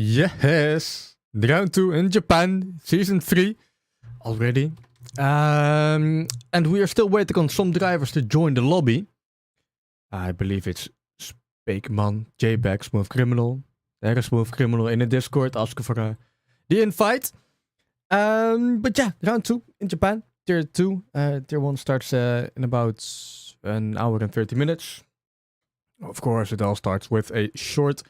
Yes, round 2 in Japan, season 3 already. And we are still waiting on some drivers to join the lobby. I believe it's Spakeman, JBack, Smooth Criminal. There is Smooth Criminal in the Discord asking for the invite. But yeah, round 2 in Japan, tier 2. Tier 1 starts in about an hour and 30 minutes. Of course, it all starts with a short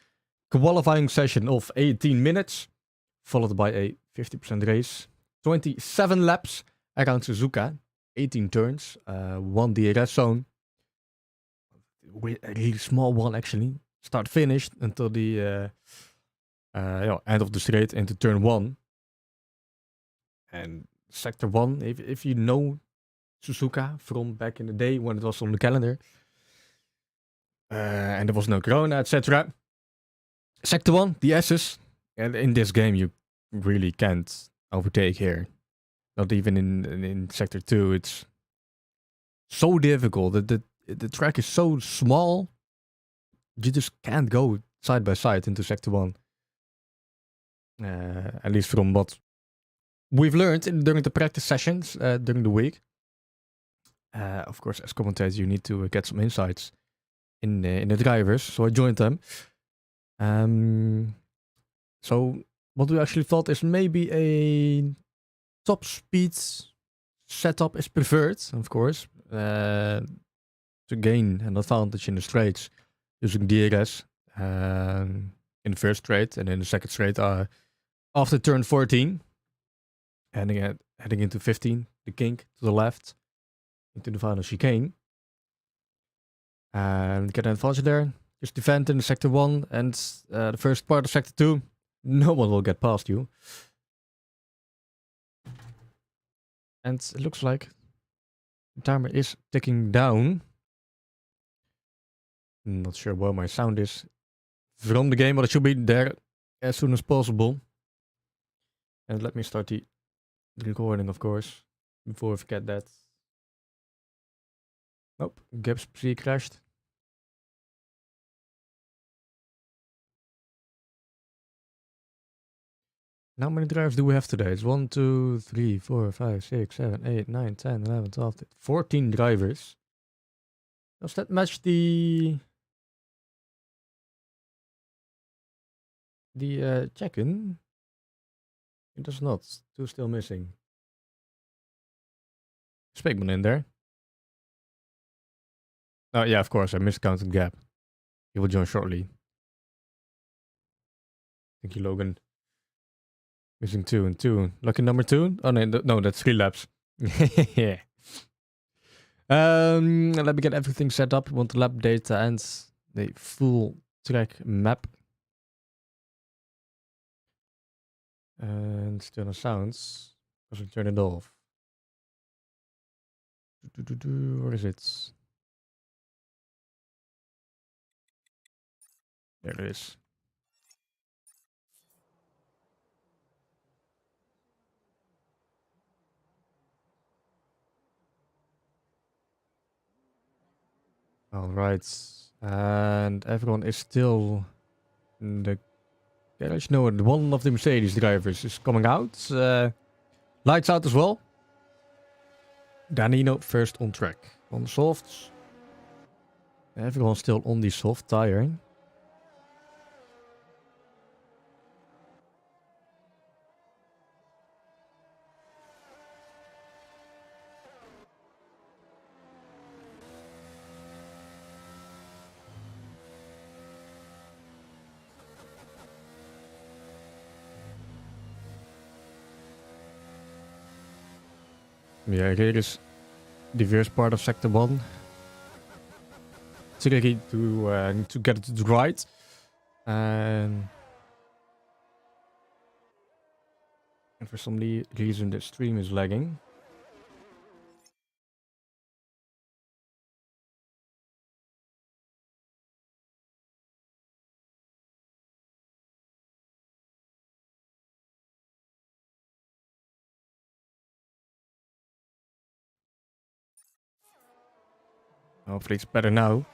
qualifying session of 18 minutes, followed by a 50% race, 27 laps around Suzuka, 18 turns, 1 DRS zone, a really small one actually, start-finish until the end of the straight into turn 1. And sector 1, if you know Suzuka from back in the day when it was on the calendar, and there was no corona, etc. Sector 1, the S's. And in this game, you really can't overtake here. Not even in Sector 2. It's so difficult. The track is so small. You just can't go side by side into Sector 1. At least from what we've learned during the practice sessions during the week. Of course, as commentator, you need to get some insights in the drivers. So I joined them. So what we actually thought is maybe a top speed setup is preferred, of course, to gain an advantage in the straights using DRS in the first straight and in the second straight after turn 14 and again heading into 15, the kink to the left into the final chicane. And get an advantage there. Just defend in the sector 1 and the first part of sector 2. No one will get past you. And it looks like the timer is ticking down. Not sure where my sound is from the game, but it should be there as soon as possible. And let me start the recording, of course, before I forget that. Nope, Gibbs PC crashed. How many drivers do we have today? It's 1, 2, 3, 4, 5, 6, 7, 8, 9, 10, 11, 12, 14 drivers. Does that match the check-in? It does not. 2 still missing. Spakeman in there. Oh yeah, of course, I miscounted Gap. He will join shortly. Thank you, Logan. Missing 2 and 2. Lucky number 2? Oh no, that's 3 laps. Yeah. Let me get everything set up. We want the lap data and the full track map. And still no sounds. Because we turn it off. Where is it? There it is. Alright. And everyone is still in the garage. No, one of the Mercedes drivers is coming out. Lights out as well. Danilo first on track. On the softs. Everyone's still on the soft tire. Yeah, here is the first part of sector 1. It's tricky to get it to the right. And for some reason the stream is lagging. Hopefully it's better now.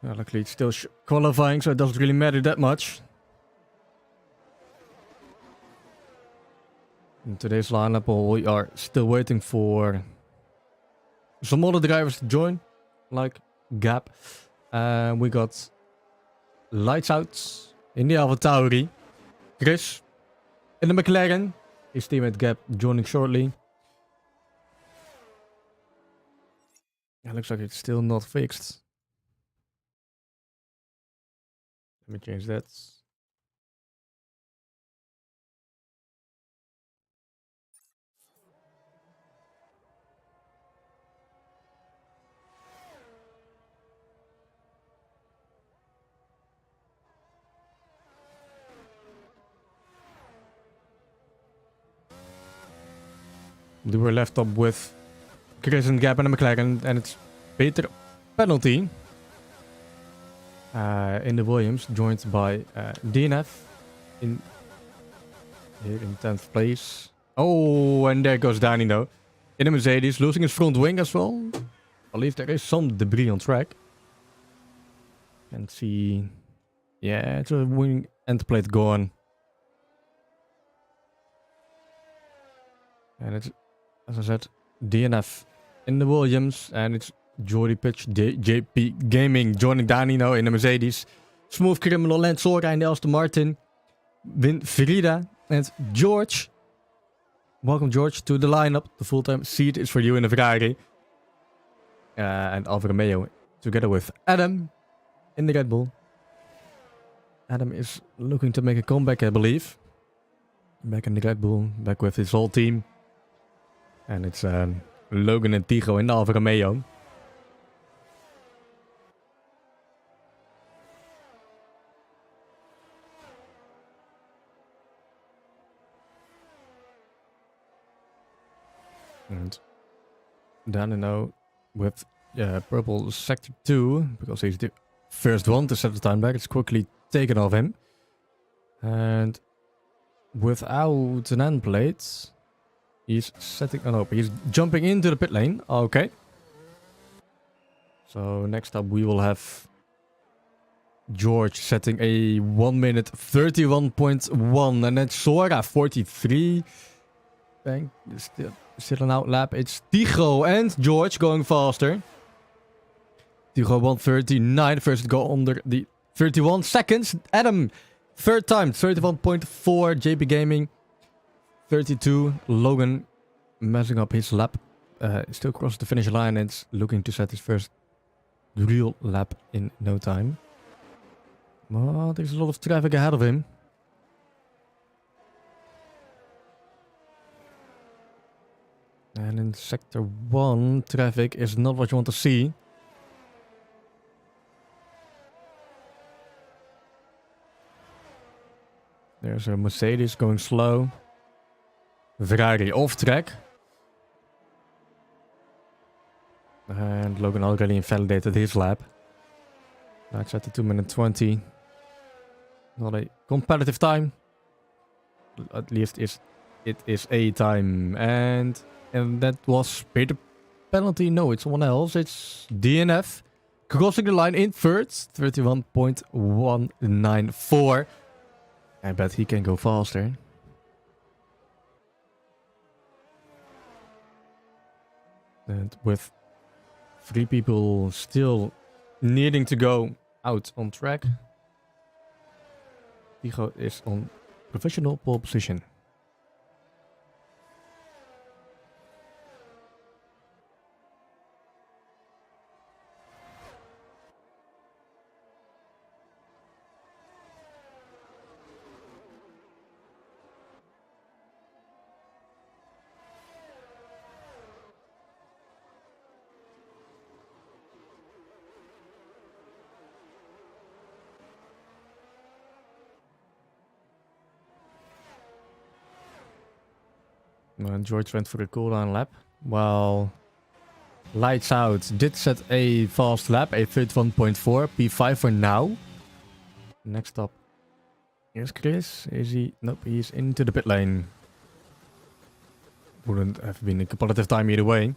Luckily it's still qualifying, so it doesn't really matter that much. In today's lineup, we are still waiting for some other drivers to join, like Gap. We got Lights Out in the AlphaTauri, Chris in the McLaren, his teammate Gap joining shortly. It looks like it's still not fixed. Let me change that. We were left up with Chris and Gap and the McLaren, and it's Peter penalty. In the Williams, joined by DNF in here in 10th place. Oh, and there goes Danilo in the Mercedes, losing his front wing as well. I believe there is some debris on track. Can see, yeah, it's a wing end plate gone. And it's, as I said, DNF in the Williams, and it's Jordy Pitch, JP Gaming joining Danilo in the Mercedes. Smooth Criminal and Sora in the Aston Martin. Winfrida and George. Welcome, George, to the lineup. The full-time seat is for you in the Ferrari. And Alfa Romeo together with Adam in the Red Bull. Adam is looking to make a comeback, I believe. Back in the Red Bull, back with his whole team. And it's Logan and Tigo in the Alfa Romeo. And Danilo with purple sector 2, because he's the first one to set the time back. It's quickly taken off him. And without an end plate, he's setting... Oh no, he's jumping into the pit lane. Okay. So next up we will have George setting a 1 minute 31.1. And then Sora 43. Bang. Still an out lap. It's Tigo and George going faster. Tigo 139. First to go under the 31 seconds. Adam, third time, 31.4. JP Gaming, 32. Logan messing up his lap. Still crossed the finish line and looking to set his first real lap in no time. Well, there's a lot of traffic ahead of him. And in sector 1, traffic is not what you want to see. There's a Mercedes going slow. Ferrari off track. And Logan already invalidated his lap. That's at the 2 minute 20. Not a competitive time. At least it is a time. And that was Peter penalty. No, it's someone else. It's DNF. Crossing the line in third. 31.194. I bet he can go faster. And with 3 people still needing to go out on track, Tigo is on provisional pole position. And George went for a cooldown lap, while Lights Out did set a fast lap, a 31.4, P5 for now. Next up, here's Chris. Is he? Nope, he's into the pit lane. Wouldn't have been a competitive time either way.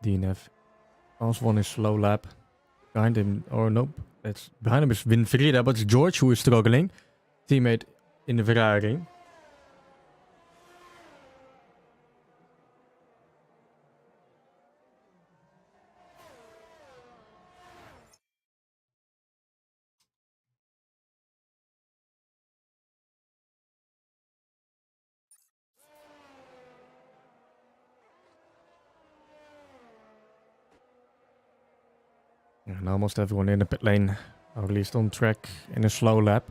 DNF also won his slow lap. Behind him, or nope. It's behind him is Winfrieda, but it's George who is struggling. Teammate in the Ferrari. And almost everyone in the pit lane, or at least on track in a slow lap.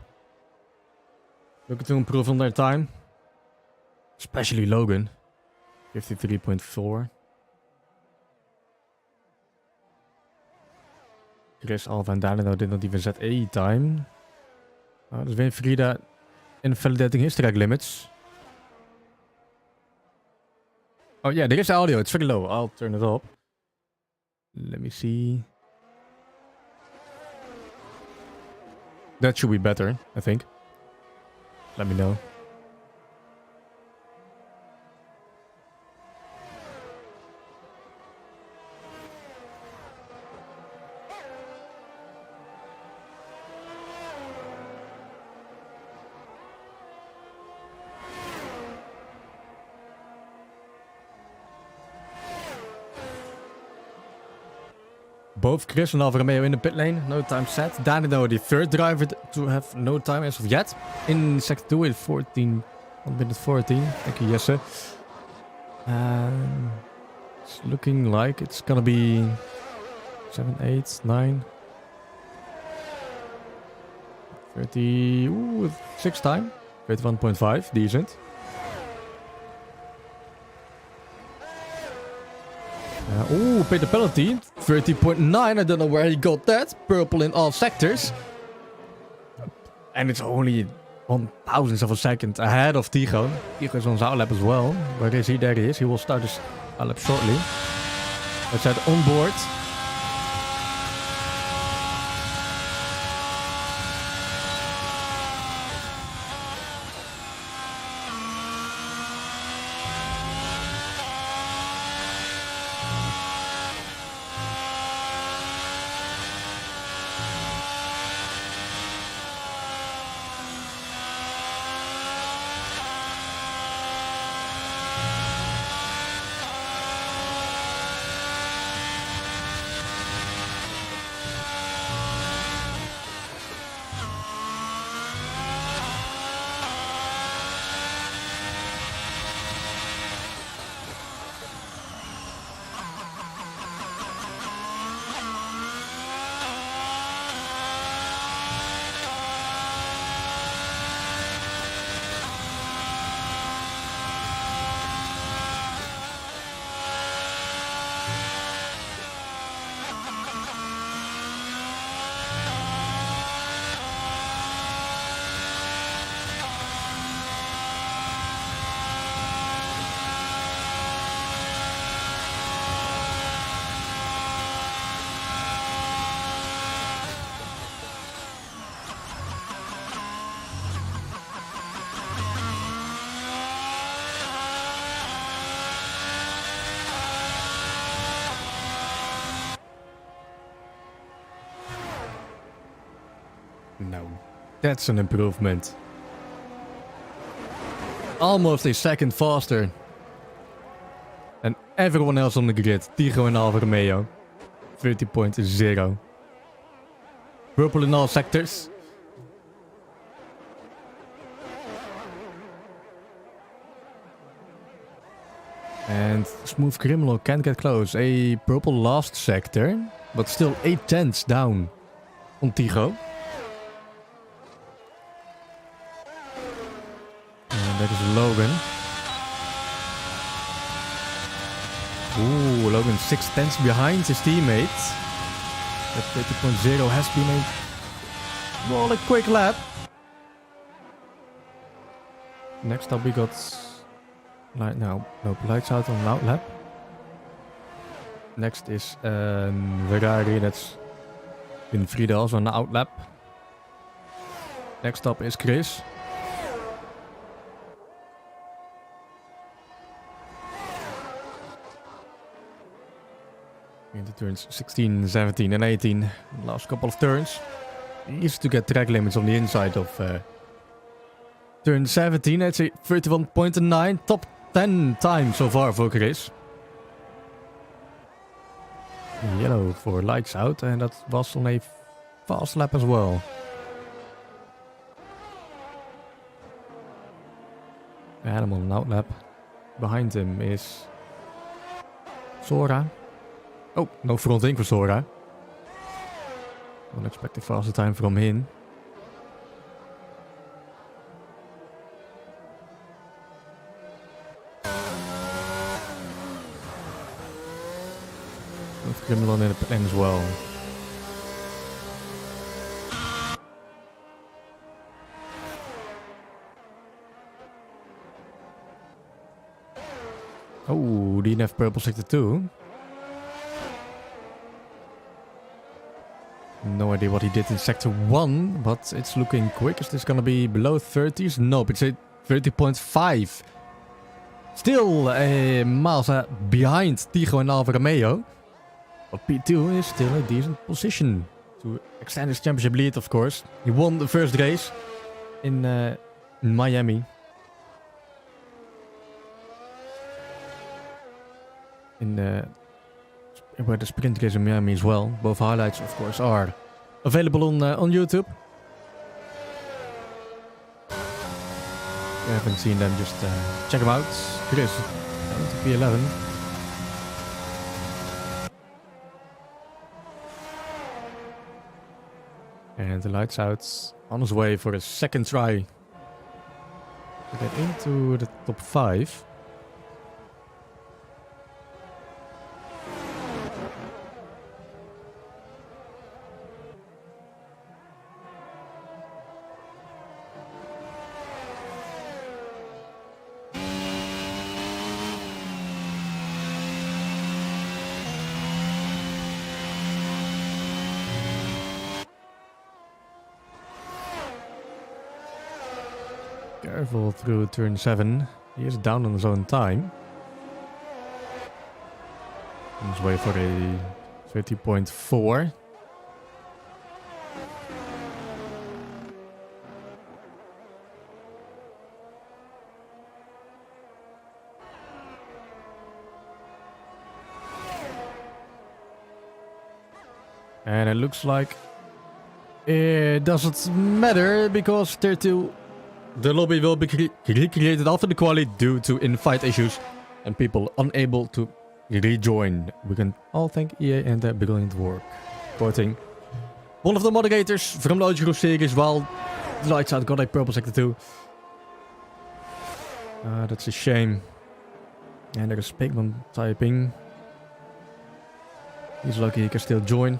Looking to improve on their time. Especially Logan. 53.4. Chris, Alva and Danilo did not even set a time. Dus Winfrieda invalidating his track limits. Oh yeah, there is audio. It's very low. I'll turn it up. Let me see. That should be better, I think. Let me know. Both Chris and Alfa Romeo in the pit lane, no time set. Danilo, the third driver to have no time as of yet. In sector 2 with 1 minute 14. Thank you, Jesse. It's looking like it's gonna be 7, 8, 9. 30, ooh, 6 time. 31.5, decent. Ooh, paid the penalty. 30.9. I don't know where he got that. Purple in all sectors. And it's only 1,000th of a second ahead of Tigo. Tigo is on his outlap as well. Where is he? There he is. He will start his outlap shortly. Let's head on board. No, that's an improvement. Almost a second faster than everyone else on the grid. Tigo and Alfa Romeo. 30.0. Purple in all sectors. And Smooth Criminal can't get close. A purple last sector, but still 8 tenths down on Tigo. That is Logan. Ooh, Logan 6 tenths behind his teammates. That 30.0 has been a rather quick lap. Next up we got light now. Nope, lights out on loud lap. Next is Ferrari. That's Winfrieda also on the out lap. Next up is Chris. Into turns 16, 17 and 18. Last couple of turns. Easy to get track limits on the inside of turn 17. I'd say 31.9. Top 10 time so far for Chris. Yellow for lights out. And that was on a fast lap as well. Animal on an out lap. Behind him is Sora. Oh, no front wing for Sora. Don't expect a faster time from him. With Grimlon in the plan as well. Oh, DNF purple sector 2. No idea what he did in sector 1, but it's looking quick. Is this gonna be below 30s? Nope, it's a 30.5. Still a miles behind Tigo and Alfa Romeo. But P2 is still a decent position to extend his championship lead, of course. He won the first race in Miami. Where the sprint race in Miami as well. Both highlights, of course, are available on YouTube. If you haven't seen them, just check them out. Chris, down to P11. And the lights out on his way for a second try to get into the top 5. Careful through turn 7. He is down on his own time. On his way for a 30.4. And it looks like it doesn't matter because 32. The lobby will be recreated after the quali due to invite issues and people unable to rejoin. We can all thank EA and their brilliant work. Quoting one of the moderators from the OGKROE series while the lights out got a purple sector 2. That's a shame. And there is Pigman typing. He's lucky he can still join.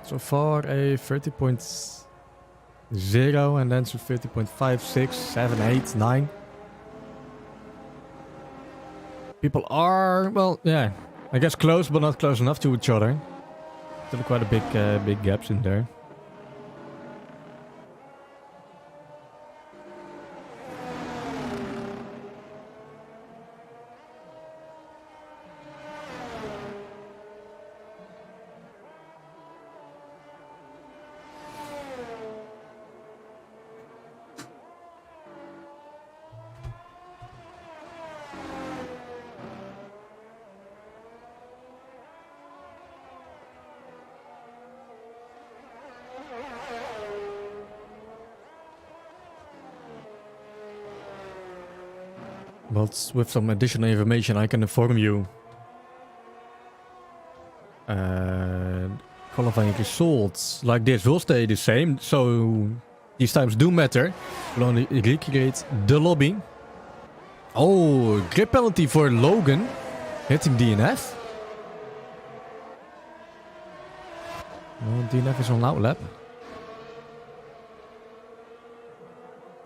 So far a 30.0 and then to 30.5, 6, 7, 8, 9. People are, well, yeah, I guess close but not close enough to each other. Still quite a big gaps in there. But with some additional information I can inform you. Qualifying results like this will stay the same, so these times do matter. We'll only recreate the lobby. Oh, grip penalty for Logan, hitting DNF. Well, DNF is on out lap.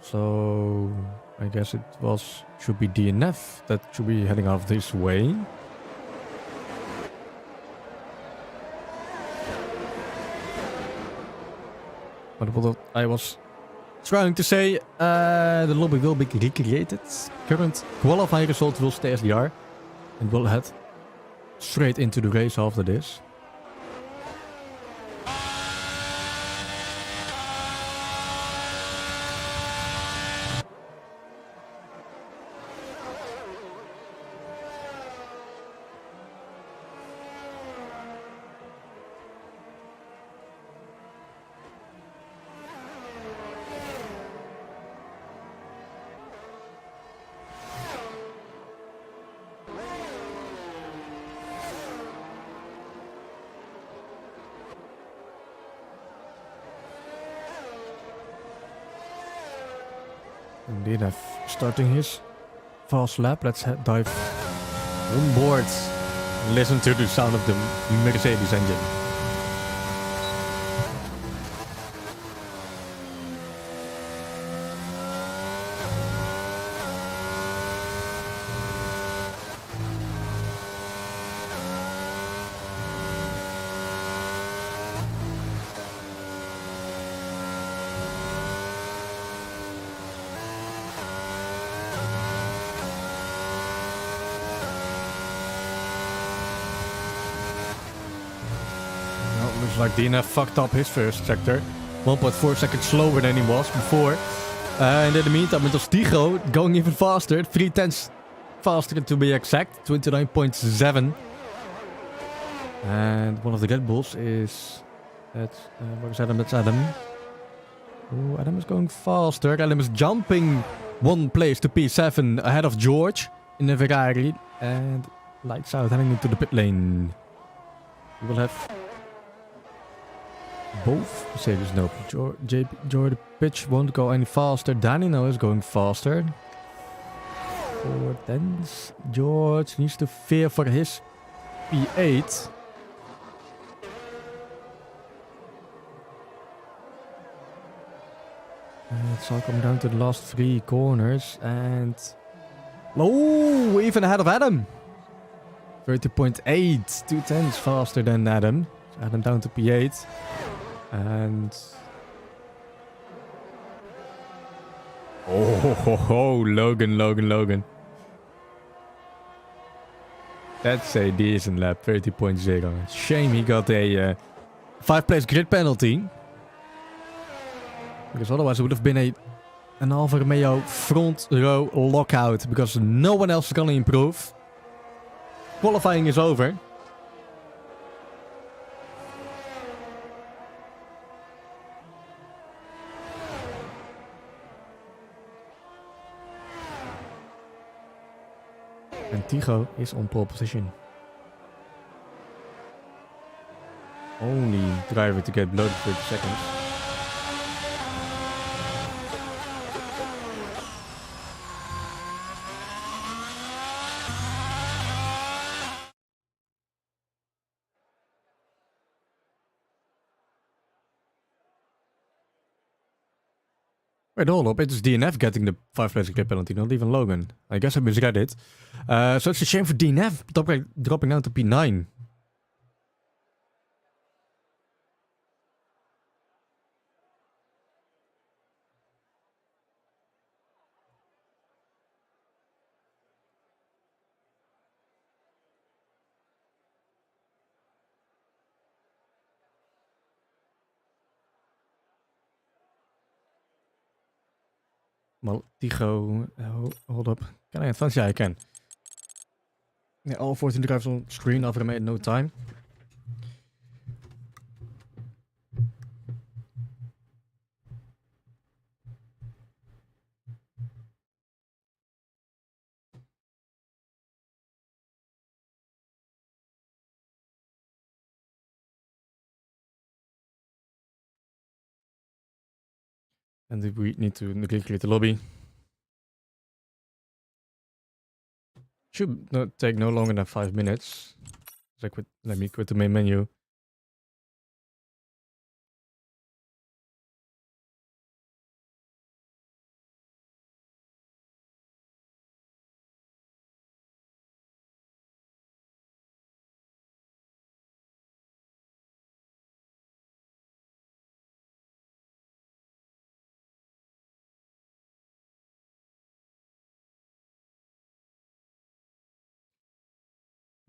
So I guess it should be DNF that should be heading out this way. But what I was Trying to say the lobby will be recreated. Current qualifying results will stay as they are. And we'll head straight into the race after this. Indeed, starting his fast lap. Let's dive on board. Listen to the sound of the Mercedes engine. Looks like DNF fucked up his first sector. 1.4 seconds slower than he was before. And in the meantime, it was Tigo going even faster. 3/10 faster to be exact. 29.7. And one of the Red Bulls is... where's Adam? That's Adam. Oh, Adam is going faster. Adam is jumping one place to P7 ahead of George in the Ferrari. And lights out, heading into the pit lane. We will have... both Mercedes. No, George pitch won't go any faster. Danilo is going faster. 4/10. George needs to fear for his P8. It's all coming down to the last 3 corners. And... oh, even ahead of Adam. 30.8. 2/10 faster than Adam. So Adam down to P8. And... oh, Logan. That's a decent lap, 30.0. Shame he got a 5-place grid penalty. Because otherwise it would have been an Alfa Romeo front row lockout. Because no one else is going to improve. Qualifying is over. And Tigo is on pole position. Only driver to get below 30 seconds. Wait, hold up. It's DNF getting the 5-place grid penalty, not even Logan. I guess I misread it. So it's a shame for DNF dropping down to P9. Well, Tigo, hold up. Can I advance? Yeah, I can. Yeah, all 14 drivers on screen after I made no time. And we need to recreate the lobby. Should not take no longer than 5 minutes. Let me quit the main menu.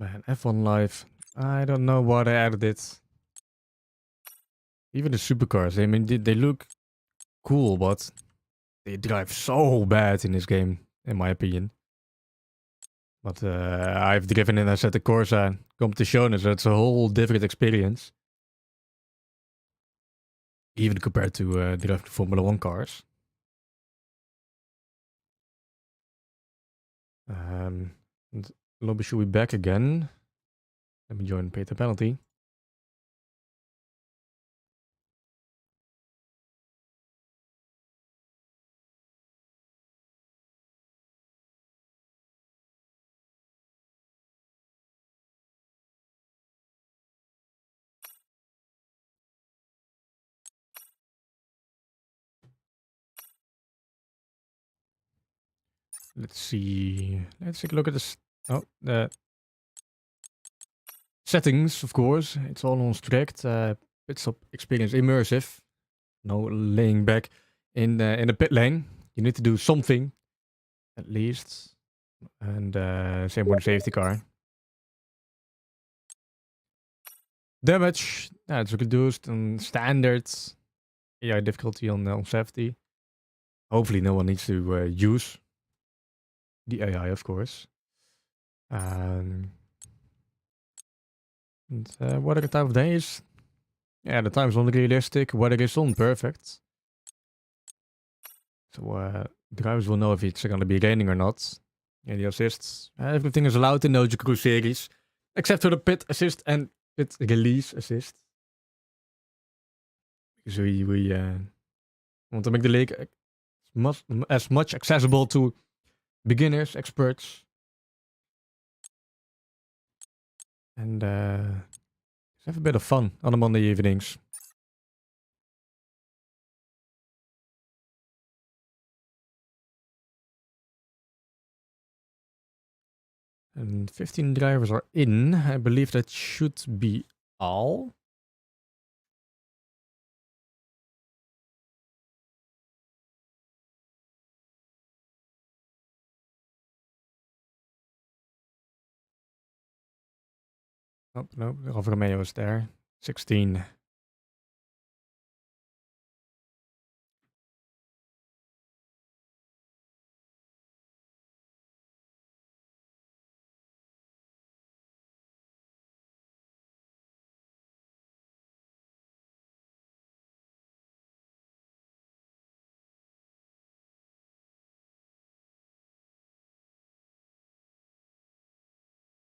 Man, F1 Live. I don't know why they added it. Even the supercars, I mean, they look cool, but they drive so bad in this game, in my opinion. But I've driven in Assetto Corsa competition, so it's a whole different experience. Even compared to driving Formula 1 cars. And lobby should be back again. Let me join pay the penalty. Let's see. Let's take a look at this. Oh, the settings, of course. It's all on strict. Pit stop experience immersive. No laying back in the pit lane. You need to do something, at least. And same with the safety car. Damage. It's reduced on standards. AI difficulty on 70. Hopefully no one needs to use the AI, of course. And weather type of day is... Yeah, the time is not realistic. Weather is on perfect. So drivers will know if it's going to be raining or not. And the assists. Everything is allowed in the OGKROE series. Except for the pit assist and pit release assist. Because we want to make the league as much accessible to beginners, experts. And have a bit of fun on the Monday evenings. And 15 drivers are in. I believe that should be all. Oh, no, Alfa Romeo is there. 16.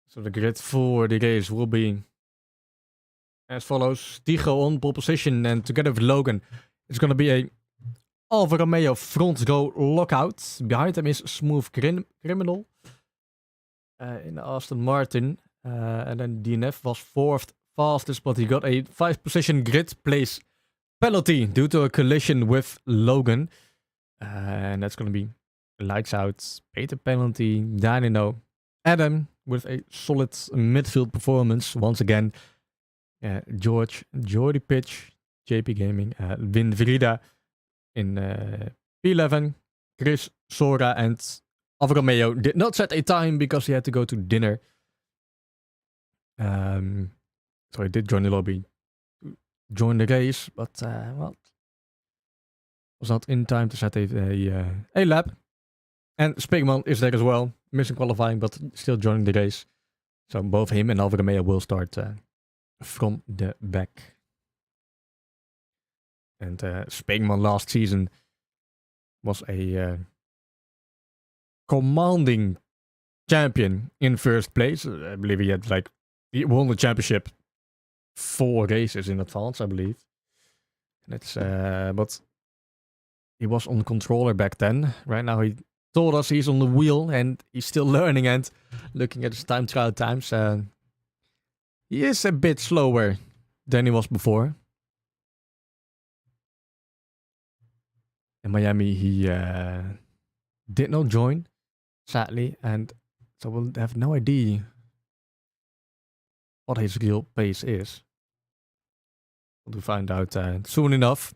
So the grid for the race will be as follows. Tigo on pole position and together with Logan, it's going to be a Alfa Romeo front row lockout. Behind him is Smooth Criminal in the Aston Martin. And then DNF was fourth fastest, but he got a 5th position grid place penalty due to a collision with Logan. And that's going to be lights out, pay the penalty, Danino. Adam with a solid midfield performance once again. Jordy Pitch, JP Gaming, Win Vrida in P11. Chris, Sora, and Alfa Romeo did not set a time because he had to go to dinner. So he did join the lobby, join the race, but well, was not in time to set a lap. And Spigman is there as well, missing qualifying, but still joining the race. So both him and Alfa Romeo will start from the back. And Spigman last season was a commanding champion in first place. I believe he won the championship 4 races in advance, I believe. And it's but he was on controller back then. Right now he told us he's on the wheel and he's still learning, and looking at his time trial times, he is a bit slower than he was before. In Miami, he did not join, sadly, and so we'll have no idea what his real pace is. We'll find out soon enough.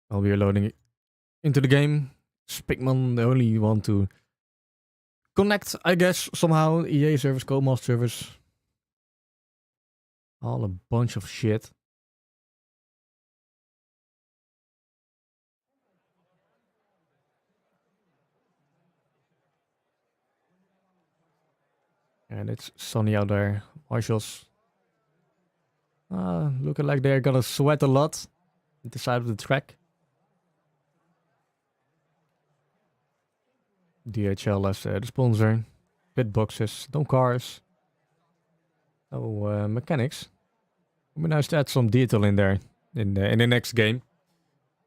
While we are loading into the game, Spikman, the only one to connect, I guess, somehow. EA service, Codemaster service. All a bunch of shit. And it's sunny out there. Marshals. Looking like they're gonna sweat a lot at the side of the track. DHL as the sponsor. Pit boxes, no cars. No mechanics. It'd be nice to add some detail in there in the next game.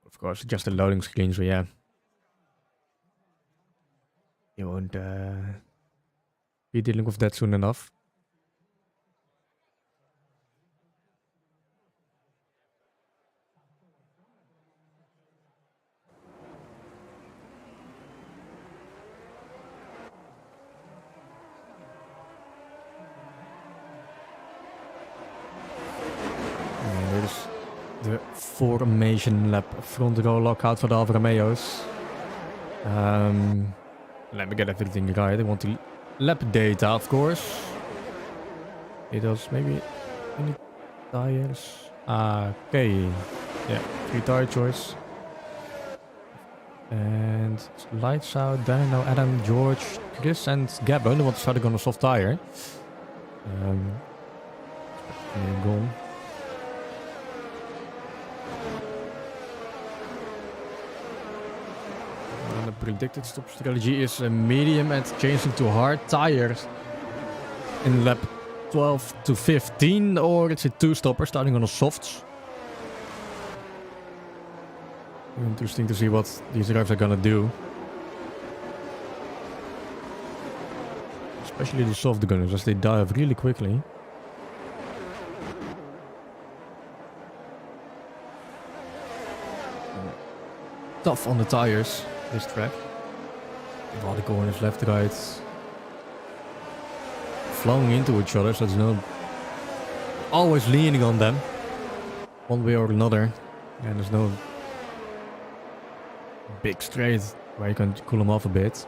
Of course, just the loading screen, so yeah. You won't be dealing with that soon enough. The formation lap front row lockout for the Alfa Romeos. Let me get everything right. I want the lap data, of course. It does maybe any tires. Okay. Yeah, 3 tire choice. And lights out. Daniel, Adam, George, Chris, and Gabon. They want to start on a soft tire. Gone. The predicted stop strategy is a medium and changing to hard tires in lap 12 to 15, or it's a 2-stopper starting on a softs. Interesting to see what these drivers are gonna do. Especially the soft gunners, as they dive really quickly. Tough on the tires. This track. All the corners, left, right. Flowing into each other, so there's no... always leaning on them. One way or another. And there's no... big straight where you can cool them off a bit.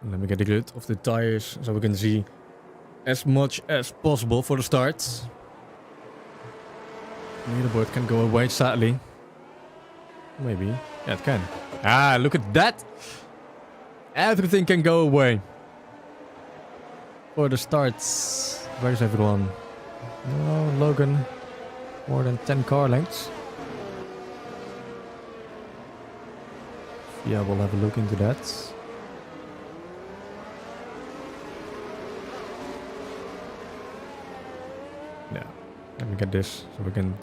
Let me get a grid of the tires so we can see as much as possible for the start. Leaderboard can go away, sadly. Maybe. Yeah, it can. Ah, look at that! Everything can go away. For the start. Where's everyone? No, Logan. More than 10 car lengths. Yeah, we'll have a look into that. Yeah, let me get this so we can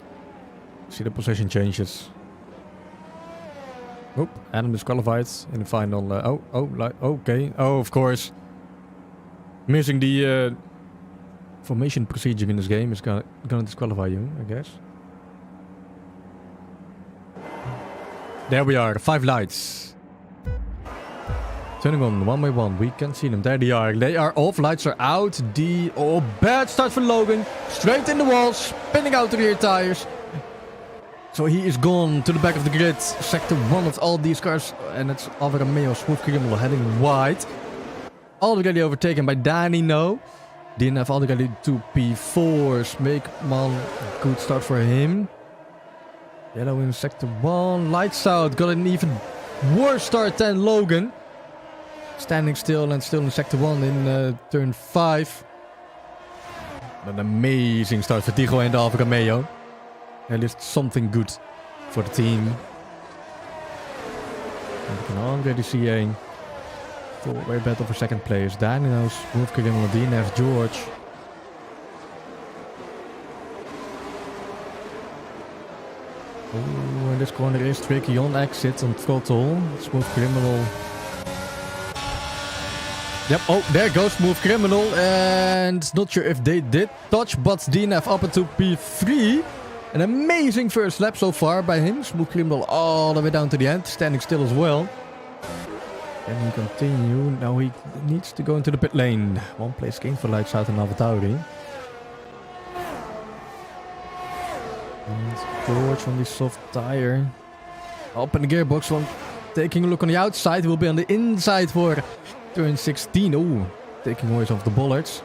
see the position changes. Oh, Adam disqualified in the final. Okay. Oh, of course. Missing the formation procedure in this game is gonna disqualify you, I guess. There we are, 5 lights. Turning on one by one, we can see them. There they are. They are off, lights are out. Bad start for Logan. Straight in the wall, spinning out the rear tires. So he is gone to the back of the grid. Sector 1 of all these cars. And it's Alfa Romeo Smooth Criminal heading wide. Already overtaken by Danny, no. DNF already to P4. Smeekman, good start for him. Yellow in sector 1. Lights out, got an even worse start than Logan. Standing still and still in sector 1 in turn 5. An amazing start for Tigo and the Alfa Romeo. At least something good for the team. And we can already see a four-way battle for second place. Daniel, Smooth Criminal, DNF, George. Ooh, and this corner is tricky on exit on throttle. Smooth Criminal Yep, oh, there goes Smooth Criminal, and not sure if they did touch, but DNF up into P3. An amazing first lap so far by him. Smooth Criminal all the way down to the end, standing still as well. Can he continue? Now he needs to go into the pit lane. One place gain for Lights Out and AlphaTauri. And George on the soft tire. Up in the gearbox one. Taking a look on the outside. Will be on the inside for turn 16. Oh, taking away some of the bollards.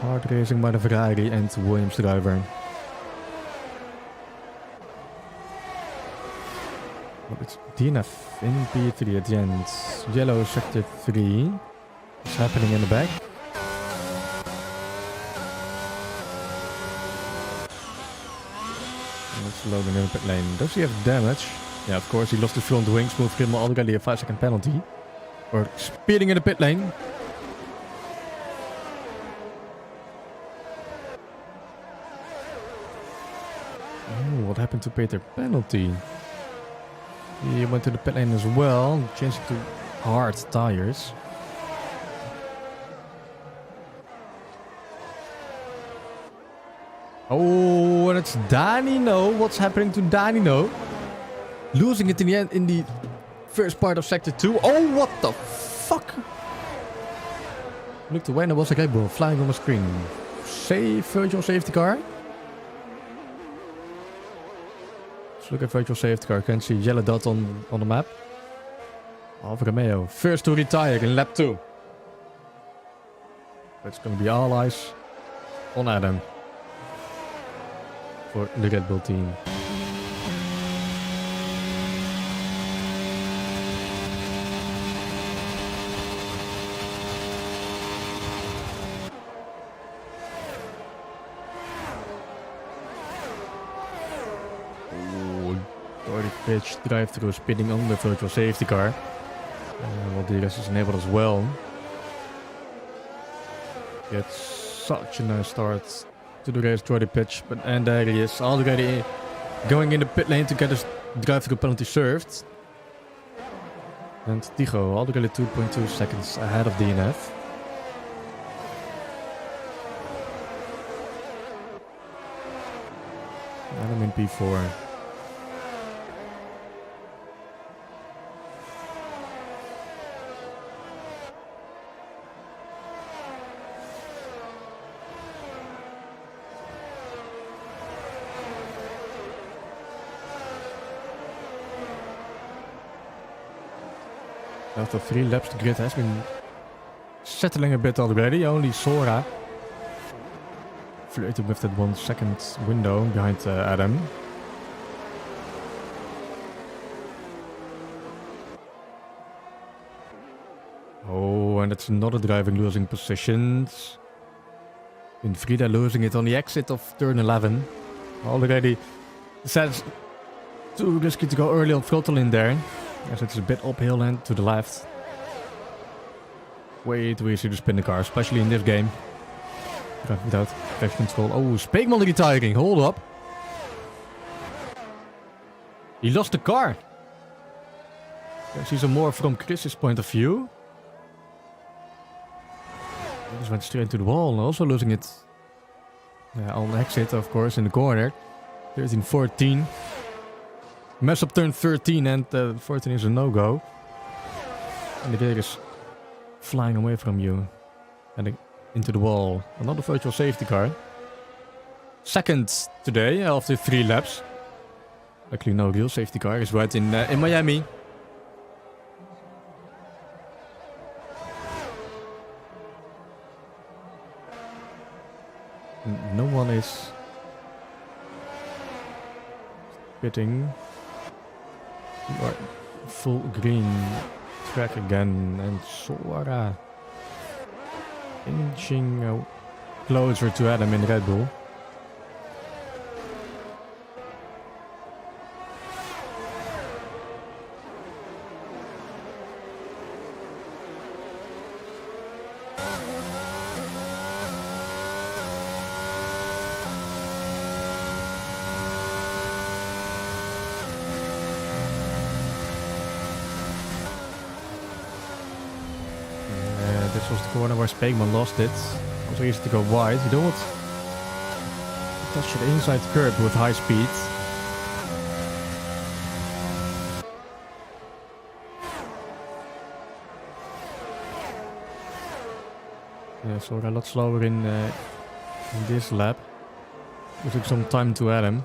Hard racing by the Ferrari and Williams driver. Well, it's DNF in P3 at the end. Yellow sector 3. What's happening in the back? It's loading in the pit lane. Does he have damage? Yeah, of course, he lost the front wing. Smooth Criminal already a 5-second penalty. For speeding in the pit lane. Oh, what happened to Peter? Penalty. He went to the pit lane as well, changing to hard tires. Oh, and it's Danino. What's happening to Danino? Losing it in the end in the first part of sector 2. Oh, what the fuck? Looked away and there was a Red Bull flying on the screen. Virtual safety car. Let's look at virtual safety car. Can see yellow dot on the map. Alfa Romeo. First to retire in lap 2. It's going to be all eyes on Adam. For the Red Bull team. Pitch drive-through spinning on the virtual safety car. Well, the rest is enabled as well. Gets such a nice start to the race, Jordy pitch, and there he is already going in the pit lane to get his drive-through penalty served. And Tigo already 2.2 seconds ahead of DNF. And I'm in P4. After 3 laps, the grid has been settling a bit already. Only Sora flirting with that 1 second window behind Adam. Oh, and it's another driver losing positions. In Frida losing it on the exit of turn 11. Already says too risky to go early on throttle in there. As it's a bit uphill and to the left. Way too easy to spin the car, especially in this game. Without traction control. Oh, Speakman retiring. Hold up. He lost the car. Can see some more from Chris's point of view. He just went straight to the wall and also losing it on exit, of course, in the corner. 13-14. Mess up turn 13 and 14 is a no-go. And the gear is flying away from you. And into the wall. Another virtual safety car. Second today after 3 laps. Luckily no real safety car is right in Miami. No one is pitting. Full green track again, and Sora inching closer to Adam in Red Bull. this was the corner where Spakeman lost it. Also easy to go wide. You don't want to touch the inside curb with high speed. Yeah, so we're a lot slower in this lap. It took some time to add him.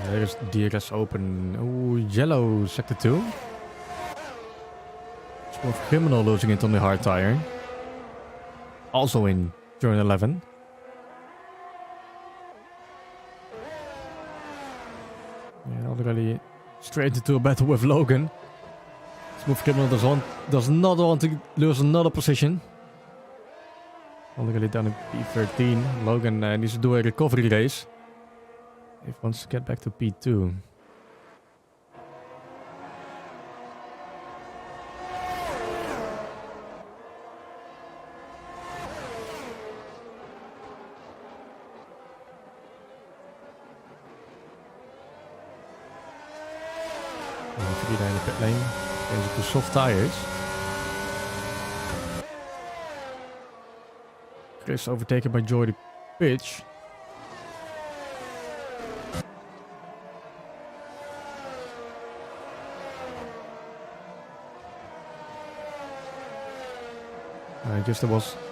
There's DRS open. Oh, yellow sector 2. Smooth Criminal losing it on the hard tire. Also in turn 11. Yeah, already straight into a battle with Logan. Smooth Criminal does not want to lose another position. Already down in P13. Logan needs to do a recovery race if he wants to get back to P2. Three down the pit lane. Change to soft tires. Chris overtaken by Jordy Pitch. Just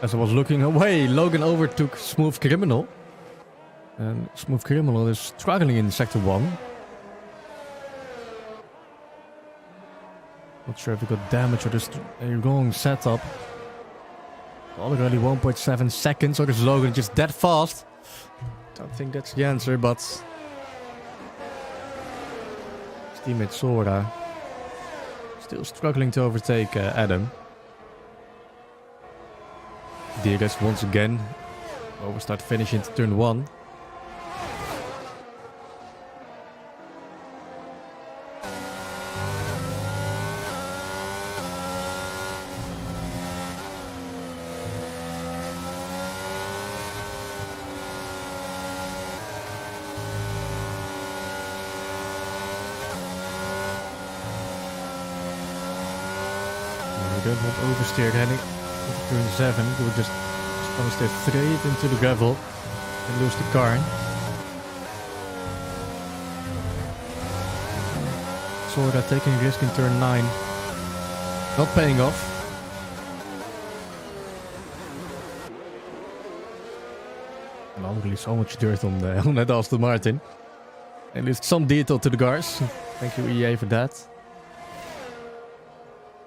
as I was looking away, Logan overtook Smooth Criminal. And Smooth Criminal is struggling in Sector 1. Not sure if he got damage or just a wrong setup. Already 1.7 seconds, or is Logan just that fast? Don't think that's the answer, but his teammate Sora still struggling to overtake Adam. DRS once again. Over start finish into turn 1. We don't want oversteer heading into turn 7. We'll just understeer straight into the gravel and lose the car. Sora taking a risk in turn 9. Not paying off. And already so much dirt on that Aston Martin. At least some detail to the cars. Thank you EA for that.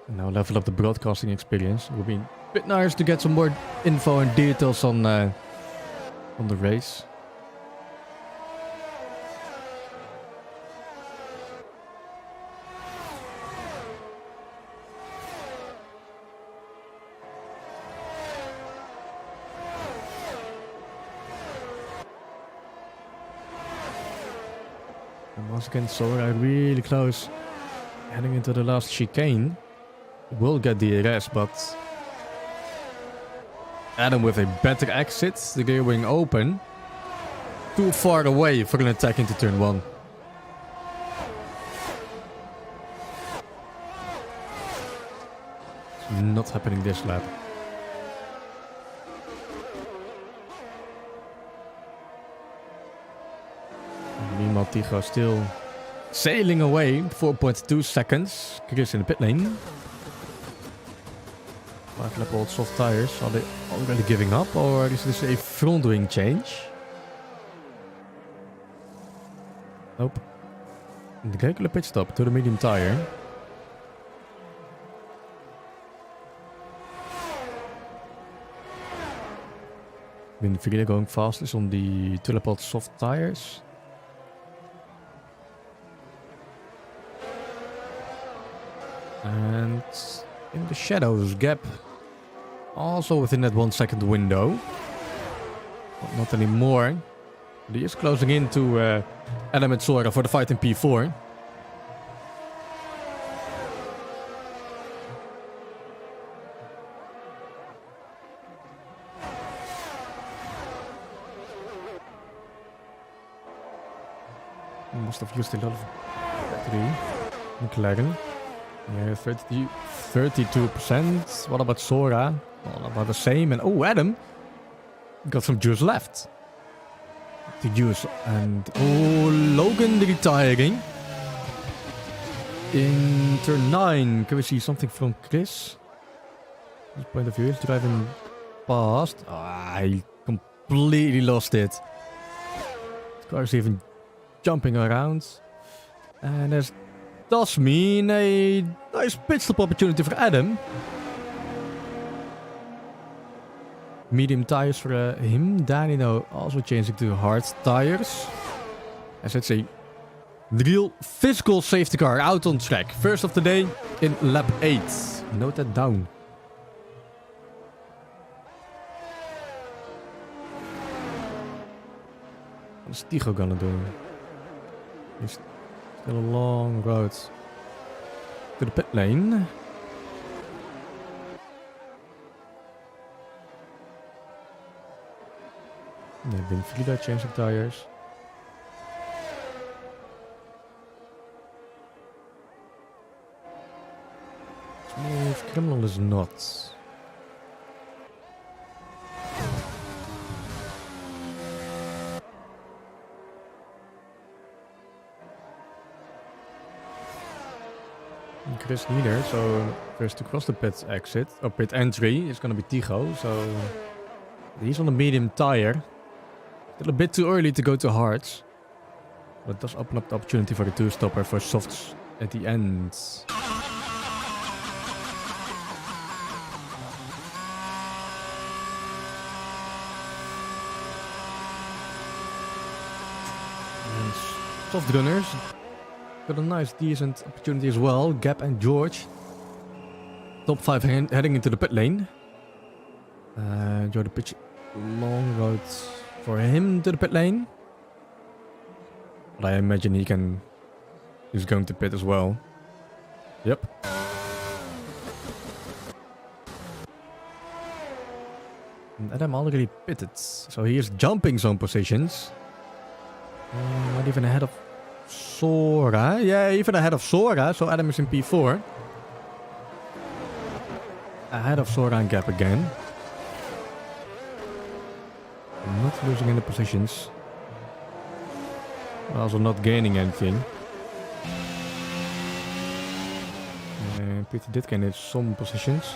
And now level up the broadcasting experience. It will be a bit nice to get some more info and details on the race. And once again, Sora really close. Heading into the last chicane. Will get DRS, but Adam with a better exit, the gear wing open, too far away for an attack into turn 1. It's not happening this lap. Meanwhile, Tigo still sailing away, 4.2 seconds. Chris in the pit lane. 5 lap old soft tires. Are they already giving up, or is this a front wing change? Nope. The regular pit stop to the medium tire. Winfield going fastest on the 2 lap old soft tires. And in the shadows gap, also within that 1 second window. But not anymore. But he is closing into Adam and Sora for the fight in P4. Must have used a lot of battery. McLaren. Yeah, 32%. What about Sora? Well, about the same. And oh, Adam got some juice left to use. And oh, Logan retiring. In turn 9, can we see something from Chris? His point of view is driving past. I completely lost it. The car is even jumping around. And this does mean a nice pit stop opportunity for Adam. Medium tires for him. Danilo also changing to hard tires. As it's a real physical safety car out on track. First of the day in lap 8. Note that down. What is Tigo gonna do? He's still a long road to the pit lane. They've been Frida changing tires. Smooth Criminal is not. Chris neither, so first to cross the pit exit, or pit entry, is going to be Tigo, so he's on a medium tire. Still a bit too early to go to hards, but it does open up the opportunity for the two-stopper for softs at the end. And soft runners got a nice, decent opportunity as well. Gap and George. Top 5 heading into the pit lane. Enjoy the pitch. Long road for him to the pit lane. But I imagine he's going to pit as well. Yep. And Adam already pitted. So he is jumping some positions. Not even ahead of Sora. Yeah, even ahead of Sora. So Adam is in P4. Ahead of Sora and Gap again. Not losing any positions. Also not gaining anything. Peter did gain some positions.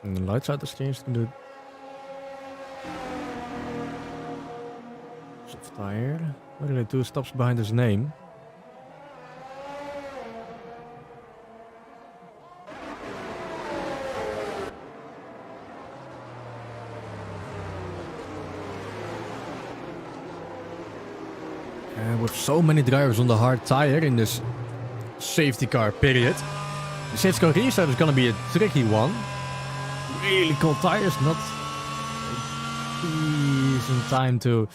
And the lights out has changed to the soft tire. What did I do? Stops behind his name. And with so many drivers on the hard tire in this safety car period, the safety car restart is gonna be a tricky one. Really cold tires, not a decent time to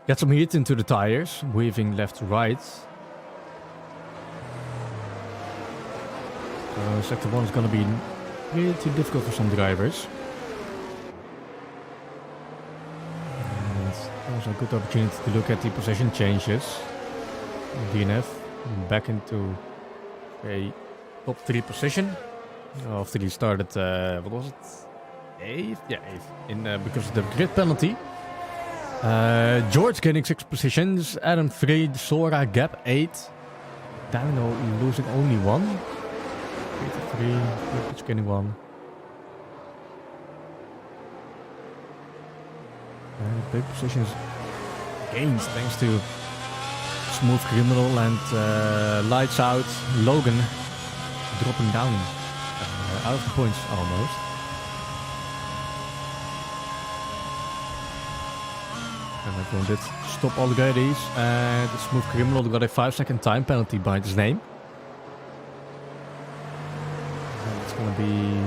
get some heat into the tires, weaving left to right. So sector 1 is gonna be pretty difficult for some drivers. And also a good opportunity to look at the position changes. DNF back into a top 3 position. After he started, what was it? 8th? Yeah, 8th. Because of the grid penalty. George getting 6 positions. Adam 3. Sora Gap 8. Dino losing only 1. 3 George getting 1. Big positions gained thanks to Smooth Criminal and Lights Out. Logan dropping down. Out of the points almost. And everyone did stop already. And the Smooth Criminal got a 5-second time penalty behind his name. And it's gonna be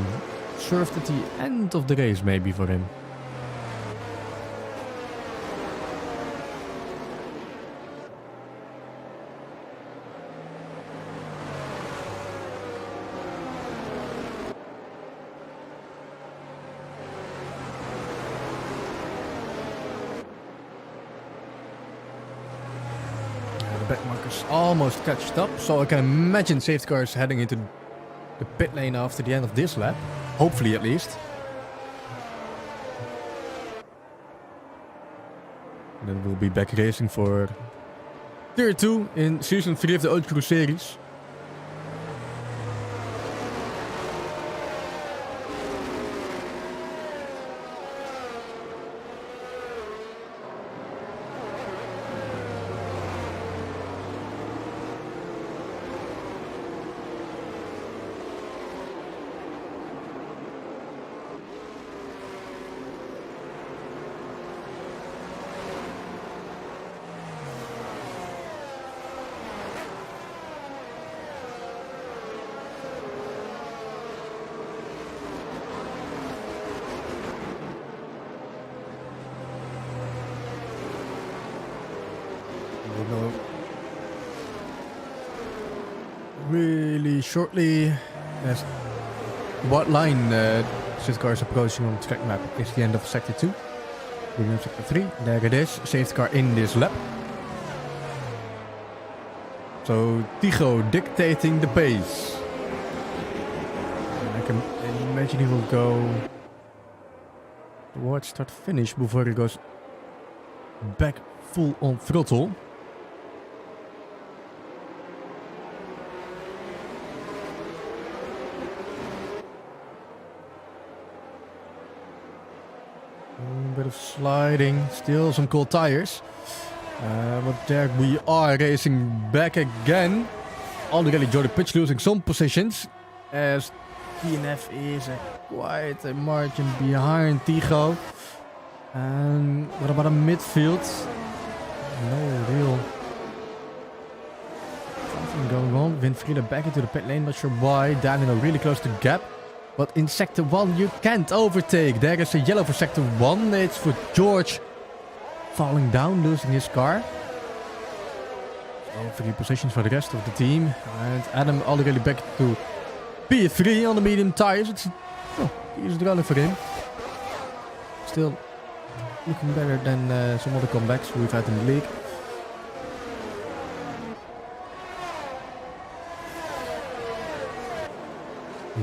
served at the end of the race maybe for him. back markers almost catched up, so I can imagine safety car is heading into the pit lane after the end of this lap. Hopefully, at least. And then we'll be back racing for Tier 2 in Season 3 of the OGKROE series. We'll know really shortly as what line this car is approaching on the track map. Is the end of Sector 2. Beginning of Sector 3. There it is. Safety car in this lap. So Tycho dictating the pace. And I can imagine he will go towards start finish before he goes back full on throttle. A bit of sliding, still some cold tires. But there we are racing back again. Already Jordy Pitch losing some positions as DNF is quite a margin behind Tycho. And what about a midfield? No real something going on. Winfried back into the pit lane, not sure why. Daniel really close to gap. But in Sector 1 you can't overtake. There is a yellow for Sector 1. It's for George falling down, losing his car. So 3 positions for the rest of the team. And Adam already back to P3 on the medium tires. It's easy running for him. Still looking better than some other comebacks we've had in the league.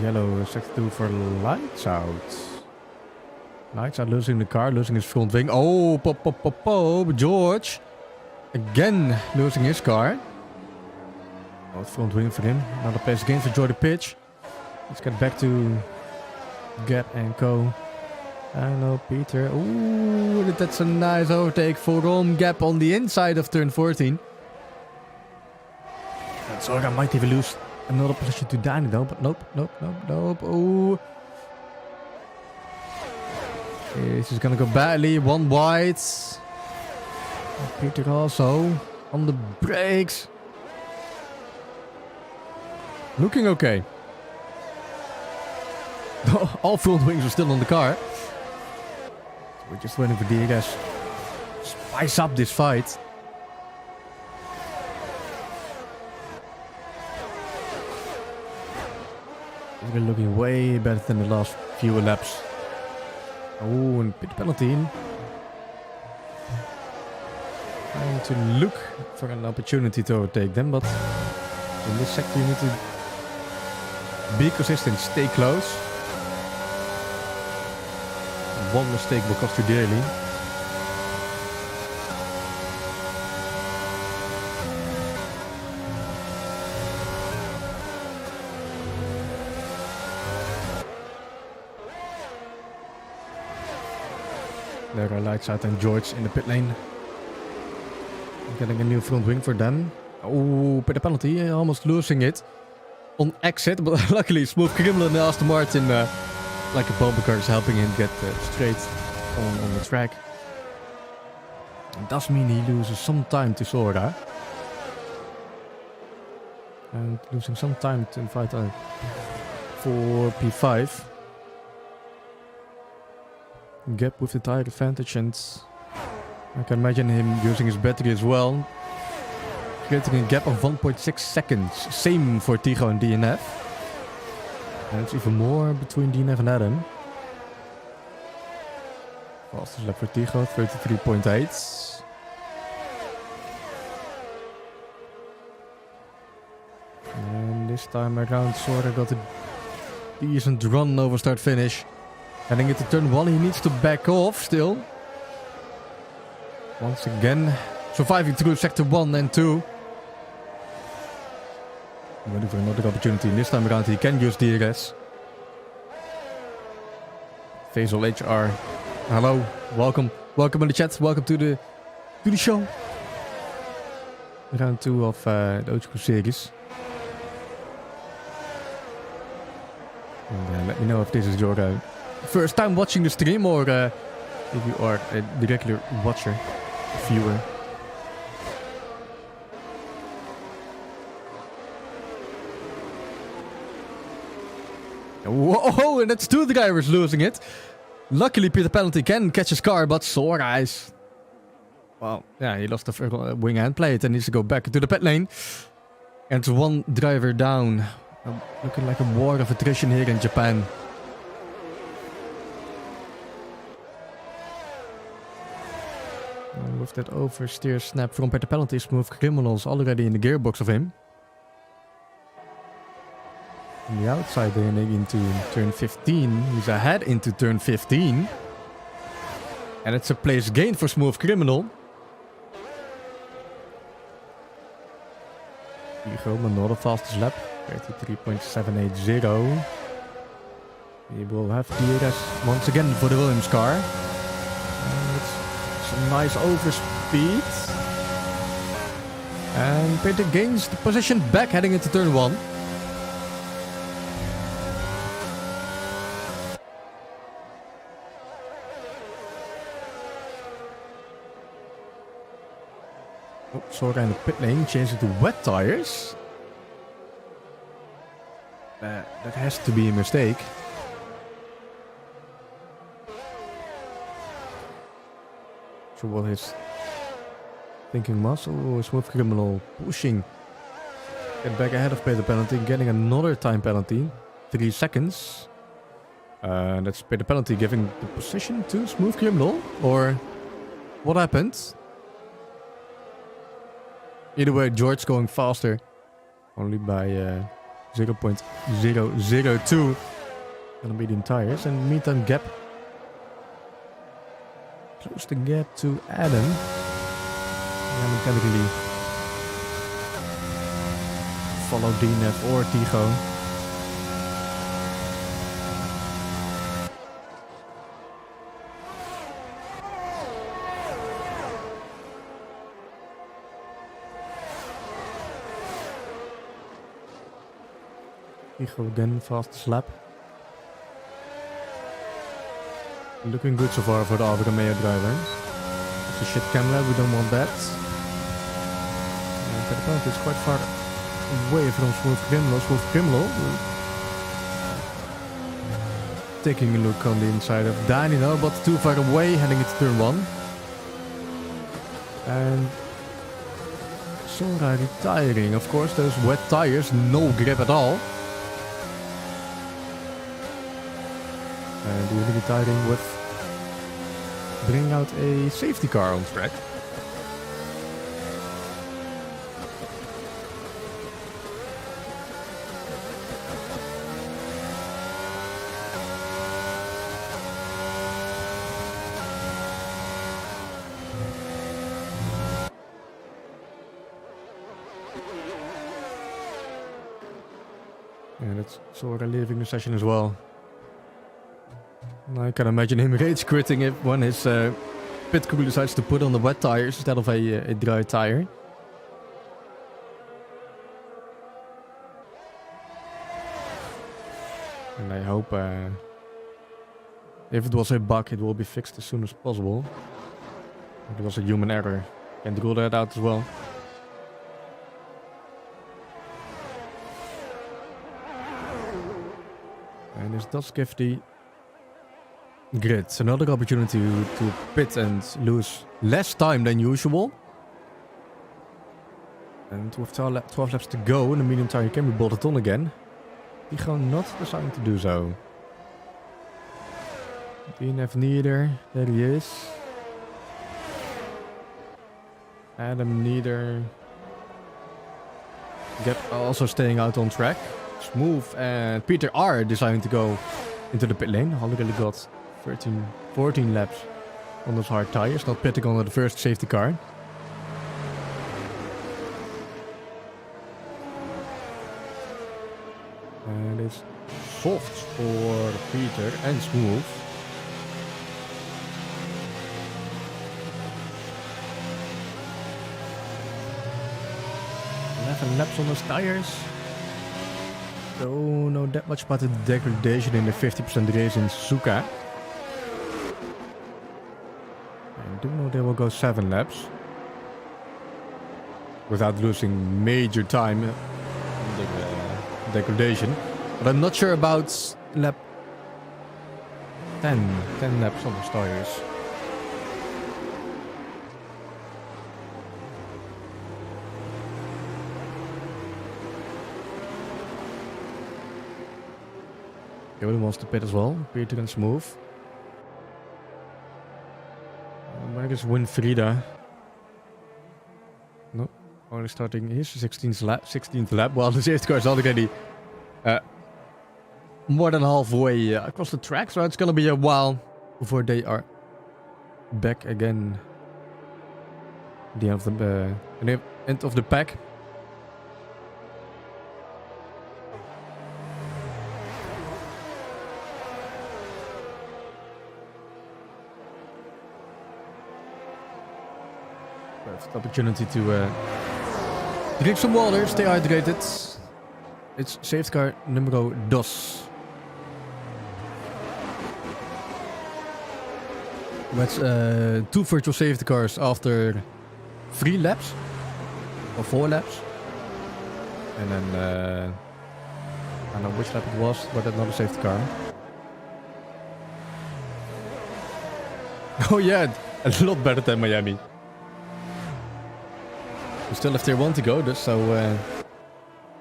Yellow Sector 2 for Lights Out. Lights Out losing the car, losing his front wing. Oh, pop. George again losing his car. Oh, front wing for him. Another place again for Jordy Pitch. Let's get back to Gap and Co. I know Peter. Ooh, that's a nice overtake for Gap on the inside of turn 14. And Zorga might even lose another position to Danny though, but nope. Oh. This is gonna go badly. One wide. Peter also on the brakes. Looking okay. All front wings are still on the car. We're just waiting for DRS. Spice up this fight. We're looking way better than the last few laps. Oh, and pit penalty. Trying to look for an opportunity to overtake them, but in this sector you need to be consistent, stay close. One mistake will cost you dearly. There are Lights Out and George in the pit lane. Getting a new front wing for them. Oh, pit penalty, almost losing it on exit, but luckily Smooth Criminal and Aston Martin like a bumper car is helping him get straight on the track. It does mean he loses some time to Sora. And losing some time to fight for P5. Gap with the tire advantage, and I can imagine him using his battery as well. Creating a gap of 1.6 seconds. Same for Tycho and DNF. And it's even more between DNF and Adam. Fastest lap for Tycho, 33.8. time around, Sora got a decent run over start finish. Heading into turn 1, he needs to back off still. Once again, surviving through sector 1 and 2. Ready for another opportunity. This time around, he can use DRS. Faisal HR. Hello, welcome. Welcome in the chat. Welcome to the show. Round 2 of the OGKROE series. And let me know if this is your first time watching the stream or if you are a regular watcher, viewer. Whoa, and that's 2 drivers losing it. Luckily, Peter Penalty can catch his car, but Sora is... Well, yeah, he lost the wing and plate and needs to go back into the pit lane. And 1 driver down. Looking like a war of attrition here in Japan. And with that oversteer snap from Peter Penalty, Smooth Criminals already in the gearbox of him. On the outside, heading into turn 15. He's ahead into turn 15. And it's a place gain for Smooth Criminal. Hugo, but not the fastest lap. 33.780. He will have DRS once again for the Williams car. And it's some nice overspeed. And Peter gains the position back heading into turn 1. Oh, Sora in the pit lane, changing to wet tires. That has to be a mistake. So what his thinking was? Oh, Smooth Criminal pushing. Get back ahead of Peter Penalty, getting another time penalty. 3 seconds. That's Peter Penalty giving the position to Smooth Criminal. Or what happened? Either way, George going faster. Only by 0.002 on the medium tires. And meantime gap. Close the gap to Adam. And mechanically follow DNF or Tigo. Tigo again, fastest lap. Looking good so far for the Alfa Romeo driver. It's a shit camera, we don't want that. But apparently it's quite far away from Smooth Criminal. Smooth Criminal. Taking a look on the inside of Danilo, but too far away, heading into turn 1. And Sora retiring. Of course, those wet tires, no grip at all. And really retiring with bringing out a safety car on track. And it's Sora leaving the session as well. I can imagine him rage quitting it when his pit crew decides to put on the wet tires instead of a dry tire. And I hope if it was a bug, it will be fixed as soon as possible. It was a human error. Can't rule that out as well. And this does give the grid another opportunity to pit and lose less time than usual. And with 12 laps to go, in the medium tire can be bolted on again. Tigo not deciding to do so. DNF neither. There he is. Adam neither. Gap also staying out on track. Smooth and Peter are deciding to go into the pit lane. Already got 14 laps on those hard tires. Not pitting on the first safety car. And it's soft for Peter and smooth. Laps on those tires. Don't know that much about the degradation in the 50% race in Suzuka. I do know they will go 7 laps without losing major time in the degradation. But I'm not sure about lap 10 laps on those tires. Everyone wants to pit as well. Peter and smooth. I guess Winfrieda. Nope. Only starting his 16th lap. Well, the safety car is already more than halfway across the track. So it's going to be a while before they are back again. The end of the pack. Perfect opportunity to drink some water, stay hydrated. It's safety car numero 2. That's 2 virtual safety cars after 3 laps or 4 laps. And then I don't know which lap it was, but another safety car. Oh yeah, a lot better than Miami. We still have tier 1 to go, so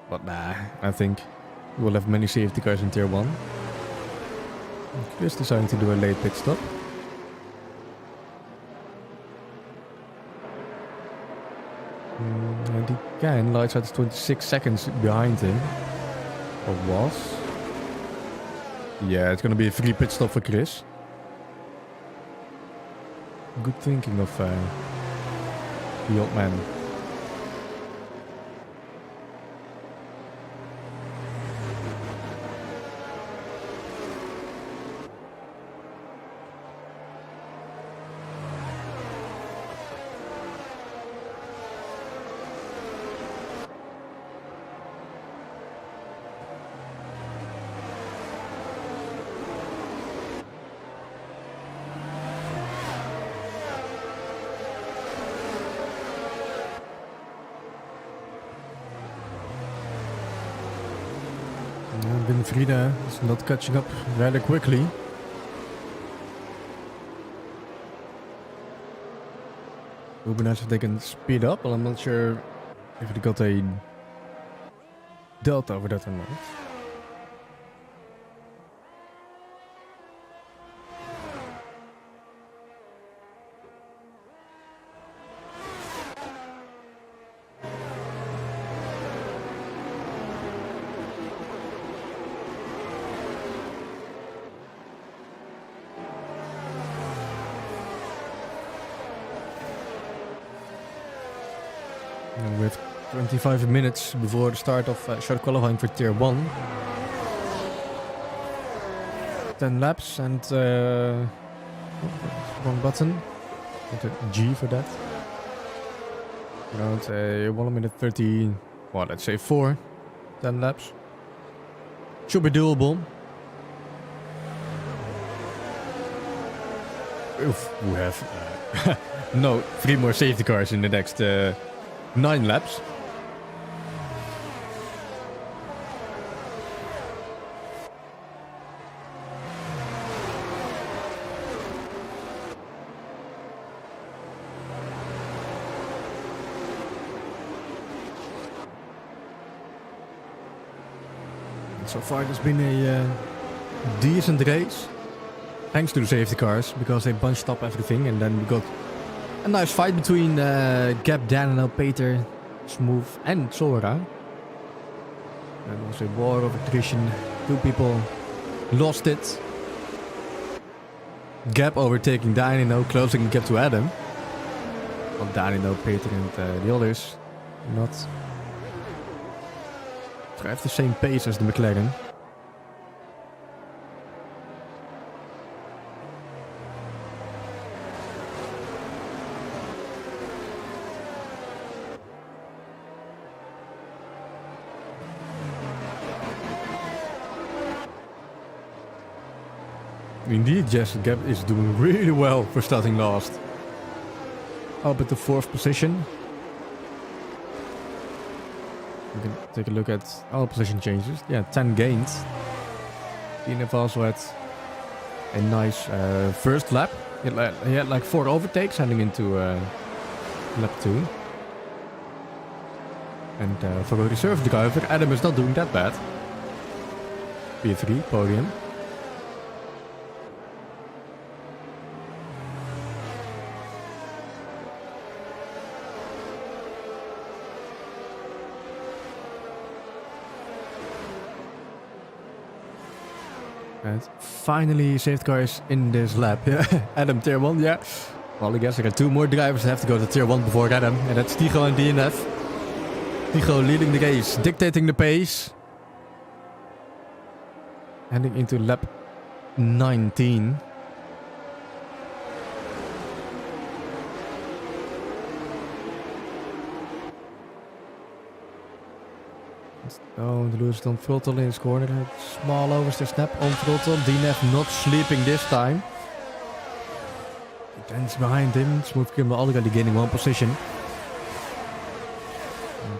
but nah, I think we'll have many safety cars in tier 1. Chris deciding to do a late pit stop. And he can, lights out 26 seconds behind him. Or was. Yeah, it's gonna be a free pit stop for Chris. Good thinking of the old man. Winfrieda is not catching up rather quickly. It would be nice if they can speed up, but I'm not sure if they got a delta over that or not. And we have 25 minutes before the start of short qualifying for tier 1. 10 laps and wrong button. Enter G for that. Around 1 minute 30, well, let's say 4. 10 laps. Should be doable. If we have no 3 more safety cars in the next 9 laps. And so far there's been a decent race. Thanks to the safety cars, because they bunched up everything, and then we got a nice fight between Gap, Dan, and Peter, Smooth, and Sora. And also war of attrition. 2 people lost it. Gap overtaking Dino, closing the gap to Adam. Well, Dino, Peter and the others not drive the same pace as the McLaren. Indeed, yes, Gap is doing really well for starting last. Up at the 4th position. We can take a look at all position changes. Yeah, 10 gains. DNF also had a nice first lap. He had like 4 overtakes heading into lap 2. And for a reserve driver, Adam is not doing that bad. P3, podium. And finally, safety car is in this lap. Yeah, Adam tier 1, yeah. Well, I guess I got 2 more drivers that have to go to tier 1 before Adam. And that's Tycho and DNF. Tycho leading the race, dictating the pace. Heading into lap 19. Don't lose it on throttle in his corner. Small oversteer snap on throttle. DNF not sleeping this time. Den's behind him. Smooth Kimber already gaining 1 position.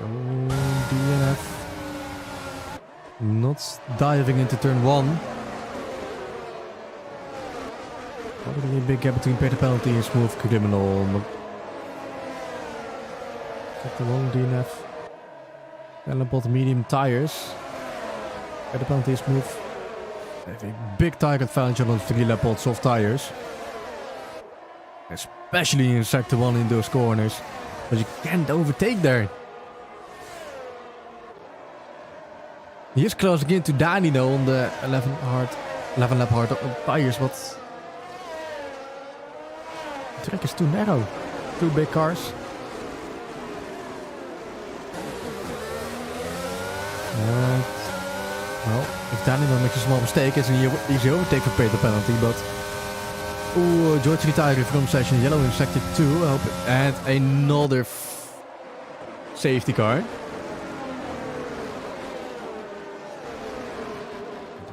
And DNF not diving into turn 1. Already a big gap between Peter Penalty and Smooth Criminal. Got the 1 DNF. And bottom medium tires. Peter Penalty is Smooth. They have a big target advantage on 3-lap pod soft tires. Especially in sector 1 in those corners. But you can't overtake there. He is closing into Danilo on the 11 lap hard tires, but the track is too narrow. 2 big cars. Well, if Danilo makes a small mistake, it's an easy overtake for Peter Penalty, but George retired from session yellow in sector 2, and another safety car.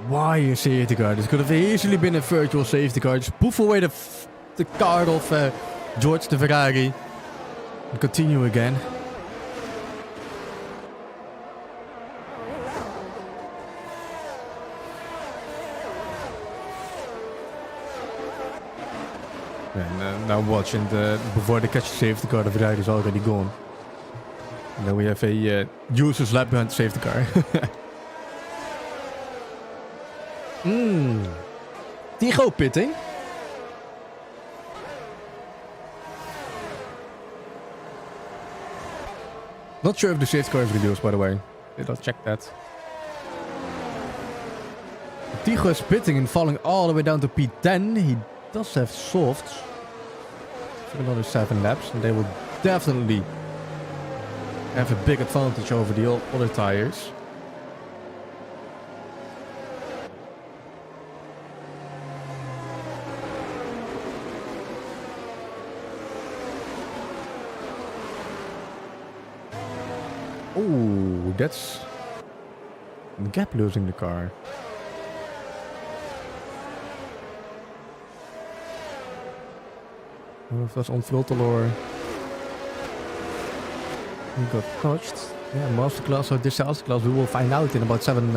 Why a safety car? This could have easily been a virtual safety car. Just poof away the car of George the Ferrari. And continue again. And now watch, and before they catch the safety car, the Ferrari is already gone. And then we have a useless lap behind the safety car. Tycho pitting. Not sure if the safety car is reduced, by the way. Did not check that. Tycho is pitting and falling all the way down to P10. He does have softs for another 7 laps, and they will definitely have a big advantage over the other tires. Oh, that's Gap losing the car. I don't know if that's on throttle or he got touched. Yeah, masterclass or disaster class. We will find out in about 7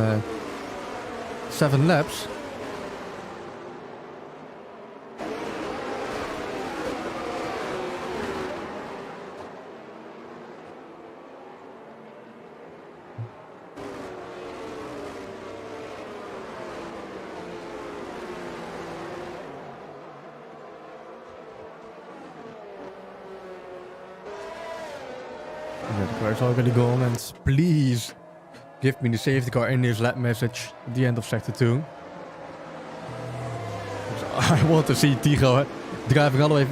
laps. Yeah, the car is already gone, and please Give me the safety car in this lap message at the end of sector 2. So I want to see Tigo driving all the way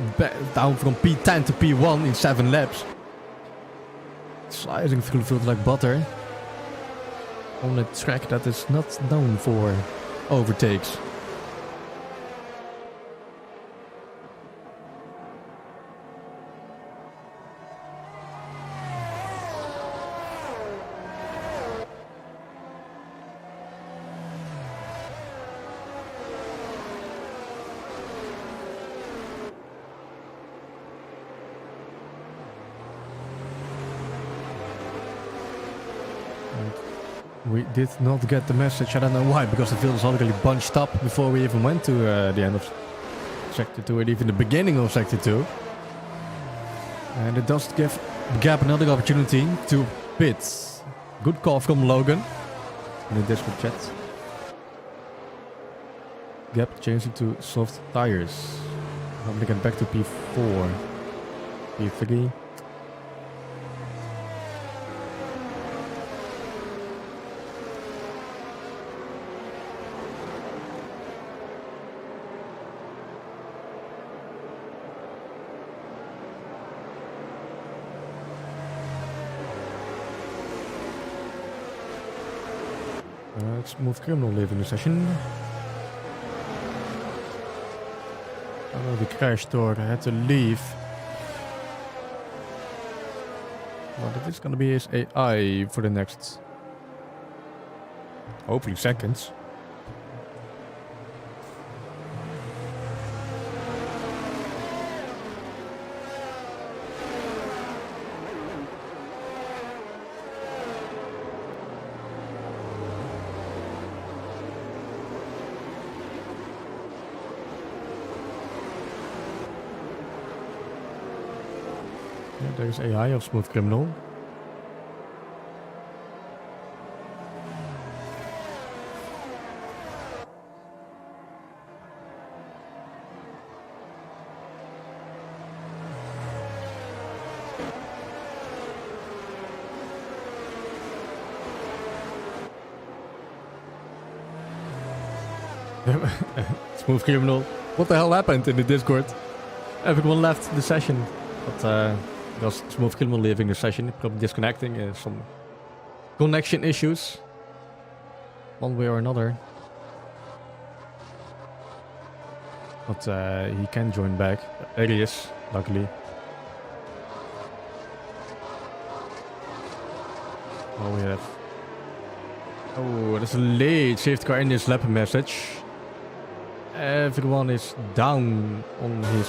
down from P10 to P1 in 7 laps. Sliding through the field like butter. On a track that is not known for overtakes. We did not get the message, I don't know why, because the field was already bunched up before we even went to the end of Sector 2 and even the beginning of Sector 2. And it does give Gap another opportunity to pit. Good call from Logan in the Discord chat. Gap changing to soft tires. I'm gonna get back to P4. P3. Smooth criminal leaving the session. Oh, the crash door had to leave. Well, it is gonna be his AI for the next, hopefully, seconds. There's AI of Smooth Criminal. Smooth Criminal. What the hell happened in the Discord? Everyone left the session. But was Smooth Criminal leaving the session, probably disconnecting, some connection issues, one way or another. But he can join back. There he is, luckily. Oh, we have... Oh, there's a late safety car in this lap message. Everyone is down on his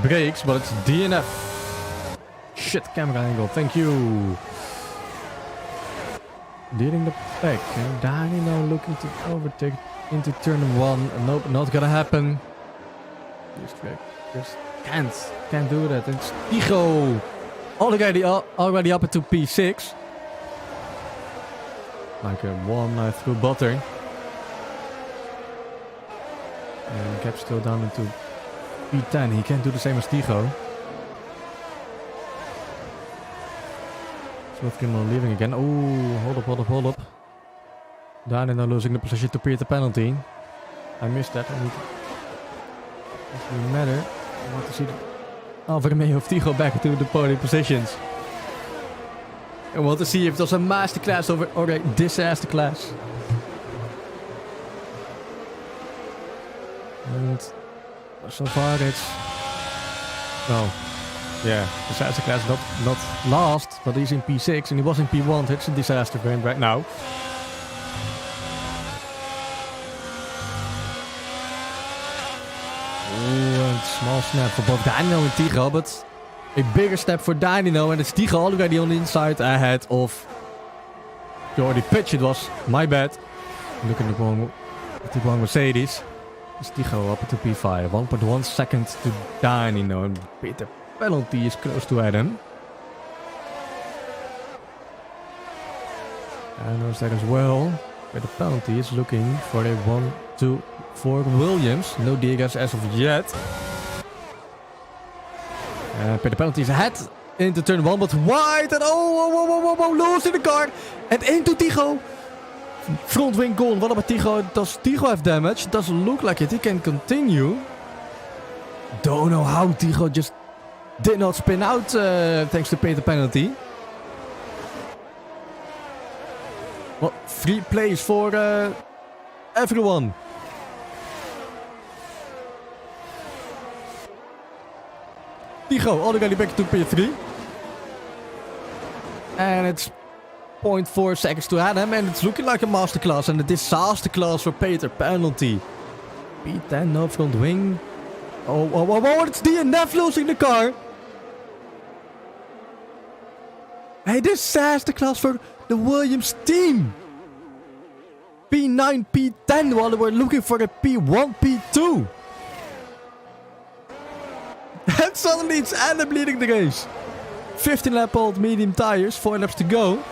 brakes, but it's DNF. Shit, camera angle, thank you. Leading the pack, and Dani now looking to overtake into turn 1. Nope, not gonna happen. This track just can't do that. It's Tigo already up into P6. Like a one through butter. And Cap still down into P10. He can't do the same as Tigo. Smooth Criminal leaving again. Oh, hold up. Dani now losing the position to Peter penalty. I missed that. Doesn't matter. I want to see the Alfa Romeo of Tigo back into the podium positions. I want to see if there's a masterclass or a disaster class. And so far it's... Oh, yeah, disaster class not last, but he's in P6 and he was in P1. It's a disaster for him right now. And small snap for both Dino and Tigo, but a bigger step for Dino, and it's Tigo already on the inside ahead of Jordi Pitch. It was my bad. Looking at the wrong Mercedes. It's Tigo up to P5. 1.1 seconds to Dino, and Peter penalty is close to Adam. And there's that as well. But the penalty is looking for a 1-2 for Williams. No Diegas as of yet. But the penalty is ahead. into turn 1, but wide, and oh, losing the car, and into Tycho. Front wing gone. What about Tycho? Does Tycho have damage? Doesn't look like it. He can continue. Don't know how Tycho just did not spin out thanks to pay the penalty. Well, free plays for everyone. Tycho already back to P3. And it's 0.4 seconds to Adam, and it's looking like a masterclass and a disaster class for Peter. Penalty. P10, no front wing. Oh, it's DNF losing the car. A disaster class for the Williams team. P9, P10 while they were looking for a P1, P2. And suddenly it's Adam leading the race. 15 lap old medium tires, 4 laps to go.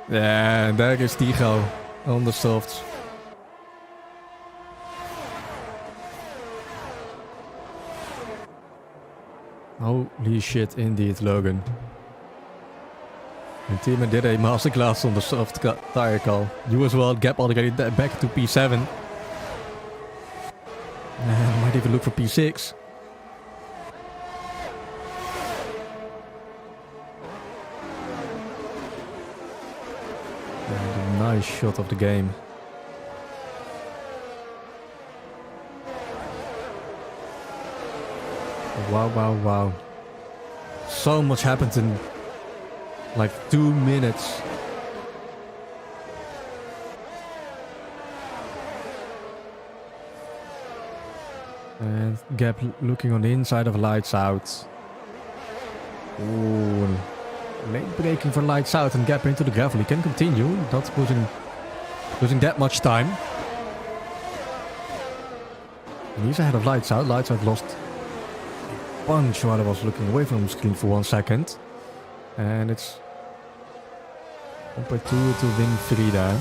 Yeah, there is Tycho on the softs. Holy shit, indeed, Logan. The team did a masterclass on the soft tire call. You as well, Gap already back to P7. Might even look for P6. And a nice shot of the game. Wow. So much happened in like 2 minutes. And Gap looking on the inside of lights out. Ooh, late braking for lights out and Gap into the gravel. He can continue, not losing that much time. And he's ahead of lights out. Lights out lost a bunch while I was looking away from the screen for 1 second. And it's 1.2 to win Frida.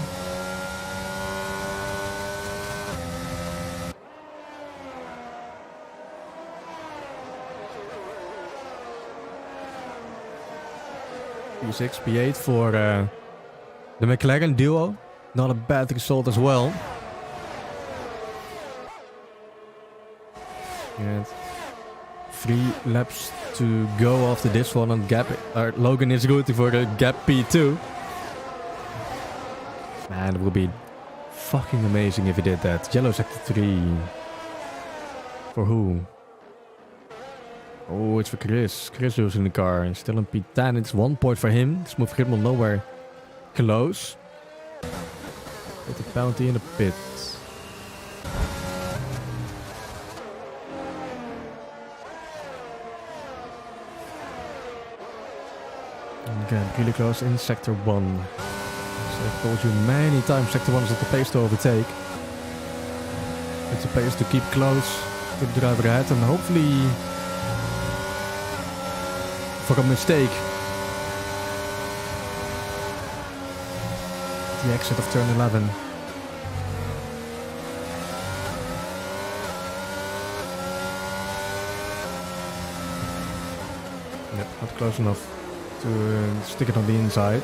P6, P8 for the McLaren duo. Not a bad result as well. And 3 laps to go after this one, and Logan is rooting for a Gap P2. Man, it would be fucking amazing if he did that. Yellow sector 3. For who? Oh, it's for Chris. Chris losing the car. And still in P10. It's 1 point for him. Smooth Grimmel nowhere close. With the penalty in the pit. And again, really close in sector 1. So I've told you many times, sector 1 is not the pace to overtake. It's a pace to keep close to the driver ahead and hopefully for a mistake. The exit of turn 11. Yep, not close enough to stick it on the inside.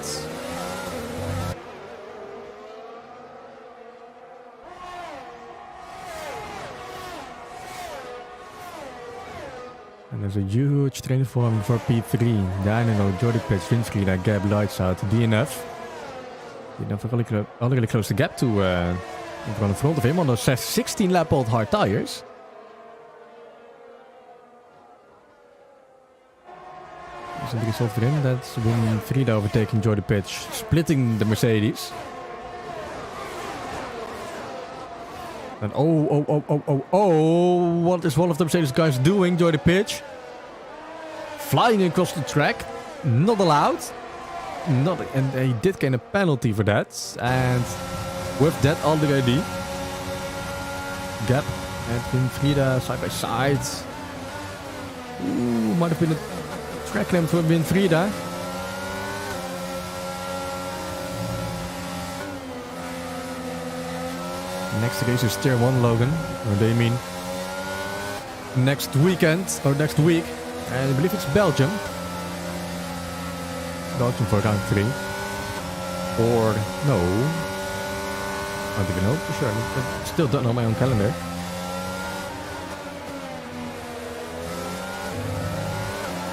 And there's a huge train form for P3. Dynamo, Jordi Pitch, Winfrieda, Gap, Lights Out, DNF. DNF already closed the gap to in front of him on those 16 lap old hard tires. Is the result for him? That's Winfrieda overtaking Jordi Pitch, splitting the Mercedes. And what is one of the Mercedes guys doing? Jordi Pitch flying across the track, not allowed. And he did gain a penalty for that. And with that already, Gap and Winfrieda side by side. Ooh, might have been a track limit for Winfrieda. Next race is tier 1, Logan. What do you mean? next weekend, or next week. And I believe it's Belgium. Belgium for round 3. Or, no. I don't even know for sure. I still don't know my own calendar.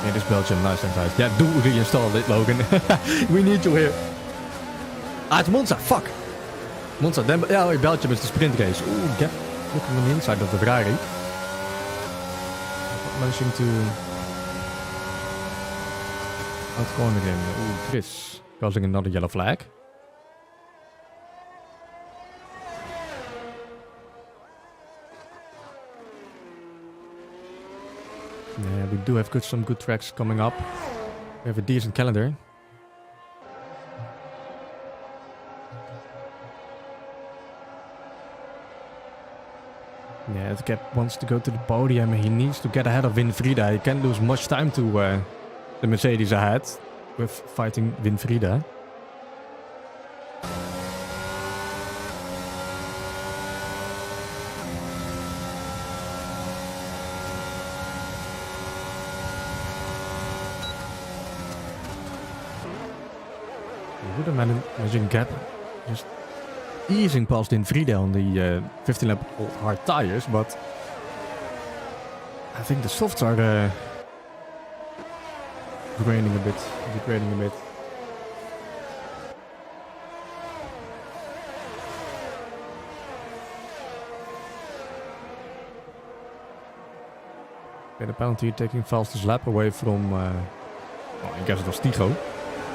It is Belgium, nice and nice. Yeah, do reinstall it, Logan. We need you here. Ah, it's Monza, fuck. Monza, then, yeah, Belgium is the sprint race. Ooh, get looking on the inside of the Ferrari. Not managing to outcorner him. Ooh, Chris causing another yellow flag. Yeah, we do have some good tracks coming up. We have a decent calendar. Yeah, if Gap wants to go to the podium, he needs to get ahead of Winfrieda. He can't lose much time to the Mercedes ahead with fighting Winfrieda. I would imagine Gap just easing past Winfrieda on the 15 lap old hard tires, but I think the softs are degrading a bit. Okay, the penalty taking fastest lap away from, well, I guess it was Tigo,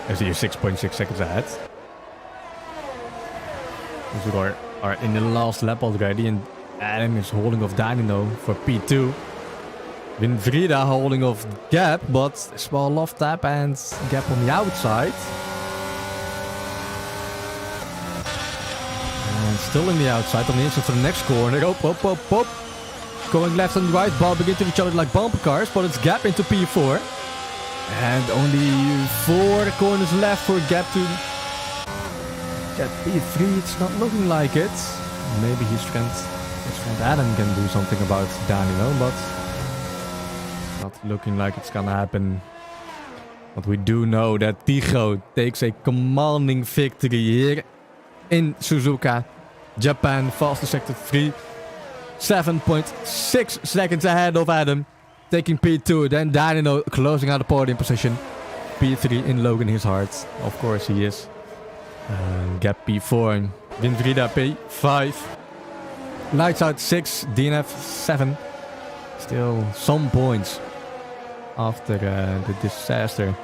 as he is 6.6 seconds ahead. We are in the last lap already, and Adam is holding off Danilo for P2. Winfrieda holding off Gap, but small left tap and Gap on the outside. And still in the outside on the inside for the next corner. Up. Going left and right, bumping into each other like bumper cars, but it's Gap into P4. And only 4 corners left for Gap to get P3. It's not looking like it. Maybe his friend Adam can do something about Danilo, but not looking like it's gonna happen. But we do know that Tigo takes a commanding victory here in Suzuka, Japan. Fastest sector 3. 7.6 seconds ahead of Adam, taking P2. Then Danilo closing out the podium position. P3 in Logan his heart. Of course he is. Gap P4. Winfrieda P5. Lights out 6. DNF 7. Still some points after the disaster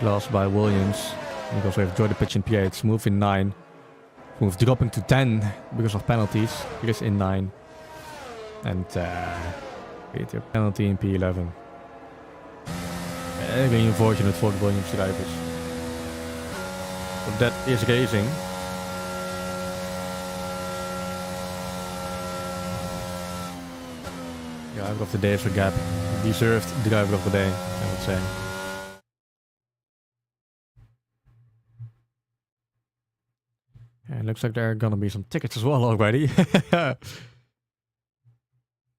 lost by Williams. Because we have Jordan Pitch in P8. Smooth in 9. Smooth dropping to 10 because of penalties. Chris in 9. And Peter penalty in P11. Very unfortunate for the Williams drivers. But that is racing. Driver of the day for Gap. Deserved driver of the day, I would say. Yeah, it looks like there are gonna be some tickets as well already.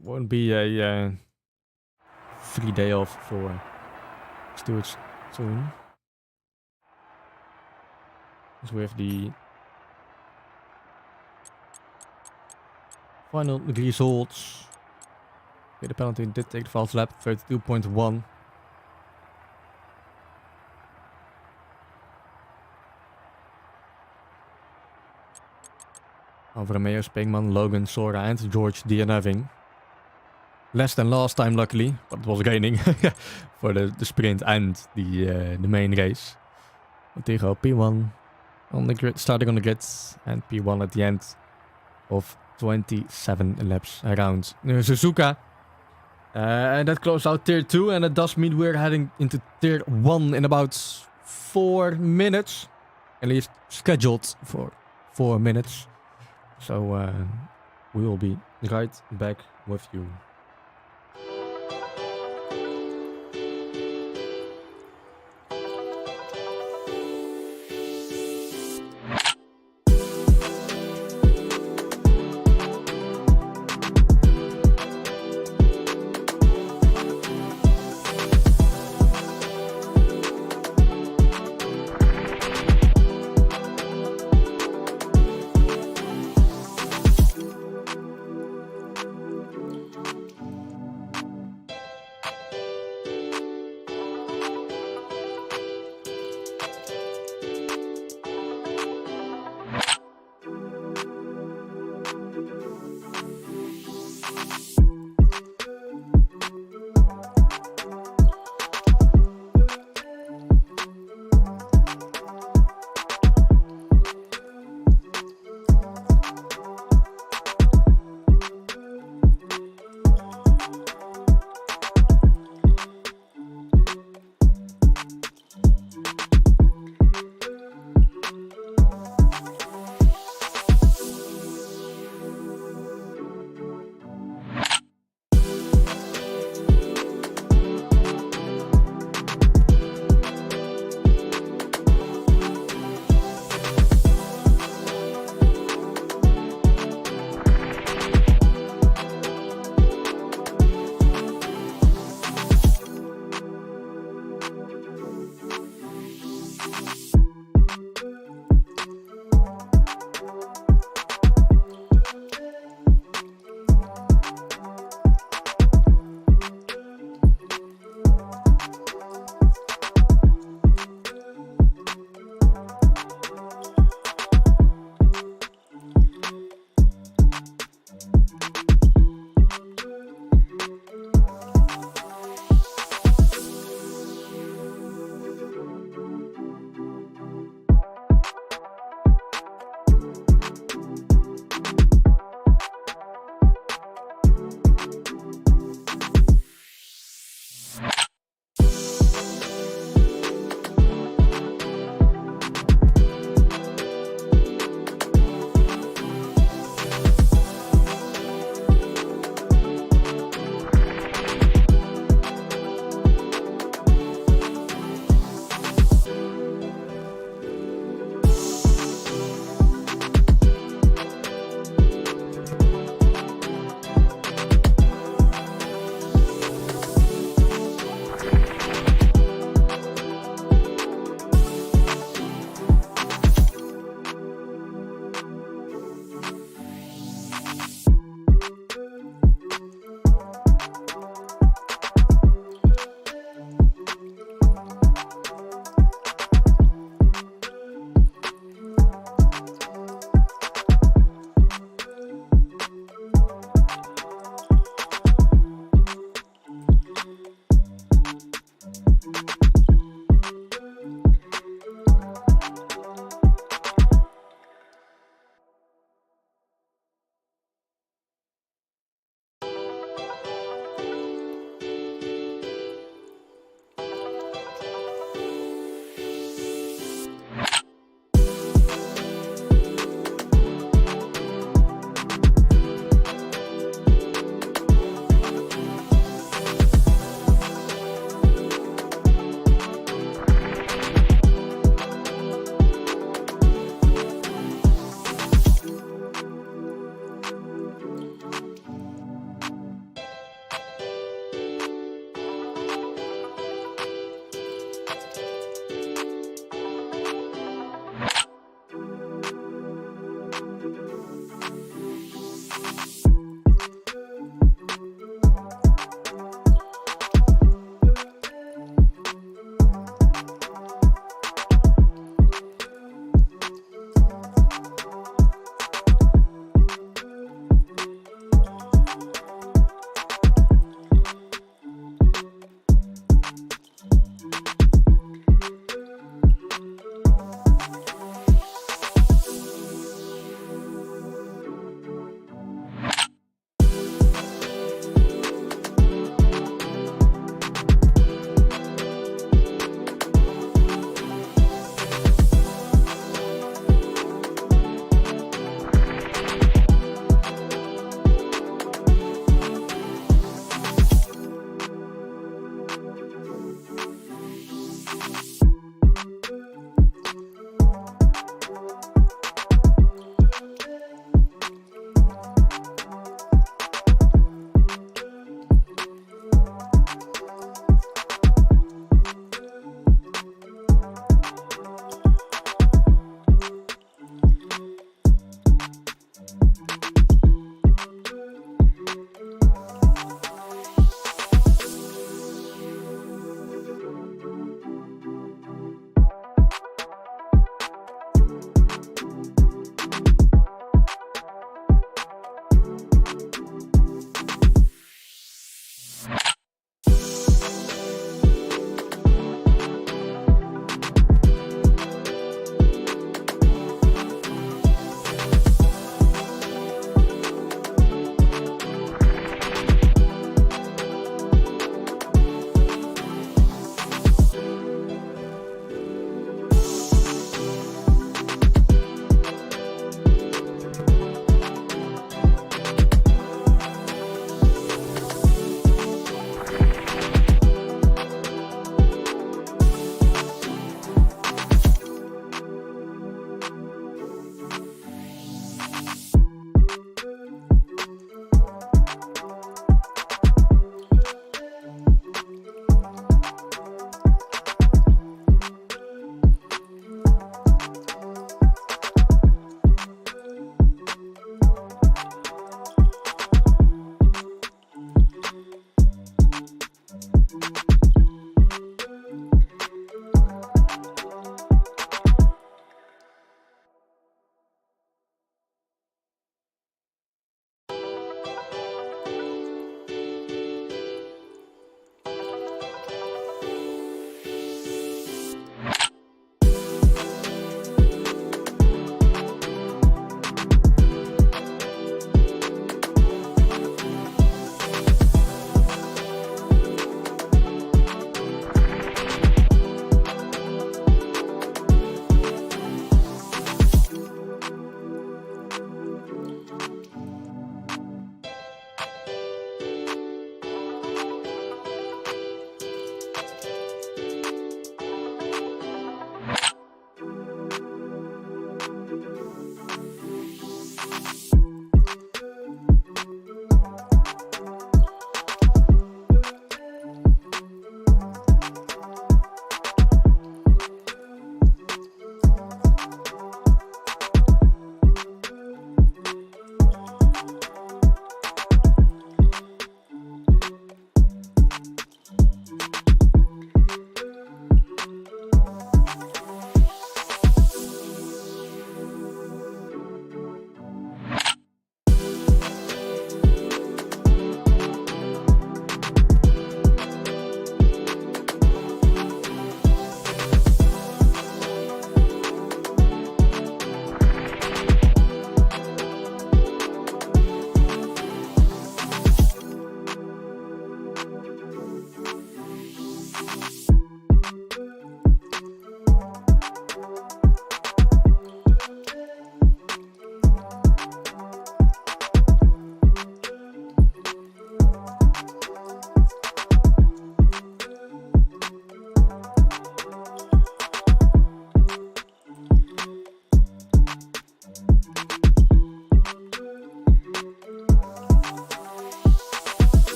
Won't be a free day off for stewards soon. So we have the final results. Okay, the penalty did take the fast lap, 32.1. Alfa Romeo, Spengman, Logan, Sora and George DNFing. Less than last time, luckily, but it was raining for the sprint and the main race. Tigo P1 on the grid, starting on the grid, and P1 at the end of 27 laps around Suzuka. And that closed out tier 2, and it does mean we're heading into tier 1 in about 4 minutes. At least scheduled for 4 minutes. So we will be right back with you.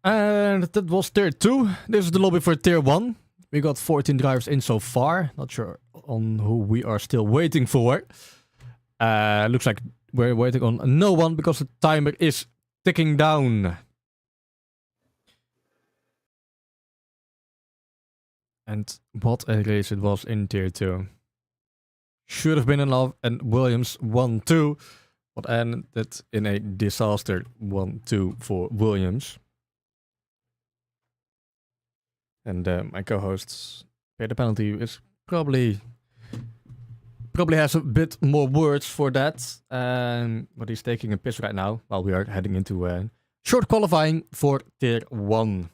And that was tier 2. This is the lobby for tier 1. We got 14 drivers in so far. Not sure on who we are still waiting for. Looks like we're waiting on no one because the timer is ticking down. And what a race it was in tier 2. Should have been in love, and Williams 1-2. But ended in a disaster 1-2 for Williams. And my co-hosts pay the penalty is probably has a bit more words for that. But he's taking a piss right now while we are heading into short qualifying for tier 1.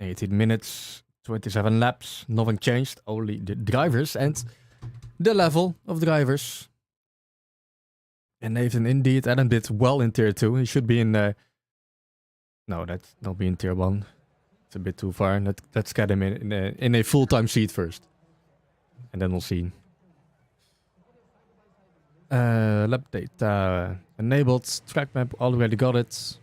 $18 minutes, 27 laps, nothing changed, only the drivers and the level of drivers. And Nathan indeed did well in tier 2. He should be in no, that's not be in tier 1. It's a bit too far. Let's get him in a full-time seat first. And then we'll see. Lap data enabled. Track map, already got it.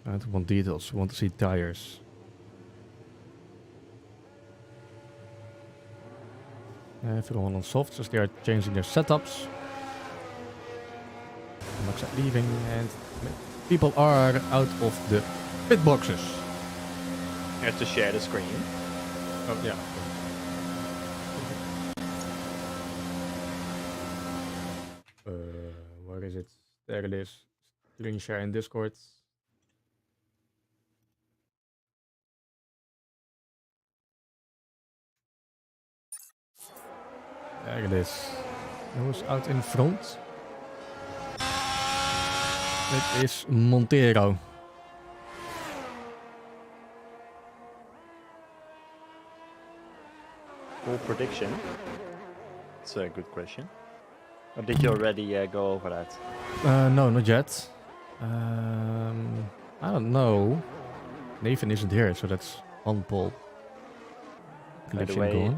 I don't want details, we want to see tires. Everyone on softs as they are changing their setups. Max are leaving and people are out of the pit boxes. You have to share the screen. Oh, yeah. Where is it? There it is. Screen share in Discord. There it is. Who's out in front? It is Montero. Full prediction? It's a good question. Or did you already go over that? No, not yet. I don't know. Nathan isn't here, so that's on pole. By the way,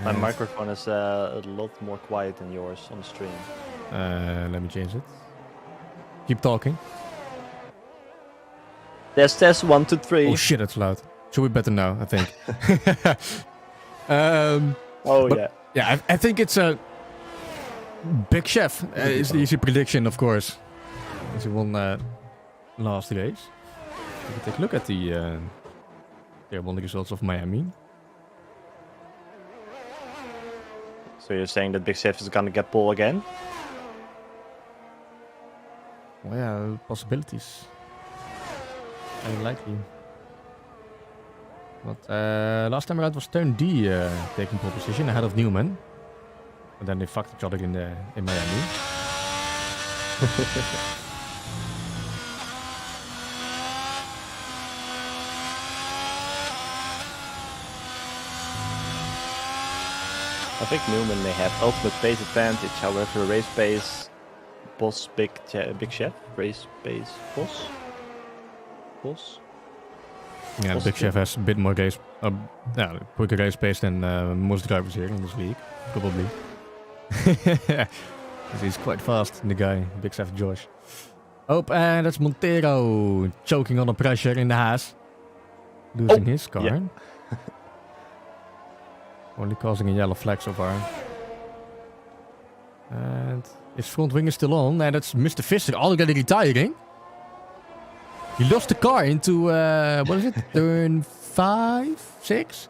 my microphone is a lot more quiet than yours on the stream. Let me change it. Keep talking. Test 1, 2, 3. Oh shit, that's loud. Should be better now, I think. Yeah, I think it's a Big Chef. Is the easy prediction, of course. As he won last race. We can take a look at the results of Miami. So you're saying that Big Chef is gonna get pole again? Well, yeah, possibilities. Unlikely. But last time around was Turn D taking pole position ahead of Newman. And then they fucked each other in Miami. I think Newman may have ultimate pace advantage, however race pace, boss, Big Chef, race pace, boss? Yeah, Big Chef has a bit more race, quicker race pace than most drivers here in this league, probably. He's quite fast, the guy, Big Chef Josh. Oh, and that's Montero choking on the pressure in the Haas. Losing his car. Yeah. Only causing a yellow flag so far. And his front wing is still on, and that's Mr. Visser already retiring. He lost the car into, what is it, turn 5, 6?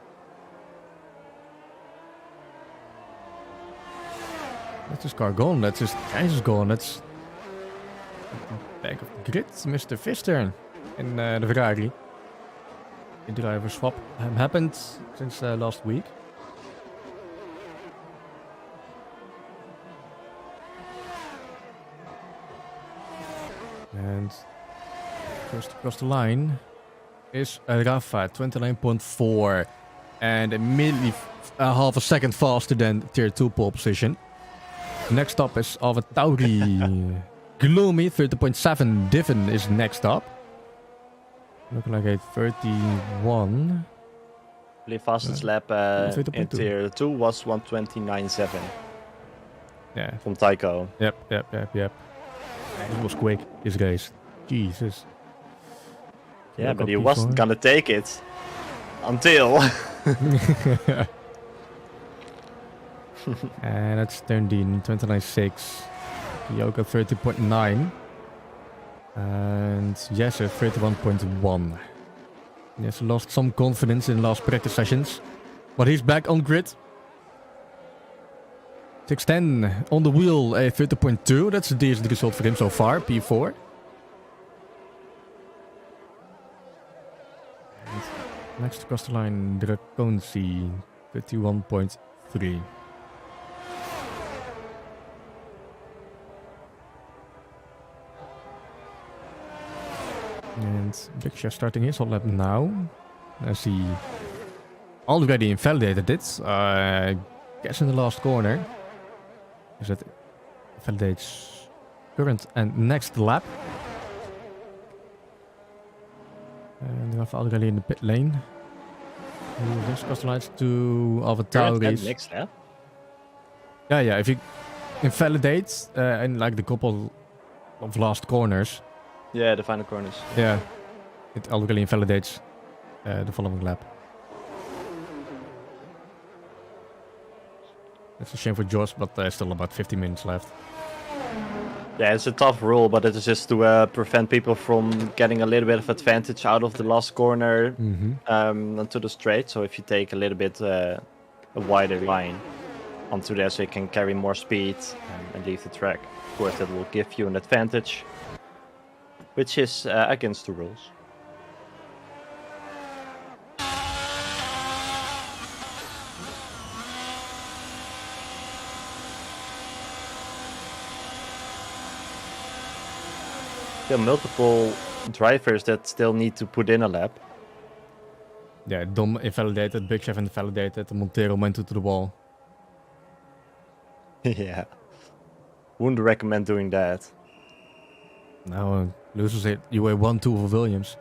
That's his car gone, that's his engine gone, that's back of the grid, Mr. Visser in the Ferrari. The driver swap happened since last week. And first across the line is Rafa, 29.4. And immediately half a second faster than tier 2 pole position. Next up is Alva Tauri. Gloomy, 30.7. Divin is next up. Looking like a 31. I believe fastest lap in 30.2. tier 2 was 129.7 Yeah. from Tycho. Yep. It was quick, this race. Jesus. Yeah, but he P4. wasn't gonna take it until. And that's turned in 29.6. Yoga 30.9. And Jesse 31.1. Yes, lost some confidence in last practice sessions. But he's back on grid. 610 on the wheel, a 30.2. That's a decent result for him so far, P4. And next to cross the line, Draconsi, 31.3. And Big Chef starting his hot lap now. As he already invalidated it. I guess in the last corner. Is that validates current and next lap. And we have already in the pit lane. This cross the lines to Alpha Tauris. Next lap? Yeah, if you invalidate in like the couple of last corners. Yeah, the final corners. Yeah, it already invalidates the following lap. It's a shame for Josh, but there's still about 50 minutes left. Yeah, it's a tough rule, but it is just to prevent people from getting a little bit of advantage out of the last corner onto the straight. So if you take a little bit a wider line onto there, so you can carry more speed and leave the track. Of course, that will give you an advantage, which is against the rules. There are multiple drivers that still need to put in a lap. Yeah, Dom invalidated, Big Chef invalidated, Montero went into the wall. Yeah. Wouldn't recommend doing that. Now losers it. You were 1-2 for Williams.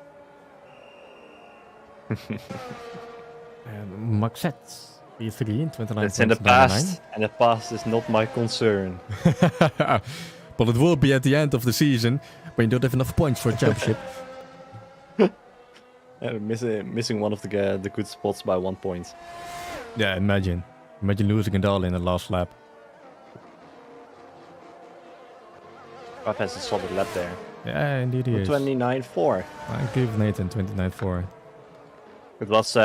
And Maxette, P3 in 29. It's in the past, and the past is not my concern. But it will be at the end of the season when you don't have enough points for a championship. Missing one of the good spots by 1 point. Yeah, imagine losing it all in the last lap. Raf has a solid lap there. Yeah, indeed he is. 29.4. I give Nathan 29.4. It was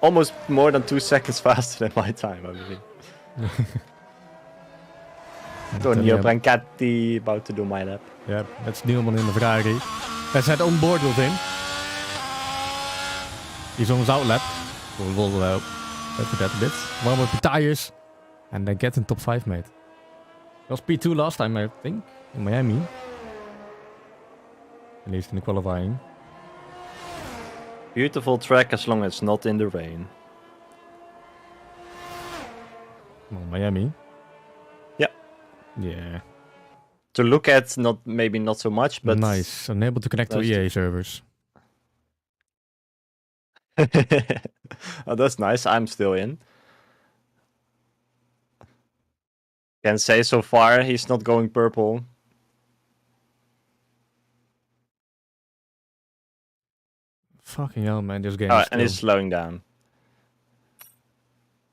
almost more than 2 seconds faster than my time, I believe. Tonio Brancati about to do my lap. Yeah, that's Nielman in the Ferrari. Let's head on board with him. He's on his out lap. We'll wait for that a bit. Warm up the tires. And then get in top 5, mate. It was P2 last time, I think, in Miami. At least in the qualifying. Beautiful track as long as it's not in the rain. Well, Miami. Yeah. To look at, maybe not so much, but nice. Unable to connect to EA servers. Oh, that's nice. I'm still in. Can say so far he's not going purple. Fucking hell, man! This game. And he's slowing down.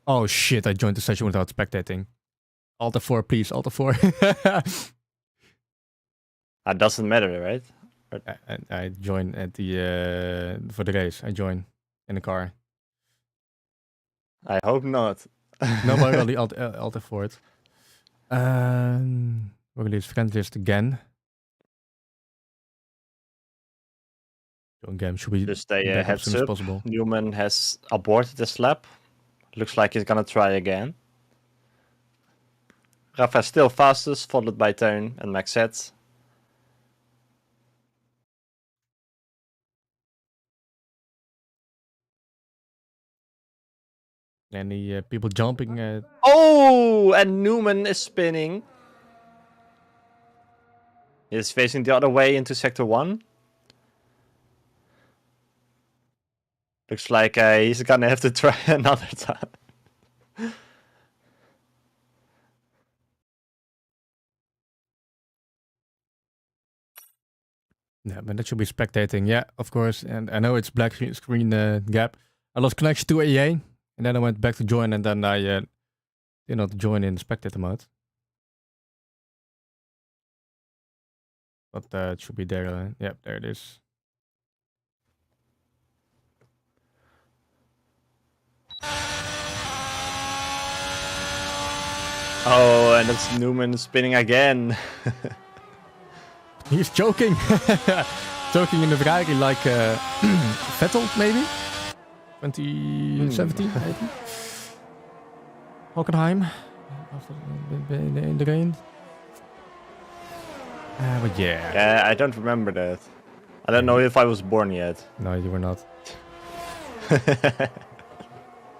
Oh shit! I joined the session without spectating. Alt F4, please. Alt F4. That doesn't matter, right? I join at the for the race. I join in the car. I hope not. No, but really Alt F4 it. We're gonna use friend list again. Game should be just stay heads as soon as possible. Newman has aborted this lap. Looks like he's gonna try again. Rafa still fastest, followed by Teun and Maxette. And the people jumping. Oh, and Newman is spinning. He's facing the other way into sector 1. Looks like he's gonna have to try another time. Yeah, but that should be spectating. Yeah, of course. And I know it's black screen gap. I lost connection to EA, and then I went back to join, and then I did not join in spectator mode. But it should be there. Yep, there it is. Oh, and it's Newman spinning again. He's choking. Choking in the Ferrari like Vettel, maybe? 2017, maybe? Hockenheim. In the rain. But yeah. Yeah, I don't remember that. I don't know if I was born yet. No, you were not.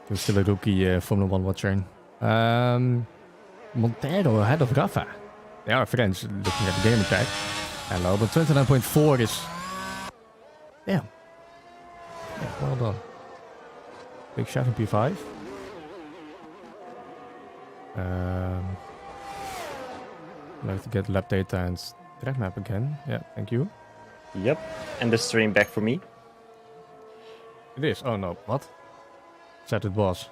You're still a rookie Formula 1 watcher. Montero ahead of Rafa. They are friends looking at the game tag. Hello, but 29.4 is... Damn. Yeah, well done. Big shot in P5. I'll have to get lap data and track map again. Yeah, thank you. Yep, and the stream back for me. It is. Oh no, what? Said it was.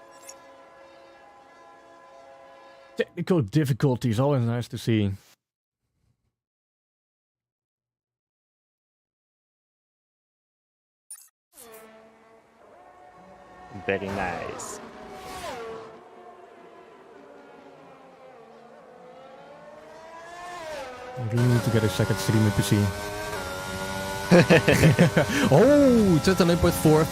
Technical difficulties, always nice to see. Very nice. I really need to get a second stream in PC. Oh, 29.4,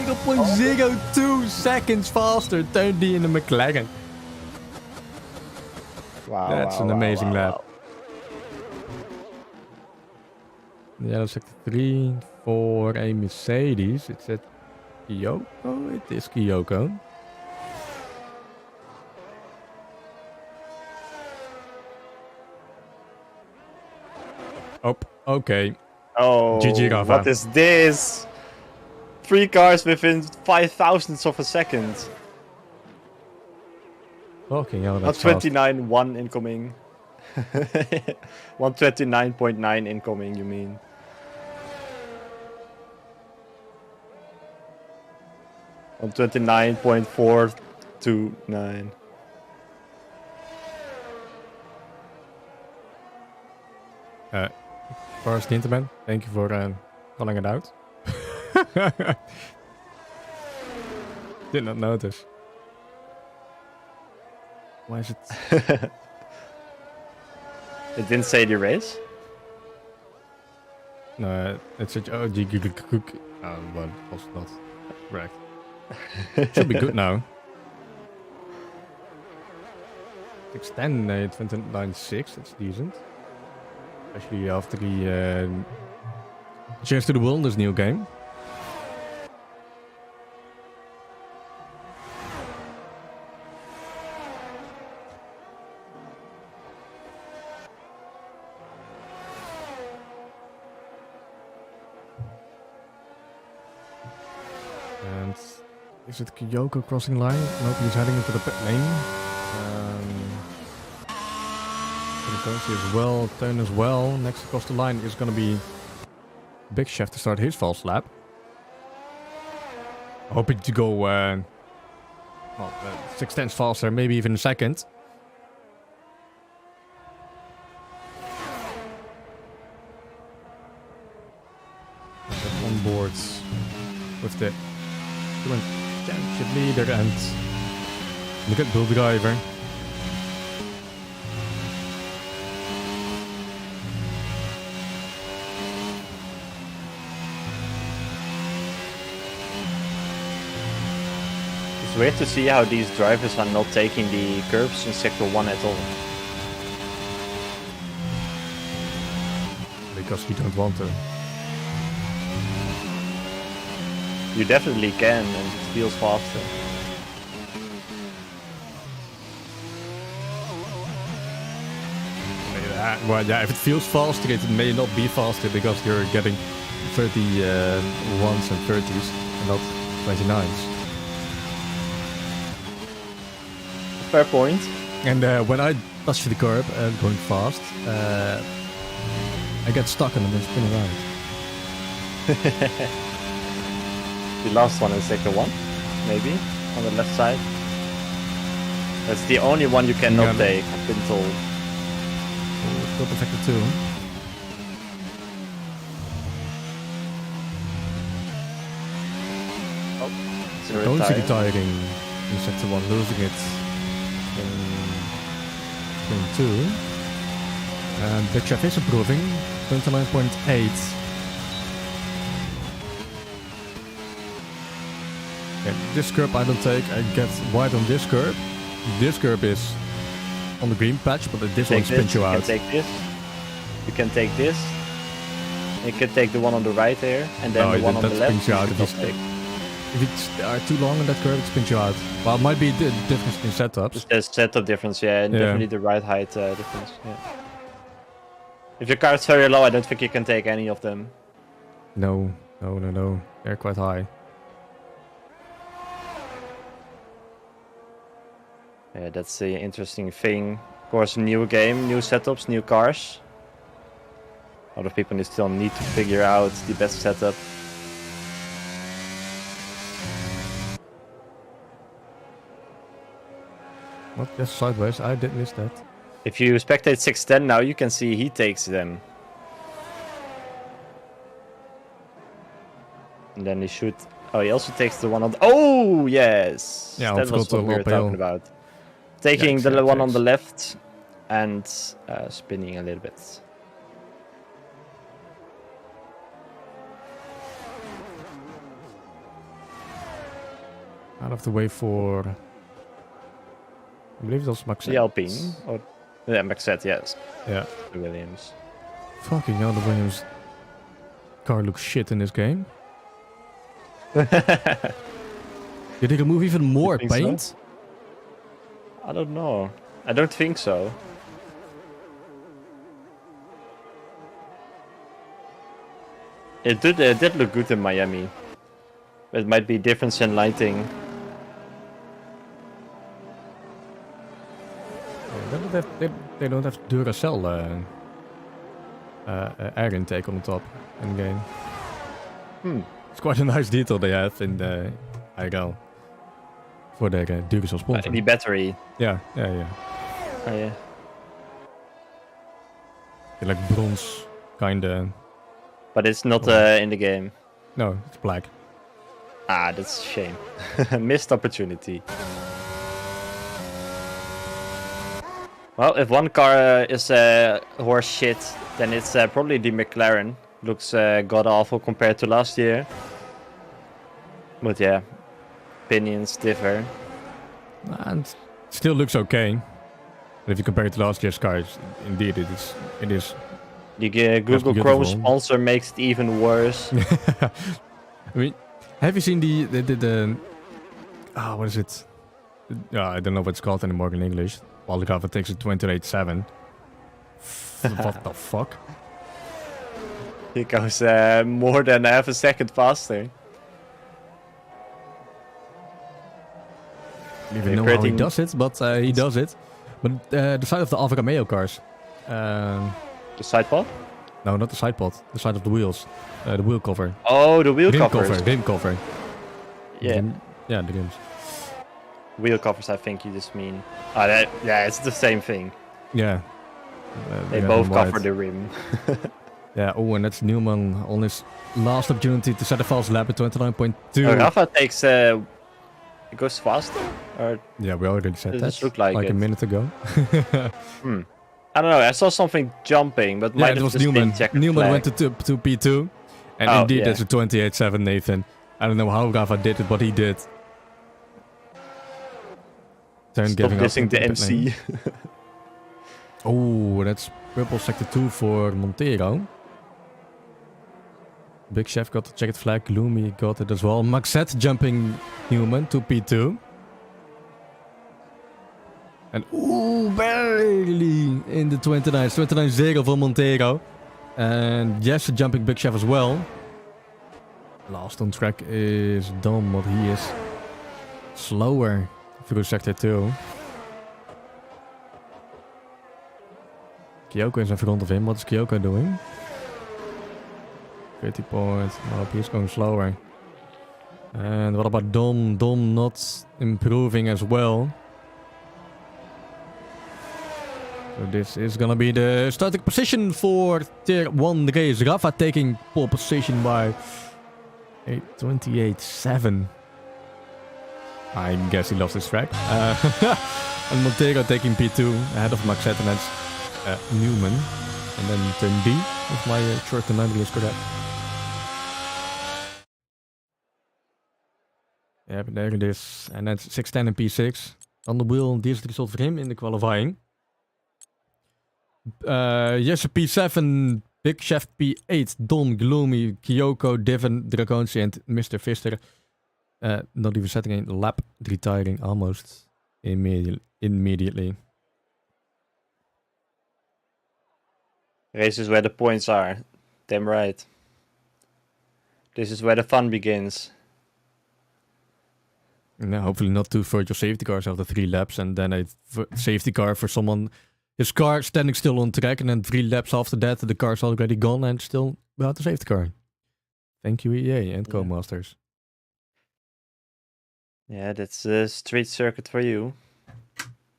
0.02 seconds faster. Turned in the McLaren. Wow, That's an amazing lap. Yellow sector 3 for a Mercedes. It's at Kyoko. It is Kyoko. Oh, okay. Oh, GG, Rafa. what is this? 3 cars within 5,000ths of a second. Okay, yeah, that's 129, 1 incoming. 129.9 incoming, you mean? On 29.429. Forrest Ginterman, thank you for calling it out. Did not notice. Why is it? It didn't say the race? No, it said OGKROE. But was not correct. Should be good now. 610, 29.6, that's decent. Especially after the Cheers to the World, this new game. And is it Kyoko crossing line? Nope, he's heading into the pit lane. As well, turn as well. Next across the line is going to be Big Chef to start his false lap. Hoping to go 6/10 faster, maybe even a second. On board with the current championship leader and the Red Bull driver. It's weird to see how these drivers are not taking the curbs in Sector 1 at all. Because we don't want to. You definitely can, and it feels faster. Well, yeah, if it feels faster, it may not be faster because you're getting 31s and 30s. and not 29s. Fair point. And when I touch the curb going fast, I get stuck and then spin around. The last one in sector 1, maybe, on the left side. That's the only one you cannot take, I've been told. Oh, it's got the sector 2. Oh, Don't see the tiring in sector 1, losing it in 2. And Big Chef is improving, 29.8. Yeah, this curb I don't take, I get wide on this curb. This curb is on the green patch, but this one spins you out. You can take this. You can take this. You can take the one on the right here, and then the one on the left. Spins you out if it's too long on that curve, it spins you out. Well, it might be the difference in setups. There's setup difference, yeah, and definitely the ride height difference. Yeah. If your car is very low, I don't think you can take any of them. No. They're quite high. Yeah, that's the interesting thing. Of course, new game, new setups, new cars. A lot of people still need to figure out the best setup. What? Yes, sideways. I did miss that. If you spectate 610 now, you can see he takes them. And then he should... Oh, he also takes the one on... Oh, yes! Yeah, that was what we were talking about. Taking the one on the left and spinning a little bit. Out of the way for... I believe it was Maxette. The Alpine. Or, yeah, Maxette, yes. Yeah. The Williams. Fucking hell, the Williams car looks shit in this game. Did they remove even more paint? So? I don't know. I don't think so. It did look good in Miami. It might be difference in lighting. They don't have Duracell air intake on the top in the game. It's quite a nice detail they have in the IRL for their Duracell sponsor. The battery. Yeah. Oh yeah. They're like bronze, kinda. But it's not in the game. No, it's black. Ah, that's a shame. Missed opportunity. Well, if one car is horse shit, then it's probably the McLaren. Looks god awful compared to last year. But yeah, opinions differ. And still looks okay. But if you compare it to last year's cars, indeed it is. The Google Chrome sponsor makes it even worse. I mean, have you seen the what is it? I don't know what it's called anymore in English. While the cover takes it 28.7. What the fuck? He goes more than half a second faster. I don't even know how he does it, but he does it. But the side of the Alfa Romeo cars. The side pod? No, not the side pod. The side of the wheels. The wheel cover. Oh, the wheel covers. Rim cover. Yeah. Yeah, the rims. Wheel covers, I think you just mean. Yeah, it's the same thing. Yeah. They both cover the rim. Yeah, oh, and that's Newman on his last opportunity to set a fast lap at 29.2. Rafa takes... it goes faster? Or yeah, we already said that. It looked like a minute ago. I don't know, I saw something jumping, but yeah, it was Newman. Newman went to P2. And indeed, that's a 28.7, Nathan. I don't know how Rafa did it, but he did. Stop dissing the MC. Oh, that's purple sector 2 for Montero. Big Chef got the checkered flag. Gloomy got it as well. Maxette jumping Newman to P2. And ooh, barely in the 29. 29.0 for Montero. And yes, jumping Big Chef as well. Last on track is Dom, but he is slower through sector 2. Kyoko is in front of him. What is Kyoko doing? 30 points. Oh, he's going slower. And what about Dom? Dom not improving as well. So this is gonna be the starting position for tier 1 race. Rafa taking pole position by 8:28.7. I guess he lost his track. And Montero taking P2 ahead of Maxette, and that's Newman. And then turn D, if my short-term memory is correct. Yeah, but there it is. And that's 610 and P6. On the wheel, this result for him in the qualifying. Jesse P7, Big Chef P8, Don, Gloomy, Kyoko, Divin, Dragonci, and Mr. Fister. Not even setting a lap, retiring almost immediately. Race is where the points are. Damn right. This is where the fun begins. No, hopefully not two virtual safety cars after 3 laps, and then a safety car for someone. His car standing still on track, and then 3 laps after that, the car's already gone and still without the safety car. Thank you, EA and Co-Masters. Yeah, that's a street circuit for you.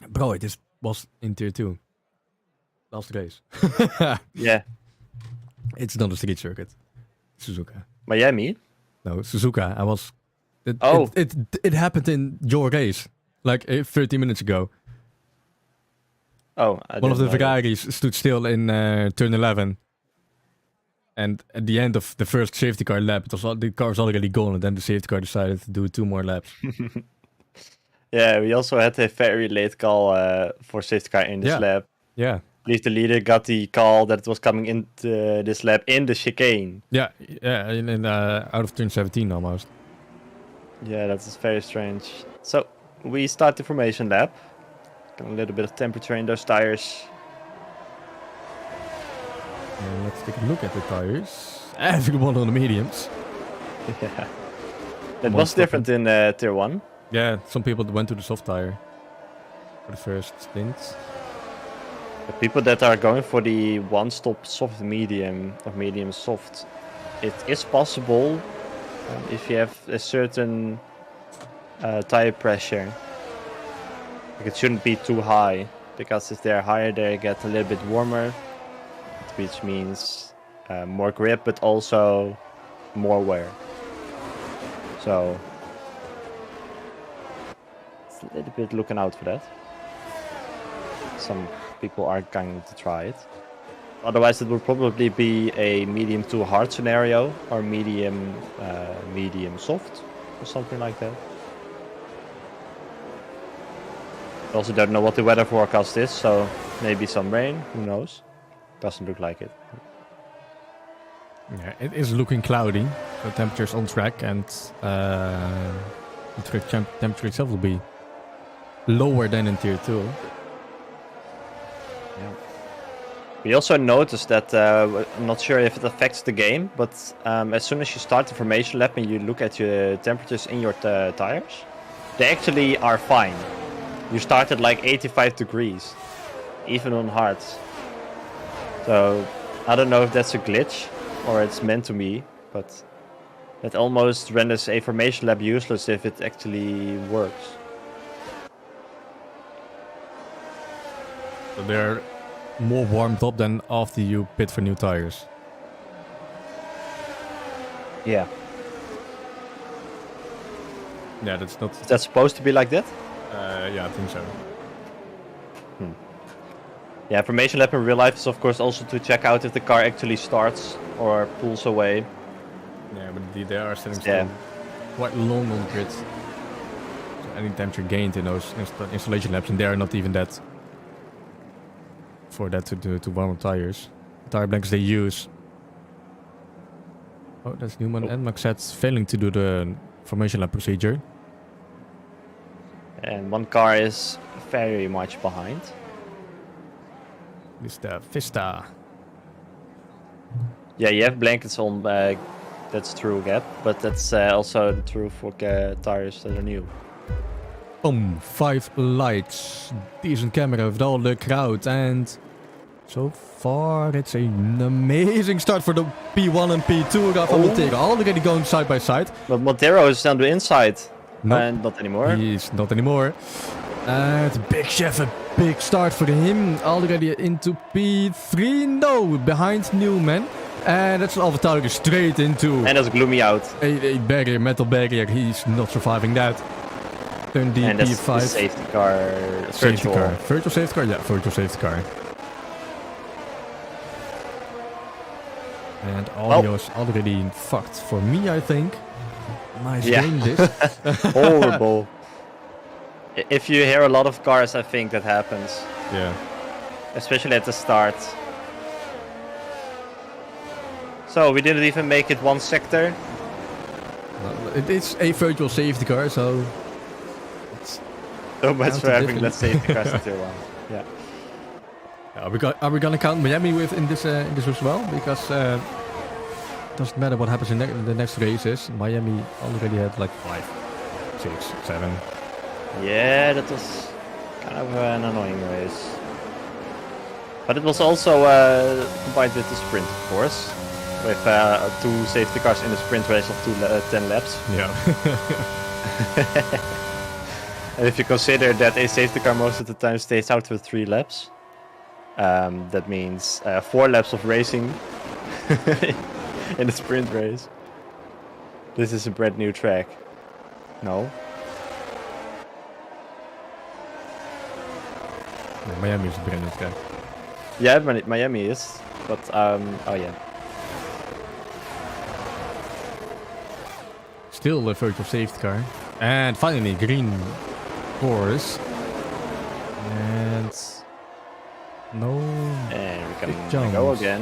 Bro, this was in tier 2. Last race. Yeah. It's not a street circuit. Suzuka. Miami? No, Suzuka. I was... It happened in your race, like 30 minutes ago. Oh, one of the Ferraris stood still in turn 11. And at the end of the first safety car lap, the car was already gone, and then the safety car decided to do 2 more laps. Yeah, we also had a very late call for safety car in this lap. Yeah. I believe the leader got the call that it was coming into this lap in the chicane. Yeah, out of turn 17 almost. Yeah, that's very strange. So, we start the formation lap. Got a little bit of temperature in those tires. Let's take a look at the tires. Everyone on the mediums. Yeah. That was different in tier 1. Yeah, some people went to the soft tire for the first stint. The people that are going for the one-stop soft medium or medium soft, it is possible if you have a certain tire pressure. Like it shouldn't be too high, because if they're higher they get a little bit warmer, which means more grip but also more wear. So it's a little bit looking out for that. Some people are going to try it. Otherwise, it will probably be a medium to hard scenario, or medium soft, or something like that. Also don't know what the weather forecast is, so maybe some rain, who knows. Doesn't look like it. Yeah, it is looking cloudy. The temperature is on track, and the track temperature itself will be lower than in tier 2. Yeah. We also noticed that, I'm not sure if it affects the game, but as soon as you start the formation lap and you look at your temperatures in your tires, they actually are fine. You start at like 85 degrees, even on hards. So I don't know if that's a glitch or it's meant to be, but that almost renders a formation lap useless if it actually works. So they're more warmed up than after you pit for new tires. Yeah. Yeah, that's not... Is that supposed to be like that? Yeah, I think so. Yeah, formation lap in real life is of course also to check out if the car actually starts or pulls away. Yeah, but they are standing still quite long on the grid. So any temperature gained in those installation laps, and they are not even that for that to warm up tires. The tire blankets they use. Oh, that's Newman and Maxette failing to do the formation lap procedure. And one car is very much behind. Mr. Vista. Yeah, you have blankets on That's true, Gap. But that's also true for tires that are new. Boom, 5 lights. Decent camera with all the crowd. And so far, it's an amazing start for the P1 and P2. Rafa Montero already going side by side. But Montero is on the inside. Nope. And not anymore. He's not anymore. And Big Chef, a big start for him. Already into P3. No, behind Newman. And that's Alpha Tauri straight into... And that's Gloomy out. A barrier, metal barrier. He's not surviving that. Turn the and that's P5. the safety car. Safety car. Virtual safety car? Yeah, virtual safety car. And audio's already fucked for me, I think. Nice game, this. Horrible. If you hear a lot of cars, I think that happens. Yeah. Especially at the start. So, we didn't even make it one sector. It is a virtual safety car, so... So much for having less safety cars in tier 1. Yeah. Are we gonna count Miami in this as well? Because it doesn't matter what happens in the next races. Miami already had like 5, 6, 7. Yeah, that was kind of an annoying race. But it was also combined with the sprint, of course. With 2 safety cars in the sprint race of 10 laps. Yeah. And if you consider that a safety car most of the time stays out for 3 laps, that means 4 laps of racing in a sprint race. This is a brand new track. No? Miami is a brand new track. Yeah, Miami is. But, oh yeah. Still a virtual safety car. And finally, green course. And... No... And we can go again.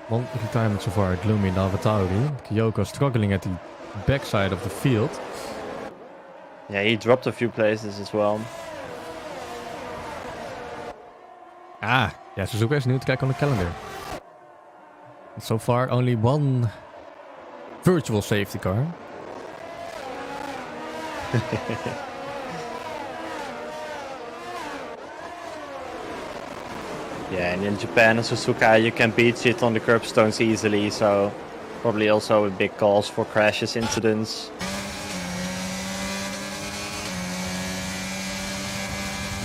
One retirement so far, Gloomy and AlphaTauri. Kyoko struggling at the backside of the field. Yeah, he dropped a few places as well. Ah, yeah, Suzuka is new track on the calendar. And so far, only one virtual safety car. Yeah, and in Japan and Suzuka you can beat shit on the curbstones easily, so probably also a big cause for crashes, incidents.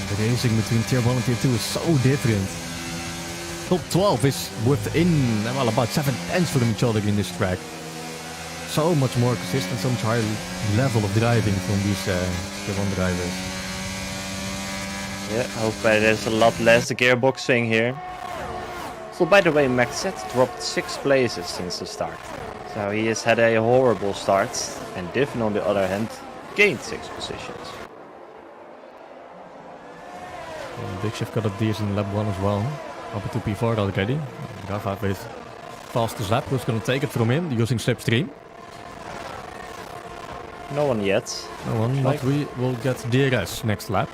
The racing between tier 1 and tier 2 is so different. Top 12 is within, well, about 7 tenths from each other in this track. So much more consistent, so much higher level of driving from these tier 1 drivers. Yeah, I hope there's a lot less gearboxing here. So by the way, Maxette dropped 6 places since the start. So he has had a horrible start, and Divin on the other hand gained 6 positions. And Big Chef got a decent lap 1 as well. Up to P4 already. Rafa with fastest lap, who's gonna take it from him using slipstream? No one yet. No one, but we will get DRS next lap.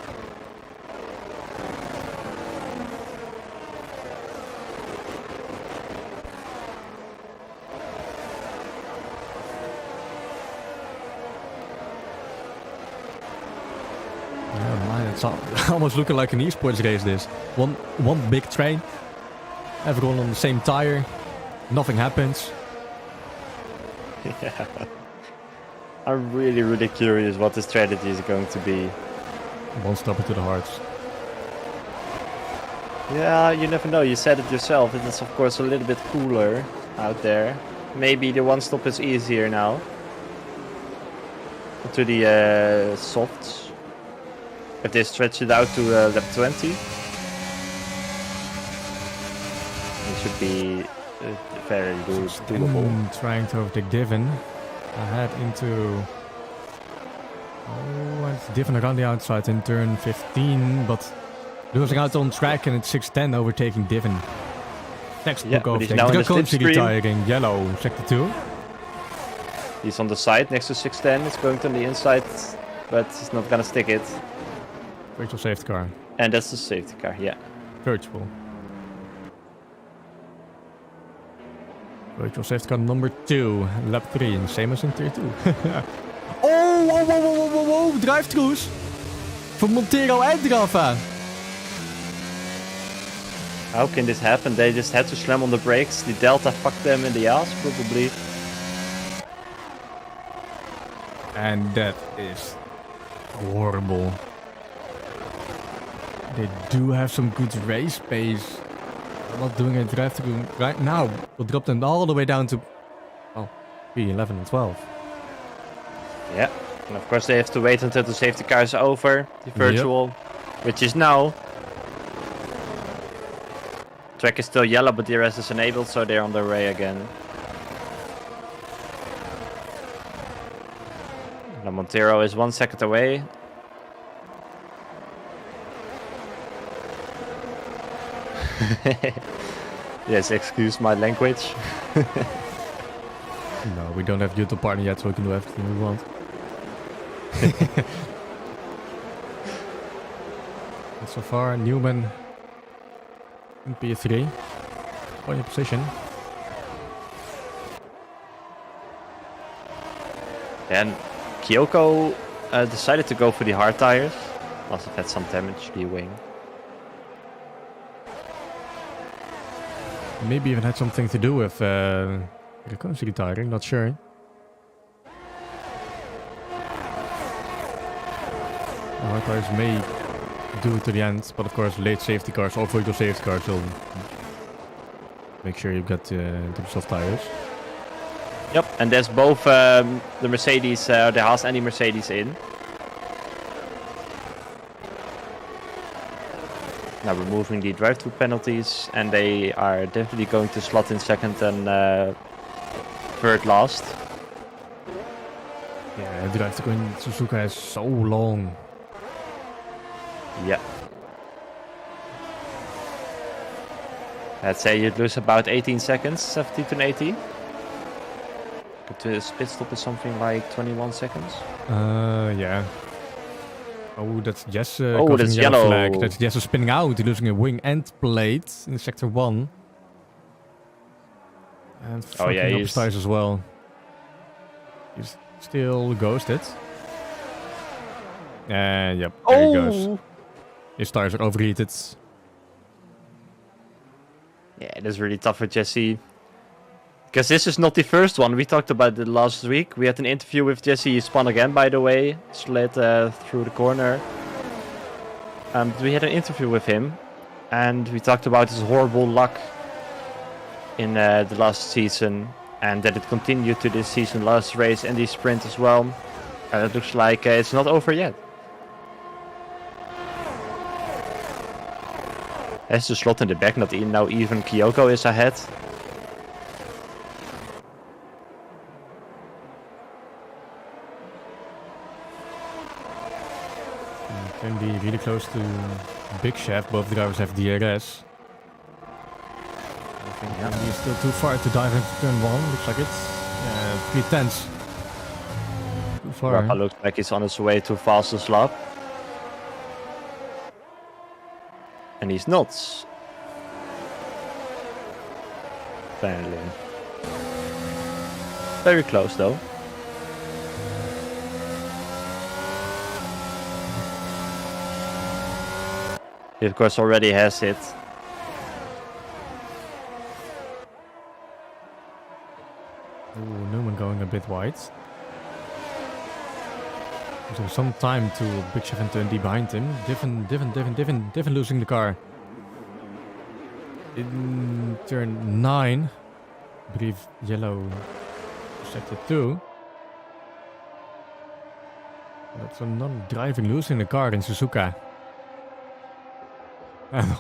It's almost looking like an esports race, this. One big train, everyone on the same tire, nothing happens. Yeah. I'm really curious what the strategy is going to be. One stopper to the hearts. Yeah, you never know, you said it yourself, it is of course a little bit cooler out there. Maybe the one stop is easier now. To the softs. If they stretch it out to lap 20, it should be very doable. Trying to overtake Divin. Ahead into... Oh, and Divin around the outside in turn 15, but losing out on track and it's 610 overtaking Divin. Textbook overtake. Dracone's retiring. Yellow, sector 2. He's on the side next to 610, it's going to the inside, but he's not gonna stick it. Virtual safety car. And that's the safety car, yeah. Virtual Virtual safety car number 2. Lap 3. Same as in tier 2. Oh, whoa, whoa, whoa, whoa, whoa. Drive-throughs. Voor Montero en Rafa. How can this happen? They just had to slam on the brakes. The Delta fucked them in the ass, probably. And that is horrible. They do have some good race pace. I'm not doing a drive-through right now. We'll drop them all the way down to P11 and 12. Yeah, and of course they have to wait until the safety car is over, the virtual, which is now. Track is still yellow, but DRS is enabled, so they're on their way again. The Montero is 1 second away. Yes, excuse my language. No, we don't have YouTube partner yet, so we can do everything we want. And so far, Newman in P3, point position. And Kyoko decided to go for the hard tires. Must have had some damage to the wing. Maybe even had something to do with Rakon's retiring, not sure. The hard tires may do it to the end, but of course late safety cars or virtual safety cars will make sure you get to the soft tires. Yep, and there's both the Mercedes, the Haas and the Mercedes in. Now removing the drive-through penalties, and they are definitely going to slot in second and third last. Yeah, the drive-through in Suzuka is so long. Yeah. I'd say you'd lose about 18 seconds, 17 to 18. The pit stop is something like 21 seconds. Yeah. Oh, that's Jess. That's yellow. Flag. That's Jess spinning out, losing a wing and plate in sector 1. And fucking up his tires as well. He's still ghosted. And yep, there he goes. His tires are overheated. Yeah, it is really tough for Jesse. Because this is not the first one. We talked about it last week. We had an interview with Jesse. He spun again, by the way. Slid through the corner. We had an interview with him. And we talked about his horrible luck in the last season. And that it continued to this season, last race and the sprint as well. And it looks like it's not over yet. There's the slot in the back. Not now even Kyoko is ahead. Can be really close to Big Chef. Both drivers have DRS. I think he's still too far to dive into turn 1. Looks like it's pretty tense. Too far. Rafa looks like he's on his way to fastest lap. And he's not. Apparently. Very close though. He of course already has it. Ooh, Newman going a bit wide. So some time to Big Chef and turn D behind him. Divin losing the car. In turn 9. I believe yellow sector 2. That's another driving losing the car in Suzuka.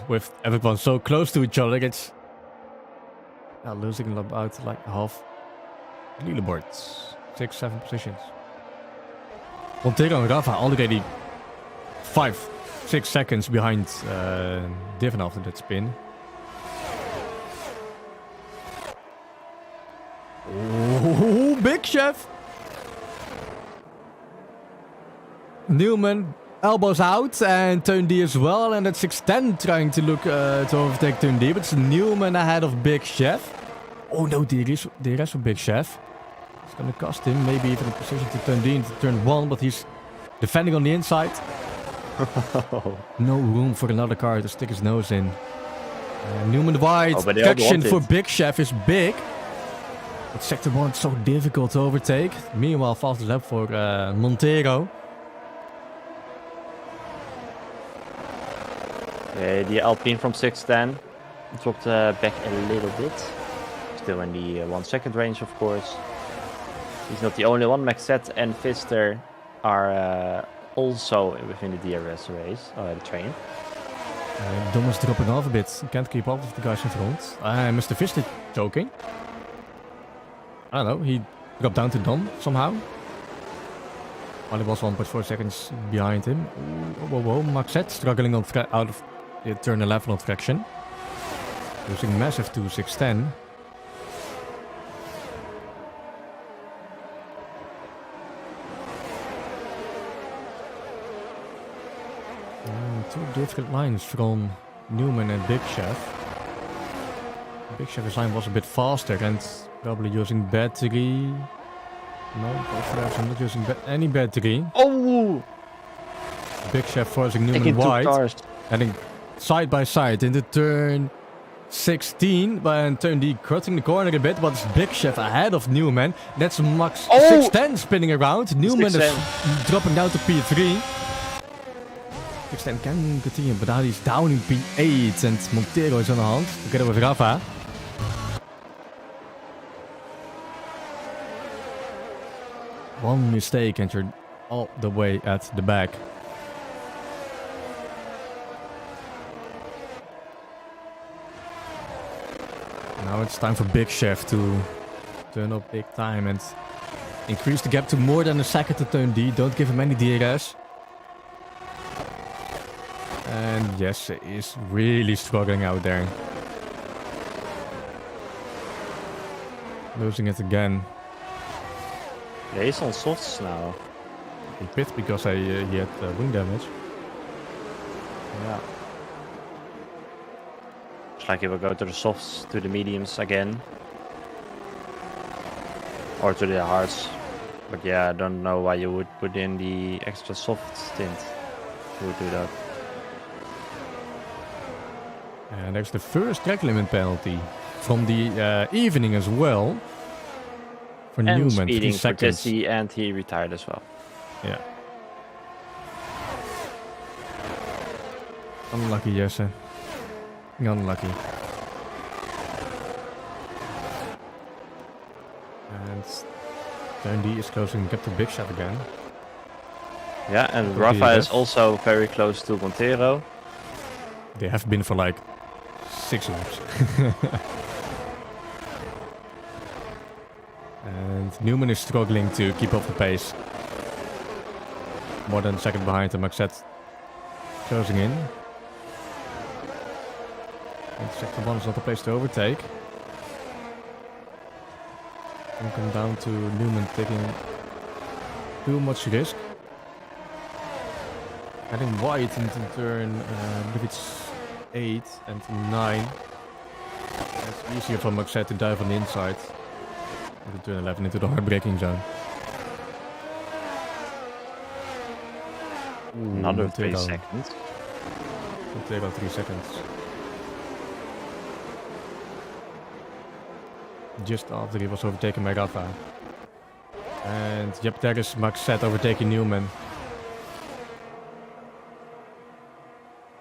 With everyone so close to each other, it's losing about like half leaderboards. 6-7 positions. Montero and Rafa already 5-6 seconds behind Divin after that spin. Oh, Big Chef! Newman elbows out and turn D as well, and it's Extend trying to look to overtake turn D, but it's Newman ahead of Big Chef. Oh no, DRS for Big Chef. It's gonna cost him maybe even a position to turn D into turn 1, but he's defending on the inside. No room for another car to stick his nose in. Newman wide. Traction for Big Chef is big. But sector 1 is so difficult to overtake. Meanwhile, fastest lap for Montero. Okay, the Alpine from 610 dropped back a little bit. Still in the 1 second range, of course. He's not the only one. Maxette and Pfister are also within the DRS race, the train. Dom is dropping off a bit. He can't keep up with the guys in front. Mr. Pfister choking. I don't know, he dropped down to Dom somehow. Only was 1.4 seconds behind him. Whoa, Maxette struggling on out of the turn 11 on traction. Losing massive to 610. Two different lines from Newman and Big Chef. Big Chef's line was a bit faster and probably using battery. No, both drivers are not using any battery. Oh! Big Chef forcing Newman wide. Heading side by side into turn 16. And turn D cutting the corner a bit, but it's Big Chef ahead of Newman. That's Max 610 spinning around. Newman is dropping down to P3. 610 can continue, but now he's down in P8 and Montero is on the hand together with Rafa. One mistake and you're all the way at the back. Now it's time for Big Chef to turn up big time and increase the gap to more than a second to turn D. Don't give him any DRS. And yes, he's really struggling out there. Losing it again. Yeah, he's on softs now. He pit because he had wing damage. Yeah. It's like he will go to the softs, to the mediums again. Or to the hards. But yeah, I don't know why you would put in the extra soft stint. You would do that. And there's the first track limit penalty from the evening as well. For and Newman, speeding 3 seconds. For Jesse, and he retired as well. Yeah. Unlucky, Jesse. Unlucky. And turn D is closing the gap to Big Shot again. Yeah, and Rafa is also very close to Montero. They have been for like 6 laps. And Newman is struggling to keep up the pace. More than a second behind him, Maxette closing in. And sector 1 is not the place to overtake. And come down to Newman taking too much risk. Heading wide into turn, I believe it's 8 and 9. It's easier for Maxette to dive on the inside. And turn 11 into the hard braking zone. Another 3 seconds. Montero 3 seconds. Just after he was overtaken by Rafa. And yep, there is Maxette overtaking Newman.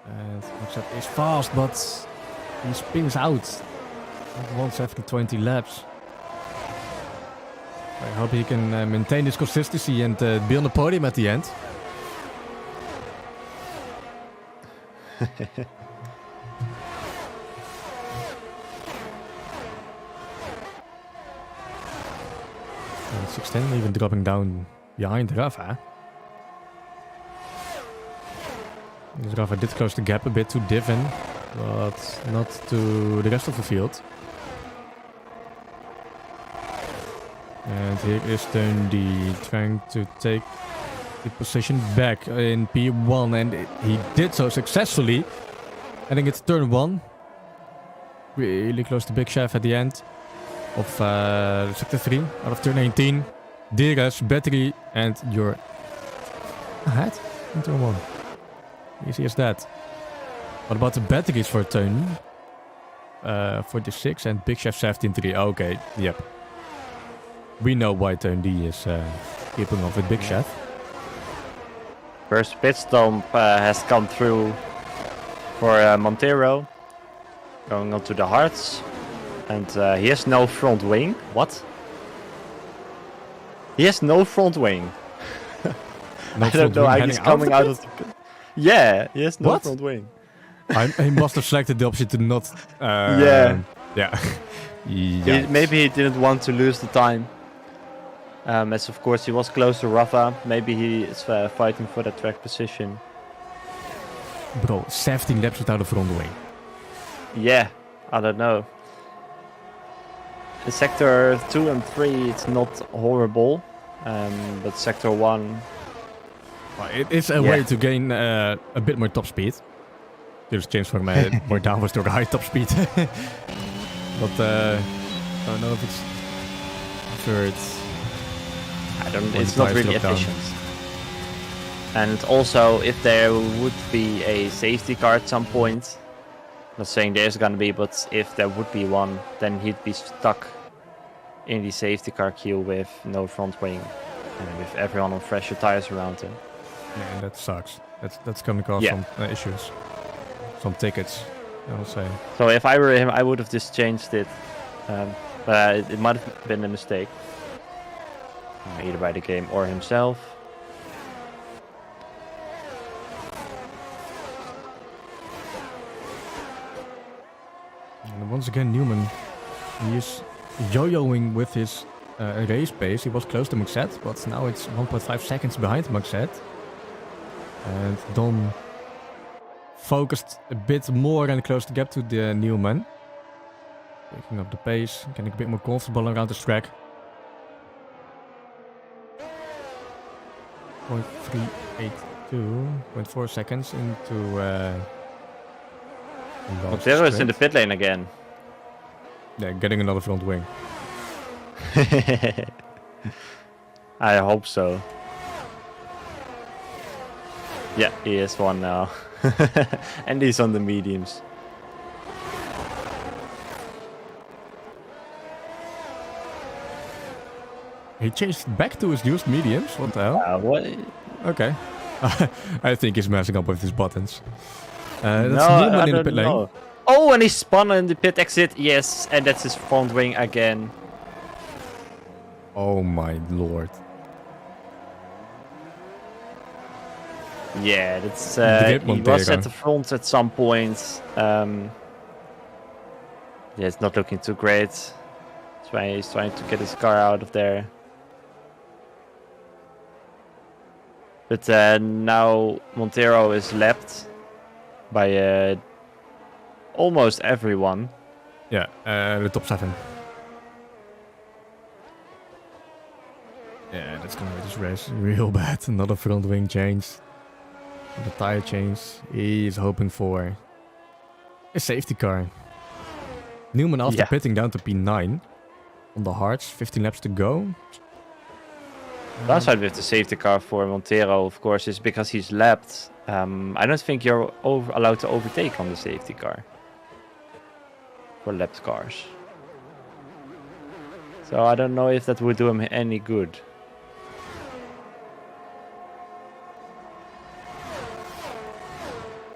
And Maxette is fast, but he spins out once after 20 laps. I hope he can maintain this consistency and be on the podium at the end. And 610 even dropping down behind Rafa. Rafa did close the gap a bit to Divin, but not to the rest of the field. And here is turn D trying to take the position back in P1, and he did so successfully. I think it's turn 1. Really close to Big Chef at the end. of Sector 3 out of turn 18. DRS, battery, and you're ahead in turn 1. Easy as that. What about the batteries for turn 46 and Big Chef 17-3? Okay, yep. We know why turn D is keeping off with Big Chef. First pit stomp has come through for Montero. Going on to the hearts. And he has no front wing. What? He has no front wing. No I don't know how he's coming out of of the pit. Yeah, he has no What? front wing. He must have selected the option to not... Yeah. Yeah. Yeah. Maybe he didn't want to lose the time. As of course he was close to Rafa. Maybe he is fighting for that track position. Bro, 17 laps without a front wing. Yeah, I don't know. In sector 2 and 3 it's not horrible. But sector 1... Well, it is a way to gain a bit more top speed. Just change from more downwards to high top speed. But I don't know if it's... Sure, it's not really efficient. And also, if there would be a safety car at some point, not saying there's gonna be, but if there would be one, then he'd be stuck in the safety car queue with no front wing and with everyone on fresher tires around him. Yeah, that sucks. That's gonna cause some issues. Some tickets, I will say. So if I were him, I would have just changed it. But it might have been a mistake. Either by the game or himself. And once again, Newman, he is yo-yoing with his race pace. He was close to Maxette, but now it's 1.5 seconds behind Maxette. And Don focused a bit more and closed the gap to the Newman. Picking up the pace, getting a bit more comfortable around this track. 0.382, 0.4 seconds into Montero is in the pit lane again. Yeah, getting another front wing. I hope so. Yeah, he is one now. And he's on the mediums. He changed back to his used mediums? What the hell? What? Okay. I think he's messing up with his buttons. That's No, Newman I in the don't pit lane. know. Oh, and he spun in the pit exit. Yes, and that's his front wing again. Oh my lord. Yeah, that's Drip he was Montero. at the front at some point. Yeah, it's not looking too great. That's why he's trying to get his car out of there. But now Montero is lapped by almost everyone. Yeah, the top 7. Yeah, that's gonna make this race real bad. Another front wing change. The tire change. He is hoping for a safety car. Newman after pitting down to P9 on the hards. 15 laps to go. Downside with the safety car for Montero, of course, is because he's lapped. I don't think you're allowed to overtake on the safety car for lapped cars. So I don't know if that would do him any good.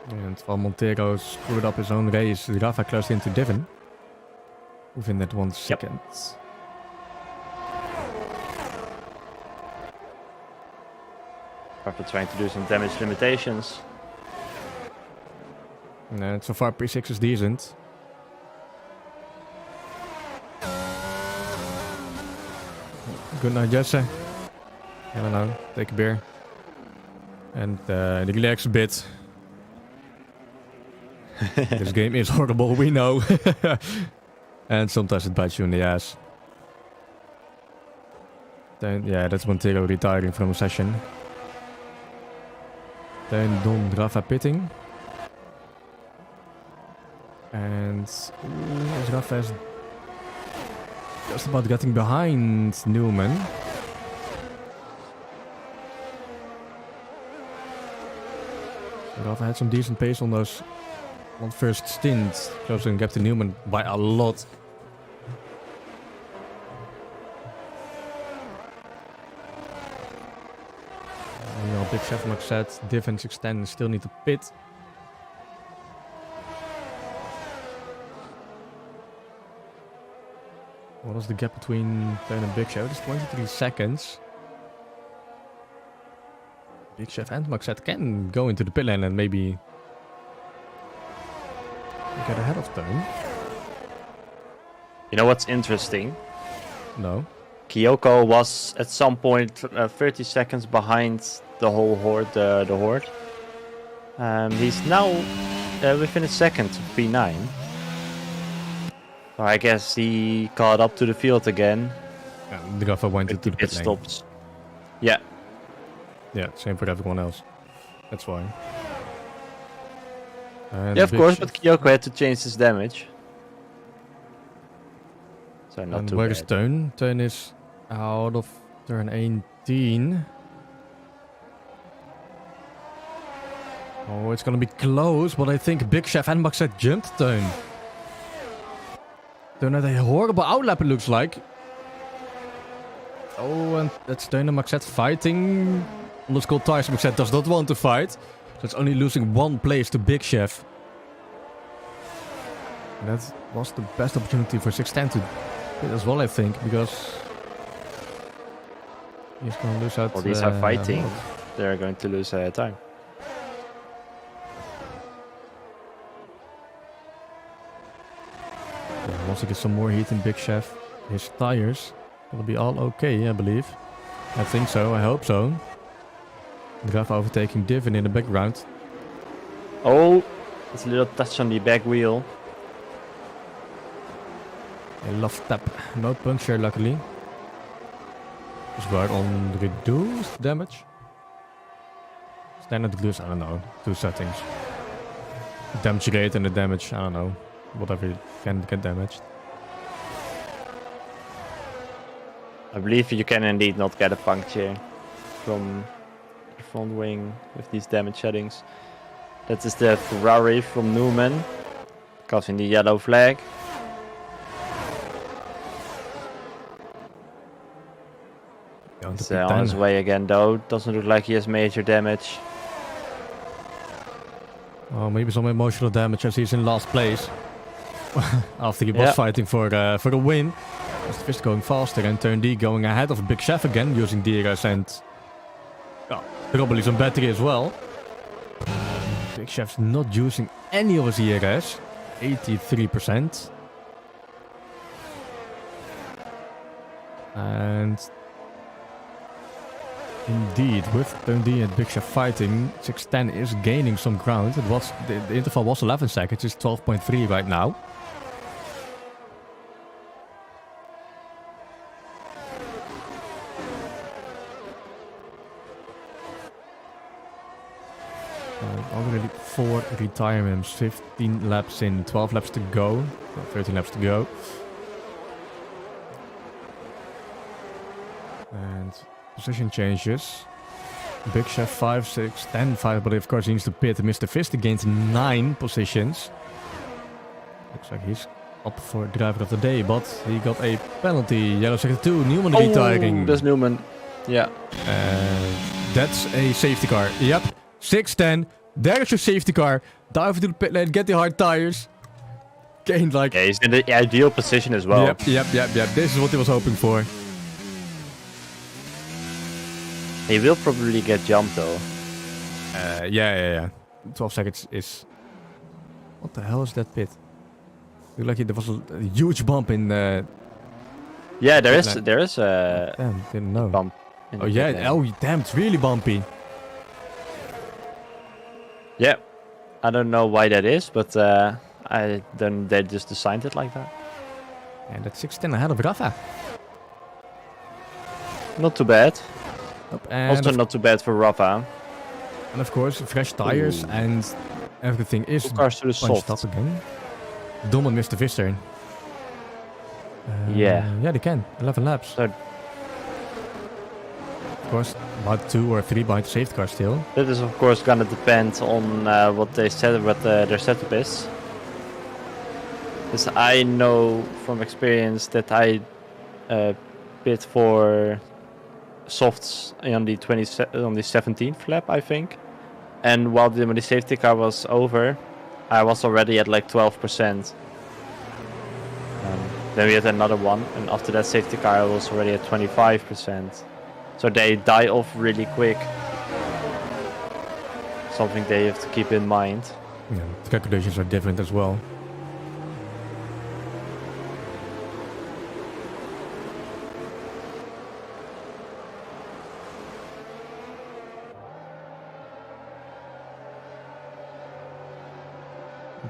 And while Montero screwed up his own race, Rafa closed into Devon within that 1 second. Rafa trying to do some damage limitations. And so far P6 is decent. Good night, Jesse. I don't know, take a beer. And relax a bit. This game is horrible, we know. And sometimes it bites you in the ass. Then, yeah, that's Montero retiring from a session. Then Don Rafa pitting. And Rafa has Just about getting behind Newman. Rafa had some decent pace on those on first stint, closing gap to Newman by a lot. Big Chef Max set, Div and 610 still need to pit. What was the gap between Teun and Big Chef? It's 23 seconds. Big Chef and Maxette can go into the pit lane and maybe get ahead of Teun. You know what's interesting? No. Kyoko was at some point 30 seconds behind the whole horde, the horde. He's now within a second of P9. So I guess he caught up to the field again. And the Rafa went into the pit lane. Stops. Yeah. Yeah, same for everyone else. That's why. And yeah, of course, but Kyoko had to change his damage. So not and too where bad. is Teun? Teun is out of turn 18. Oh, it's gonna be close, but I think Big Chef and Maxette jumped Teun. Teun had a horrible outlap, it looks like. Oh, and that's Teun and Maxette fighting. On the skull tires, Maxette does not want to fight. So it's only losing one place to Big Chef. And that was the best opportunity for 610 to hit as well, I think, because he's going to lose out. Well, these are fighting. They're going to lose time. Yeah, once he gets some more heat in Big Chef, his tires will be all okay, I believe. I think so, I hope so. Graf overtaking Divin in the background. Oh, it's a little touch on the back wheel. A love tap, no puncture luckily. Is Bart on reduced damage? Standard reduce, I don't know, 2 settings. Damage rate and the damage, I don't know. Whatever can get damaged. I believe you can indeed not get a puncture from the front wing with these damage settings. That is the Ferrari from Newman, causing the yellow flag. He's on his way again though, doesn't look like he has major damage. Oh, maybe some emotional damage as he's in last place. After he was fighting for the win. As the fist going faster and turn D going ahead of Big Chef again using DRS and probably some battery as well. Big Chef's not using any of his DRS. 83%. And indeed, with Turn D and Big Chef fighting, 610 is gaining some ground. It was the interval was 11 seconds, it's 12.3 right now. Already 4 retirements, 15 laps in, 12 laps to go, 13 laps to go. And position changes. Big Chef 5, 6, 10, 5, but of course he needs to pit. Mr. Fist gains 9 positions. Looks like he's up for driver of the day, but he got a penalty. Yellow sector 2, Newman retiring. That's Newman. Yeah. That's a safety car. Yep. 610. There's your safety car. Dive to the pit lane, get the hard tires. Gained like... Yeah, he's in the ideal position as well. Yep. This is what he was hoping for. He will probably get jumped though. Yeah. 12 seconds is... What the hell is that pit? Look like there was a huge bump in... Yeah, there is a damn, didn't know. bump. Oh yeah, oh damn, it's really bumpy. Yeah, I don't know why that is, but they just designed it like that. And that's 610 ahead of Rafa. Not too bad. And also not too bad for Rafa. And of course, fresh tires and everything is Two cars to the punched soft. up again. Dom and Mr. Visser. Yeah, they can. 11 laps. So Of course, about 2 or 3 behind the safety car still. that is of course gonna depend on what they said, what their setup is. Because I know from experience that I bid for softs on the 17th lap, I think. And when the safety car was over, I was already at like 12%. Then we had another one, and after that safety car, I was already at 25%. So they die off really quick. Something they have to keep in mind. Yeah, the calculations are different as well.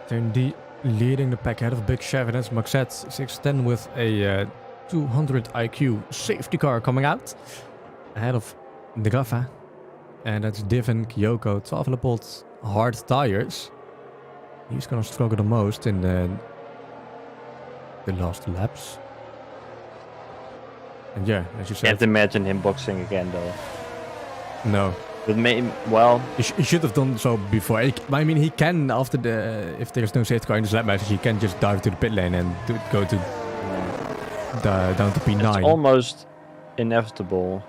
Turn D leading the pack ahead of Big Chef, and that's Maxette 610 with a 200 IQ safety car coming out ahead of Drafa, and that's Divin Kyoko 12 Leopold hard tires. He's gonna struggle the most in the last laps. And yeah, as you said, Can't imagine him boxing again though. no. But well, He should have done so before. I mean, he can after if there's no safety car in this lap match, he can just dive to the pit lane and go to down to P9. it's almost inevitable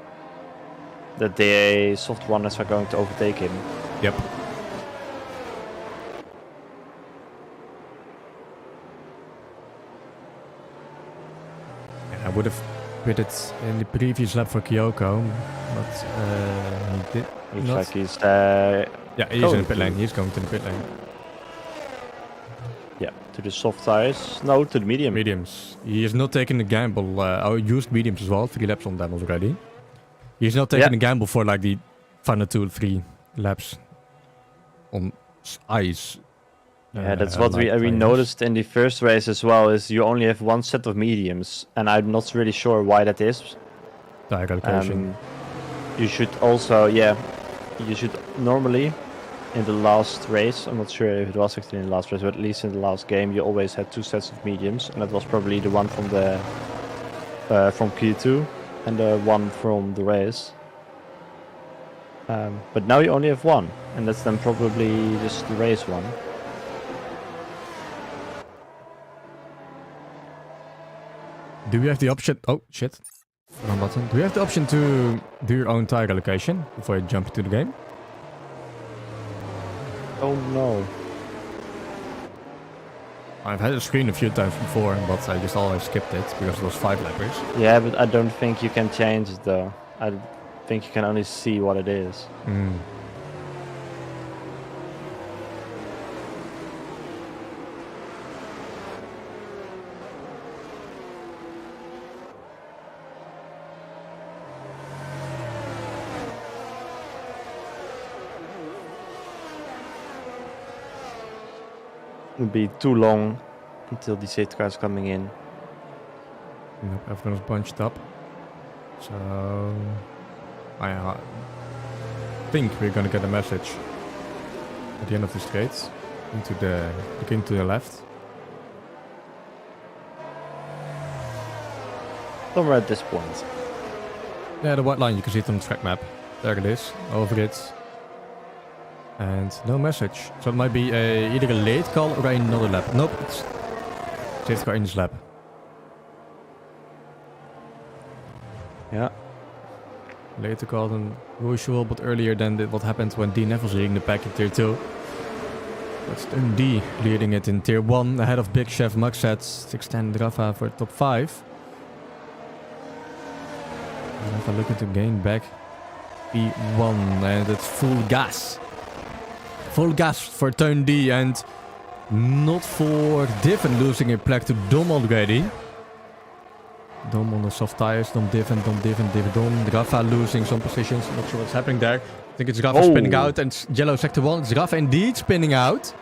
that the soft runners are going to overtake him. Yep. I would have pitted in the previous lap for Kyoko, but he did Looks not. like he's Yeah, he's in the pit lane. He's going to the pit lane. yeah, to the soft tires. No, to the medium. Mediums. He is not taking the gamble. I used mediums as well. 3 laps on them already. He's not taking the gamble for like the final 2 or 3 laps on ice. Yeah, that's what we noticed in the first race as well. Is you only have 1 set of mediums, and I'm not really sure why that is. Tire allocation. You should also, you should normally in the last race. I'm not sure if it was actually in the last race, but at least in the last game, you always had 2 sets of mediums, and that was probably the one from the from Q2 and the one from the race. But now you only have 1, and that's then probably just the race one. Do we have the option? Oh shit! Wrong button. Do we have the option to do your own tire allocation before you jump into the game? Oh no! I've had a screen a few times before, but I just always skipped it because it was 5 lappers. Yeah, but I don't think you can change it though. I think you can only see what it is. It'll be too long until the safety car is coming in. Nope, everyone's bunched up. So I think we're gonna get a message at the end of the straight looking to the left. Somewhere at this point. Yeah, the white line, you can see it on the track map. There it is, over it. And no message. So it might be either a late call or another lap. Nope, it's safety car in this lap. Yeah. Later call than usual, but earlier than what happened when DNF was leading the pack in tier 2. That's D leading it in tier 1 ahead of Big Chef Maxet, 610 Drafa for top 5. Drafa looking to gain back P1 and it's full gas. Full gas for turn D and not for Divin losing a plaque to Dom already. Dom on the soft tires, Dom Divin, Dom. Rafa losing some positions. Not sure what's happening there. I think it's Rafa spinning out and yellow sector 1. It's Rafa indeed spinning out.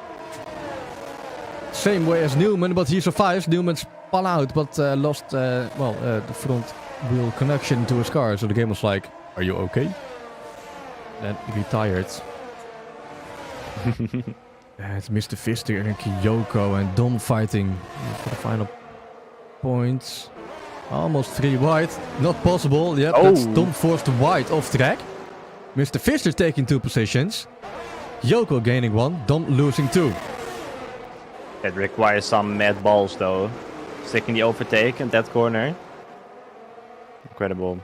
Same way as Newman, but he survives. Newman spun out, but lost the front wheel connection to his car. So the game was like, are you okay? Then retired. It's Mr. Fister and Kyoko and Dom fighting for the final points. Almost 3 wide. Not possible. Yep, Oh. that's Dom forced wide off track. Mr. Fister taking 2 positions. Yoko gaining 1. Dom losing 2. It requires some mad balls though. Taking the overtake in that corner. Incredible.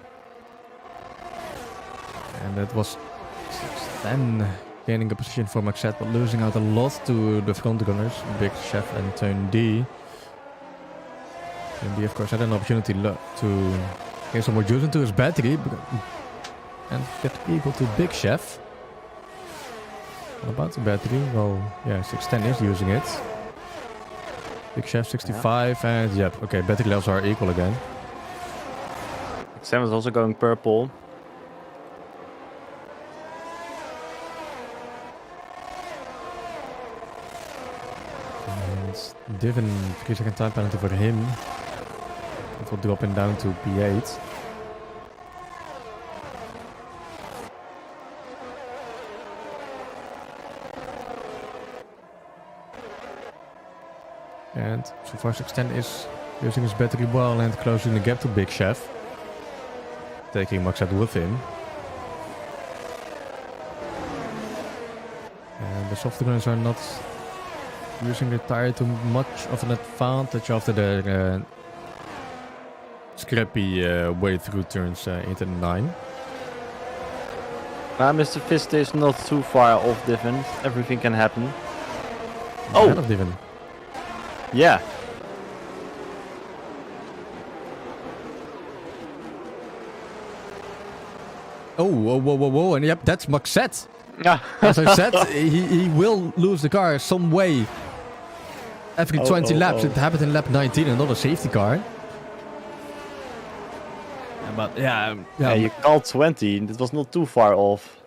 And that was 6-10. Gaining a position for Maxette, but losing out a lot to the front runners, Big Chef and Turn D. Turn D, of course, had an opportunity to gain some more juice into his battery and get equal to Big Chef. What about the battery? Well, yeah, 610 is using it. Big Chef 65, and yep, okay, battery levels are equal again. Sam is also going purple. And Divin, 3-second time penalty for him. It will drop him down to P8. And so far 610 is using his battery well and closing the gap to Big Chef. Taking Maxette with him. And the soft runners are not using the tire to much of an advantage after their scrappy way through turns 8 and 9. Mr. Fist is not too far off Divin. Everything can happen. Ahead of Divin. Yeah. Oh, whoa, and yep, that's Maxette. Yeah. As I said, he will lose the car some way. Every 20 laps, it happened in lap 19, another safety car. But yeah, You called 20, it was not too far off.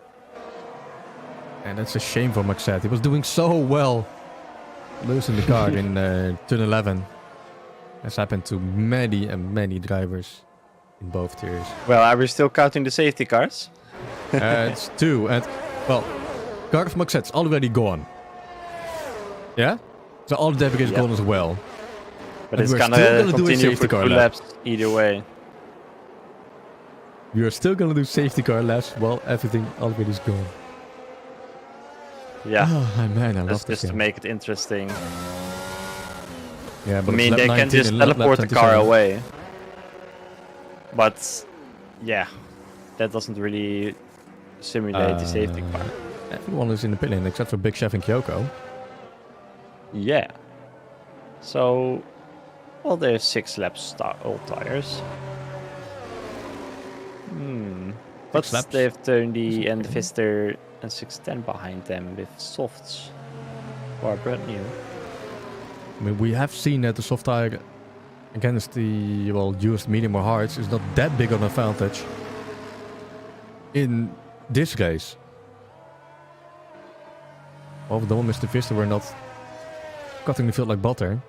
and that's a shame for Maxette. He was doing so well. Losing the car in turn 11. Has happened to many and many drivers in both tiers. Well, are we still counting the safety cars? It's 2, and well, car of Maxette's already gone. Yeah? So all the debris is gone as well. But And it's we're gonna still gonna do a continue safety for car 2 lap. laps either way. We are still gonna do safety car laps while everything already is gone. Yeah. Oh man, I That's love this just to game. make it interesting. Yeah, I but mean, it's they lap can 19 just and lap teleport the car 27. away. But, yeah, that doesn't really simulate the safety car. Everyone is in the pit lane except for Big Chef and Kyoko. Yeah. So, well, there's 6 laps all tires. But 6 laps. they've turned the and Fister and 610 behind them with softs. Who are brand new. I mean, we have seen that the soft tire against the, well, used medium or hards is not that big of an advantage in this race. Although Mr. Fister were not cutting the field like butter.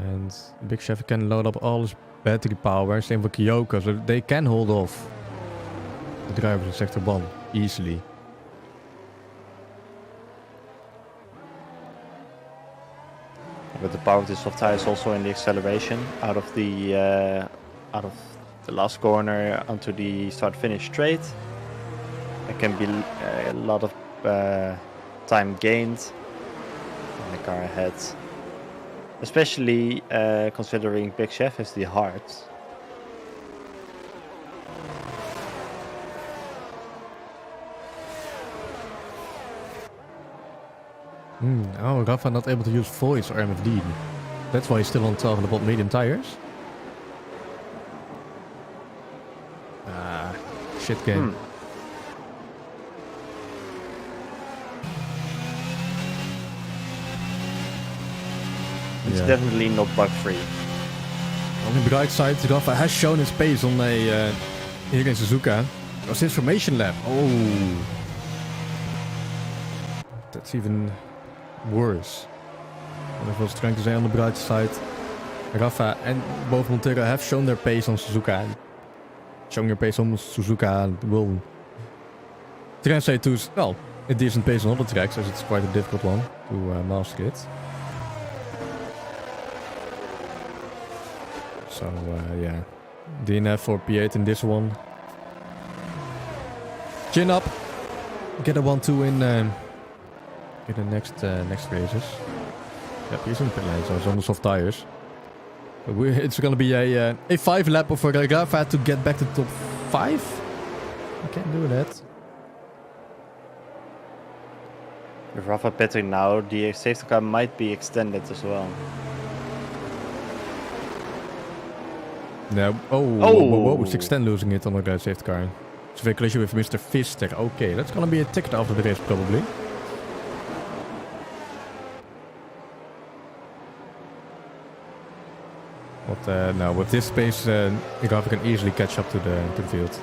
And Big Chef can load up all his battery power. Same for Kyoko, so they can hold off the drivers in Sector 1 easily. But the power of the soft tire is also in the acceleration out of the last corner onto the start-finish straight. There can be a lot of time gained in the car ahead, especially considering Big Chef is the hard. Oh, Rafa not able to use voice or MFD. That's why he's still on 12 and about medium tires. Shit game. It's definitely not bug-free. On the bright side, Rafa has shown his pace on a here in Suzuka. It was his formation lap. Oh, that's even worse. What I was trying to say on the bright side, Rafa and both Montero have shown their pace on Suzuka. Showing your pace on Suzuka will translate to, well, a decent pace on other tracks, as it's quite a difficult one to master it. So, yeah. DNF for P8 in this one. Chin up. Get a 1-2 in the next races. Yep, he's in pit lane, so he's on the soft tires. It's gonna be a 5 lap for Rafa to get back to top 5. I can't do that. With Rafa pitting now, the safety car might be extended as well. No. Oh, whoa, 610 losing it on the safety car. It's a vehicle issue with Mr. Fister. Okay, that's gonna be a ticket after the race probably. But no, with this pace, Rafa can easily catch up to the field.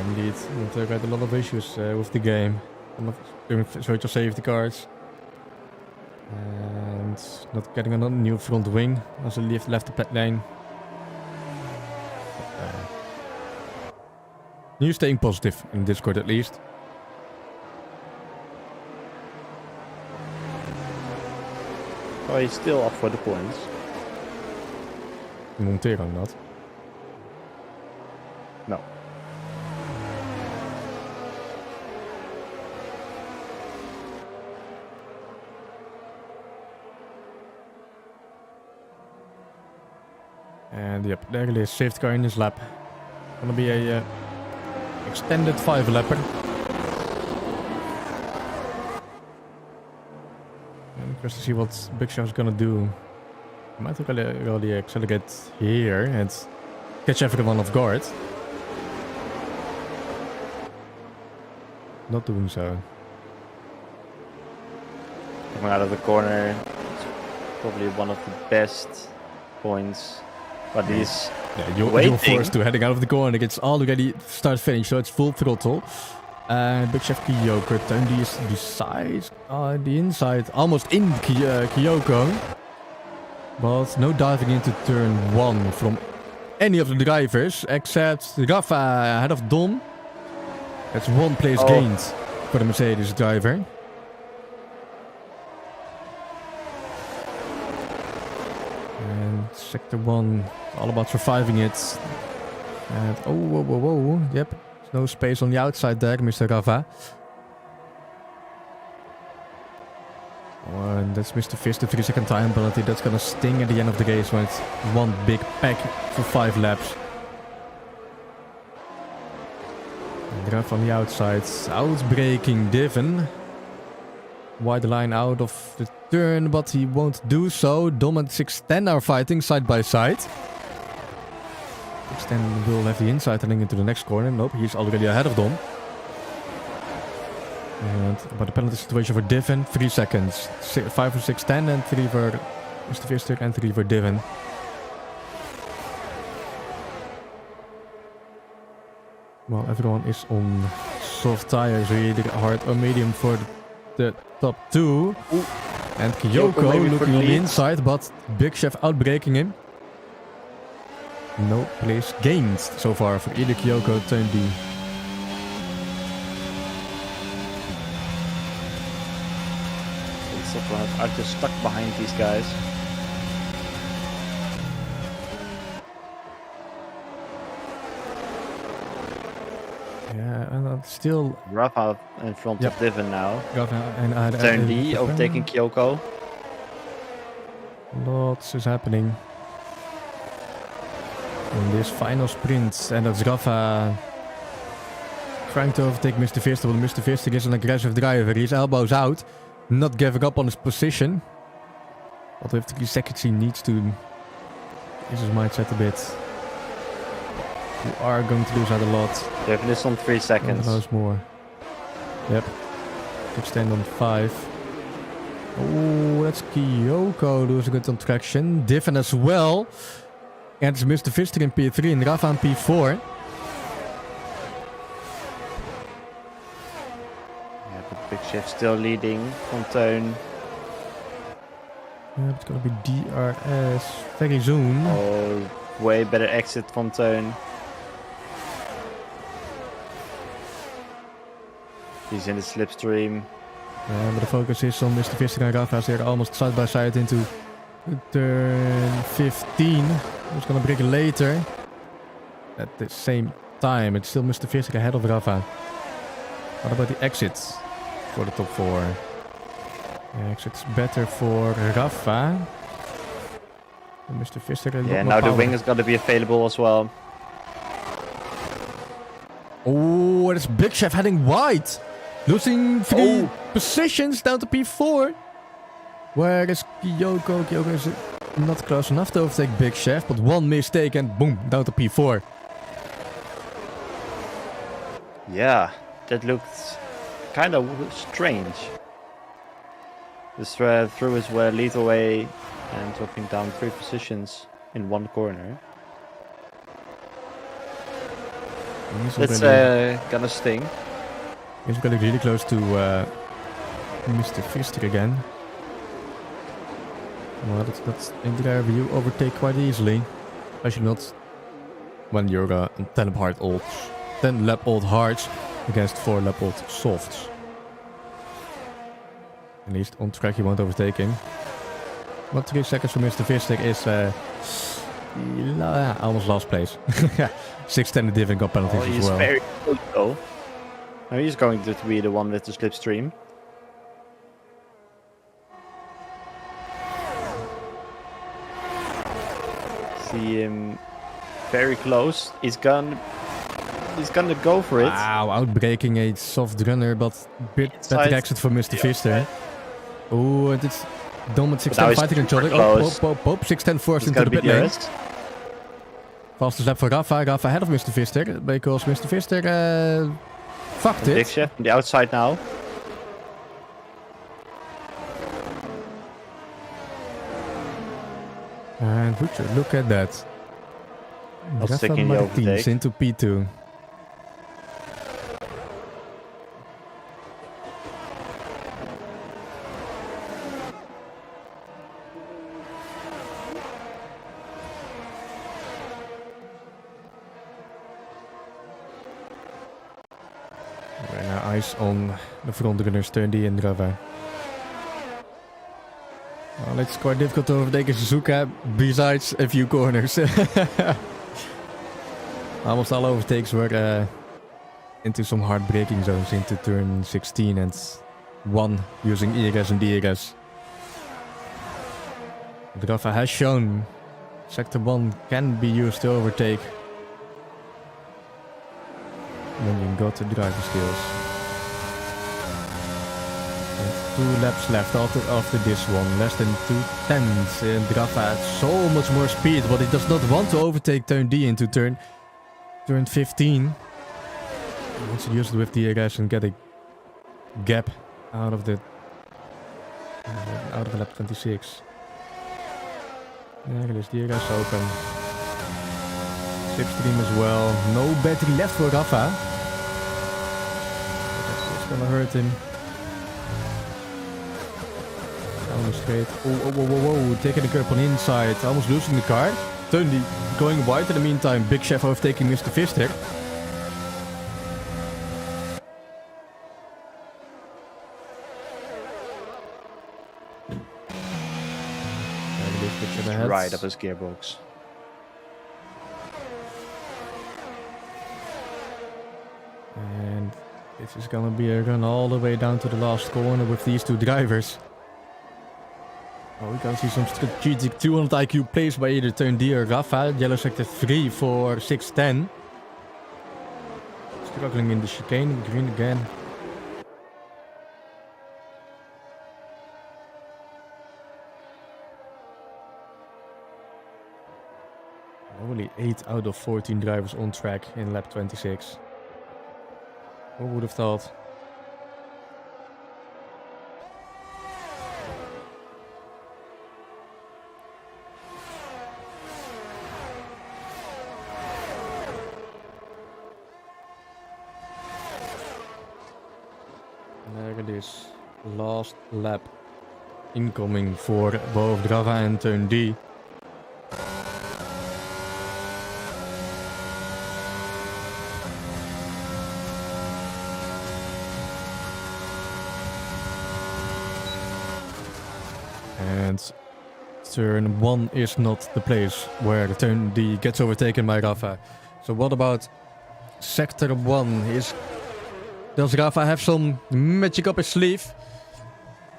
Indeed, we've had a lot of issues with the game. Doing virtual safety cars. And not getting another new front wing as he left the pit lane. You staying positive in Discord at least. Oh, he's still up for the points. Montero not. No. And yep, there it is. Safety car in his lap. Gonna be a extended 5-lapper. I'm curious to see what Big Chef's gonna do. He might really accelerate here and catch everyone off guard. Not doing so. Coming out of the corner, it's probably one of the best points. But he's you're forced to heading out of the corner. It's already start finish, so it's full throttle. And Big Chef Kyoko turned the sides, the inside, almost in Kyoko. But no diving into turn 1 from any of the drivers except Rafa ahead of Dom. That's 1 place gained for the Mercedes driver. And sector 1, all about surviving it. And whoa. Yep, there's no space on the outside there, Mr. Rafa. Oh, and that's Mr. Fish, the 3-second time penalty. That's gonna sting at the end of the race when it's one big pack for 5 laps. And Rafa on the outside, outbraking Divin. Wide line out of the turn, but he won't do so. Dom and 610 are fighting side by side. 610 will have the inside heading into the next corner. Nope, he's already ahead of Dom. And about the penalty situation for Divin, 3 seconds. 5 for 610 and 3 for Mr. Vister and 3 for Divin. Well, everyone is on soft tires, either hard or medium for the top 2. Ooh. And Kyoko looking on the inside, but Big Chef outbraking him. No place gained so far for either Kyoko or turn D. I'm just stuck behind these guys. Yeah, and still Rafa in front of Divin now. Rafa and Turn D overtaking Kyoko. Lots is happening in this final sprint, and that's Rafa trying to overtake Mr. Vister. Well, Mr. Vister is an aggressive driver. His elbows out. Not giving up on his position. But with 3 seconds he needs to use his mindset a bit. You are going to lose out a lot. Devin is on 3 seconds. Knows more. Yep. Extend on 5. Oh, that's Kyoko losing it on traction. Divin as well. And it's Mr. Fister in P3 and Rafa in P4. Yeah, but Big Chef still leading. Fontaine. Yeah, it's gonna be DRS very soon. Oh, way better exit Fontaine. He's in the slipstream. Yeah, but the focus is on Mr. Fister and Rafa. They're almost side by side into turn 15. Who's gonna break later? At the same time, it's still Mr. Fister ahead of Rafa. What about the exits for the top 4? Yeah, exits better for Rafa. And Mr. Fister. Yeah, now the wing is gonna be available as well. Oh, it's Big Chef heading wide. Losing 3 positions down to P4. Where is Kyoko? Kyoko is not close enough to overtake Big Chef, but one mistake and boom, down to P4. Yeah, that looked kind of strange. This through his lead away and dropping down 3 positions in one corner. It's gonna sting. He's getting really close to Mr. Fister again. Well, that's in their view overtake quite easily. Especially not when you're 10 lap old hards against 4 lap old softs. At least on track you won't overtake him. But 3 seconds for Mr. Fister is almost last place. 6-10 div and got penalties as well. He's very close though. Now he's going to be the one with the slipstream. See him very close. He's gonna go for it. Wow, outbreaking a soft runner, but better exit for Mr. Fister. Oh, and it's Dom at 6-10 fighting each other. Oh, 6-10 forced into the pit lane. Fastest lap for Rafa. Rafa ahead of Mr. Fister because Mr. Fister fucked it. Big Chef on the outside now. And Richard, look at that. Rafa Martins into P2. Eyes on the front runners, turn D and Rafa. Well, it's quite difficult to overtake Suzuka, besides a few corners. Almost all overtakes were into some hard braking zones into turn 16 and 1 using ERS and DRS. But Rafa has shown sector 1 can be used to overtake when you got the driver skills. 2 laps left after this one, less than 2 tenths, and Rafa had so much more speed, but he does not want to overtake turn D into turn 15. He wants to use it with DRS and get a gap out of the lap 26. There it is, DRS open. Slipstream as well. No battery left for Rafa. That's gonna hurt him. Almost straight. Oh, taking the curb on inside. Almost losing the car. Tony going wide in the meantime. Big Chef overtaking Mr. Fister. Right up his gearbox. And this is gonna be a run all the way down to the last corner with these 2 drivers. Oh, we can see some strategic 200 IQ plays by either turn D or Rafa. Yellow sector 3 for 6-10. Struggling in the chicane. Green again. Only 8 out of 14 drivers on track in lap 26. Who would have thought? There it is. Last lap incoming voor both Drava en Turn D. And turn 1 is not the place where turn D gets overtaken by Rafa. So what about sector 1? Does Rafa have some magic up his sleeve?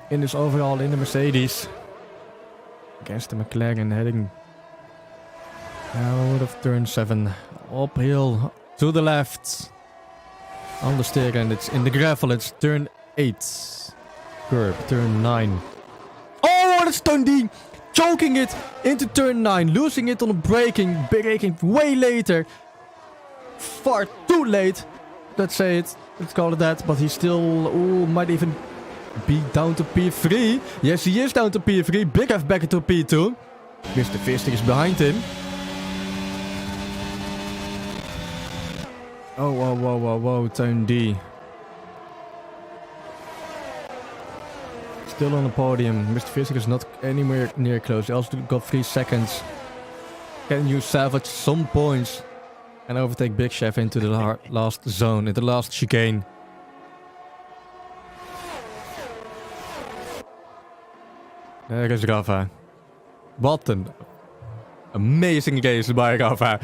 In this overall in the Mercedes. Against the McLaren heading out of turn 7. Uphill to the left. On the steer and it's in the gravel. It's turn 8. Curb, turn 9. Oh, that's turn D! Choking it into turn 9. Losing it on the braking way later. Far too late. Let's say it. Let's call it that. But he still might even be down to P3. Yes, he is down to P3. Big F back into P2. Mr. Fister is behind him. Oh, whoa. Turn D. Still on the podium. Mr. Fister is not anywhere near close. He also got 3 seconds. Can you salvage some points and overtake Big Chef into the last zone, into the last chicane? There is Rafa. What an amazing race by Rafa.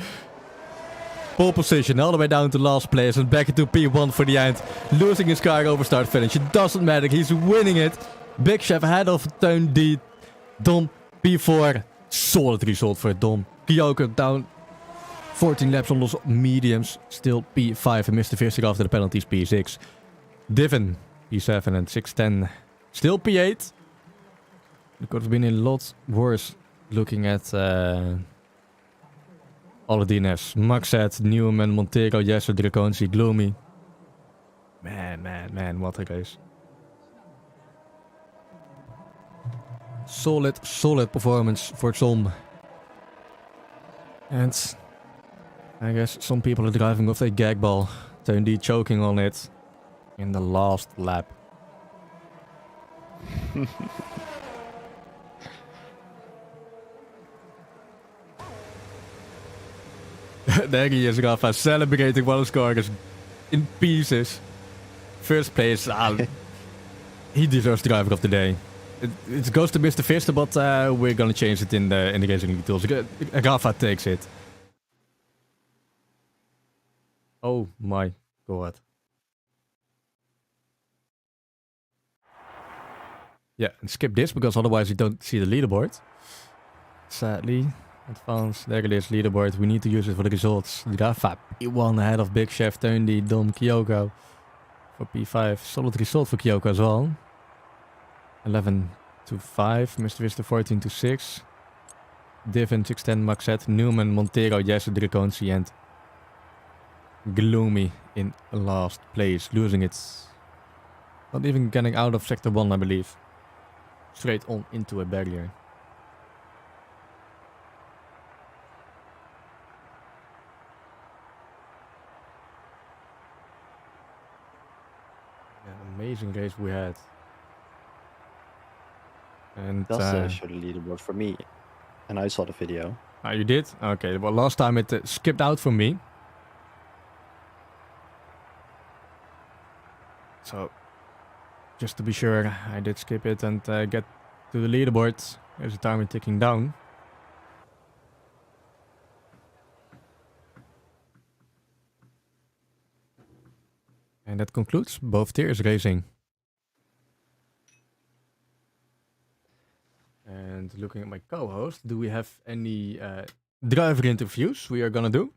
Pole position all the way down to last place and back into P1 for the end. Losing his car over start finish. It doesn't matter. He's winning it. Big Chef ahead of turn D. Dom P4. Solid result for Dom. Kyoko down 14 laps on those mediums. Still P5 and Mr. Fister after the penalties P6. Divin P7 and 610. Still P8. It could have been a lot worse looking at Aladines, Maxet, Newman, Montero, Jesser, Draconci, Gloomy. Man, what a race. Solid performance for Tom. And I guess some people are driving with a gag ball. Turn D choking on it in the last lap. There he is, Rafa, celebrating while his car is in pieces. First place, he deserves driver of the day. It goes to Mr. Fister, but we're gonna change it in the racing league tools. Rafa takes it. Oh my god. Yeah, and skip this because otherwise you don't see the leaderboard. Sadly. Advance, there it is, leaderboard. We need to use it for the results. Rafa P1 ahead of Big Chef, Tundi, Dom, Kyoko for P5. Solid result for Kyoko as well. 11 to 5, Mr. Vista 14 to 6. Divin, 610, Maxet, Newman, Montero, Jesse, Draconci and Gloomy in last place, losing it. Not even getting out of sector 1, I believe. Straight on into a barrier. Amazing race we had. And That's show the leaderboard for me, and I saw the video. Oh, you did? Okay, well last time it skipped out for me. So, just to be sure, I did skip it and get to the leaderboard. There's the timer ticking down. And that concludes both tiers racing. And looking at my co-host, do we have any driver interviews we are gonna do?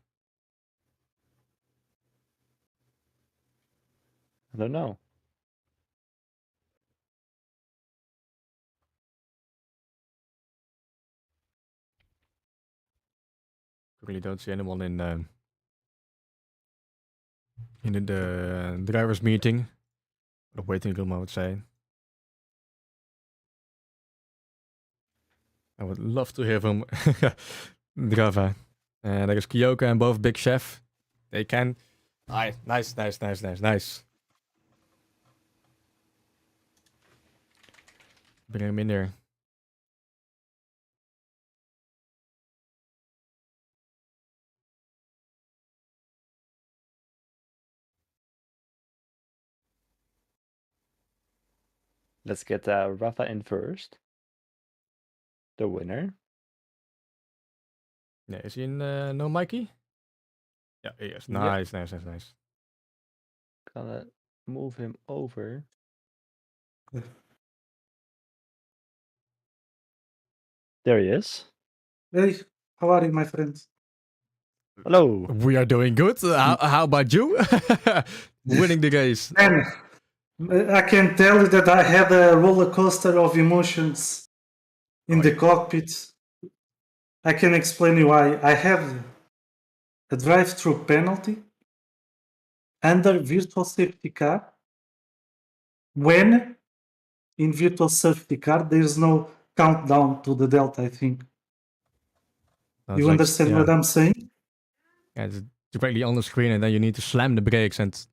I don't know. Really don't see anyone in the drivers meeting, or waiting room, I would say. I would love to hear from Drava. There is Kyoko and both Big Chef. They can. Nice. Bring him in there. Let's get Rafa in first. The winner. Yeah, is he in no Mikey? Yeah, he is. Nice, nice. Gonna move him over. There he is. Hey, how are you, my friends? Hello. We are doing good. How about you? Winning the race. And I can tell you that I had a roller coaster of emotions in the cockpit. I can explain you why. I have a drive-through penalty under virtual safety car when in virtual safety car there is no countdown to the delta, I think. Sounds You like- understand yeah. what I'm saying? Yeah, it's directly on the screen, and then you need to slam the brakes and.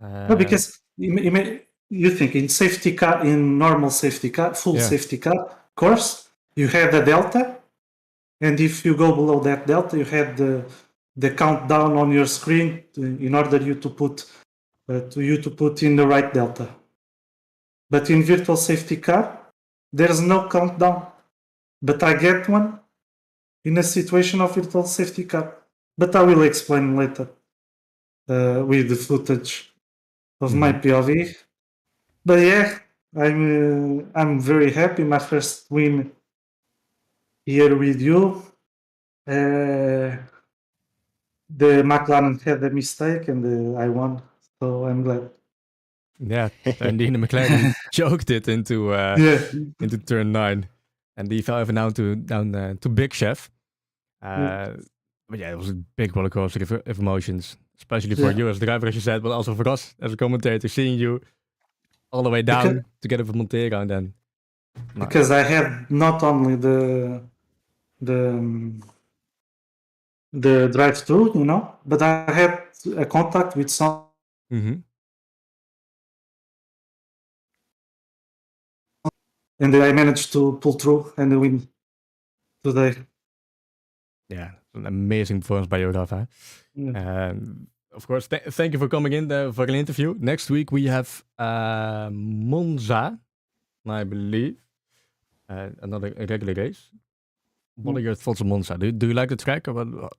No, because you think in safety car, in normal safety car, full Yeah. safety car course, you have the delta, and if you go below that delta, you have the countdown on your screen in order you to put in the right delta. But in virtual safety car, there's no countdown. But I get one in a situation of virtual safety car. But I will explain later with the footage of my POV. But yeah, I'm very happy. My first win here with you. The McLaren had a mistake and I won, so I'm glad. Yeah, and the McLaren choked it into into turn 9, and he fell even down to Big Chef. But yeah, it was a big roller coaster of emotions, especially for you as a driver, as you said, but also for us as a commentator, seeing you all the way down together with Montero, and then because I had not only the drive-through, but I had a contact with some. And I managed to pull through and win today. Yeah, an amazing performance by you, Rafa. Of course, thank you for coming in for an interview. Next week we have Monza, I believe, another regular race. What are your thoughts on Monza? Do you like the track? Or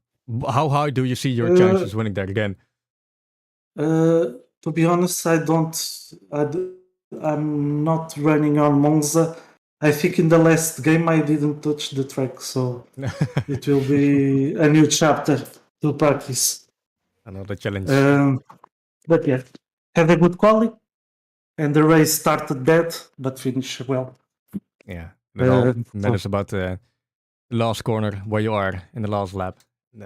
how high do you see your chances winning there again? To be honest, I'm not running on Monza. I think in the last game I didn't touch the track, so it will be a new chapter to practice. Another challenge. But yeah, had a good quality, and the race started bad, but finished well. Yeah, it all matters about the last corner where you are in the last lap.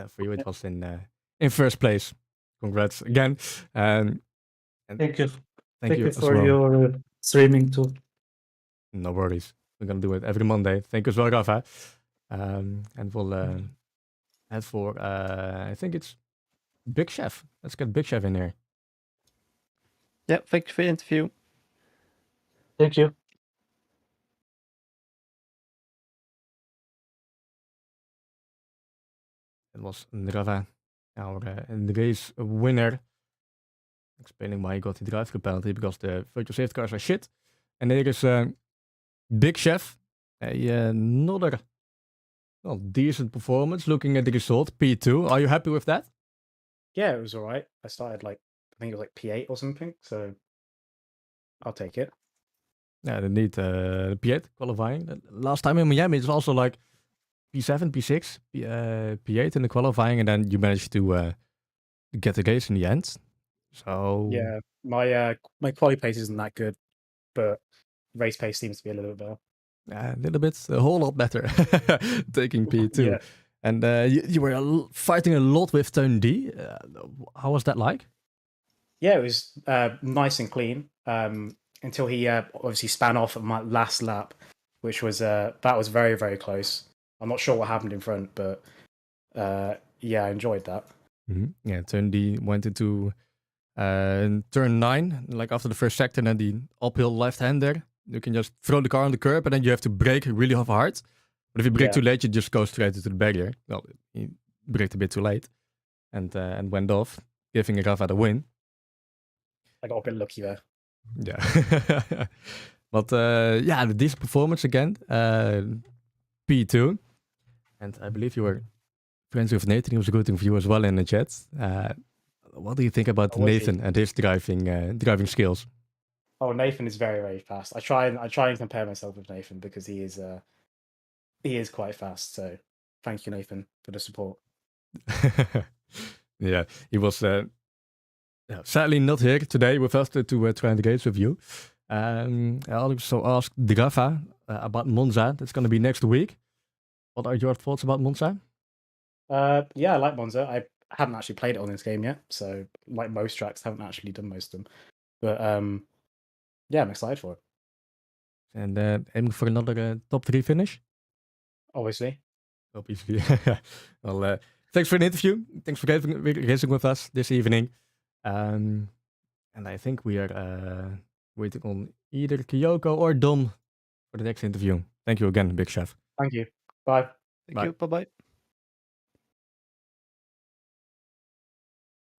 For you, it was in first place. Congrats again. And thank you. Thank you for your streaming too. No worries. We're gonna do it every Monday. Thank you as well, Rafa. And we'll head for I think it's Big Chef. Let's get Big Chef in here. Yeah, thank you for the interview. Thank you. It was Rafa, our race winner. Explaining why he got the drive-through penalty, because the virtual safety cars are shit. And there is Big Chef, another decent performance. Looking at the result, P2. Are you happy with that? Yeah, it was all right. I started I think it was P8 or something, so I'll take it. Yeah, indeed, P8 qualifying. Last time in Miami, it was also like P7, P6, P8 in the qualifying, and then you managed to get the race in the end. So yeah, my quali pace isn't that good, but race pace seems to be a little bit better. A little bit, a whole lot better. Taking P2. Yeah. And you were fighting a lot with Tone D. How was that like? Yeah, it was nice and clean until he obviously span off at my last lap, which was that was very, very close. I'm not sure what happened in front, but yeah, I enjoyed that. Yeah, Tone D went into turn 9, like after the first sector, and then the uphill left-hander. You can just throw the car on the curb and then you have to brake really hard. But if you brake too late, you just go straight into the barrier. Well, he braked a bit too late and went off, giving Rafa the win. I got a bit lucky there. Yeah. But the decent performance again. P2. And I believe you were friends with Nathan. He was rooting for you as well in the chat. What do you think about Nathan and his driving skills? Oh, Nathan is very, very fast. I try and compare myself with Nathan because he is quite fast. So thank you, Nathan, for the support. Yeah, he was sadly not here today with us to try and engage with you. I also asked Rafa about Monza. That's going to be next week. What are your thoughts about Monza? Yeah, I like Monza. I haven't actually played it on this game yet, so like most tracks, haven't actually done most of them. But yeah, I'm excited for it. And aiming for another top 3 finish? Obviously. Well, thanks for the interview. Thanks for racing with us this evening. And I think we are waiting on either Kyoko or Dom for the next interview. Thank you again, Big Chef. Thank you. Bye. Thank you. Bye-bye.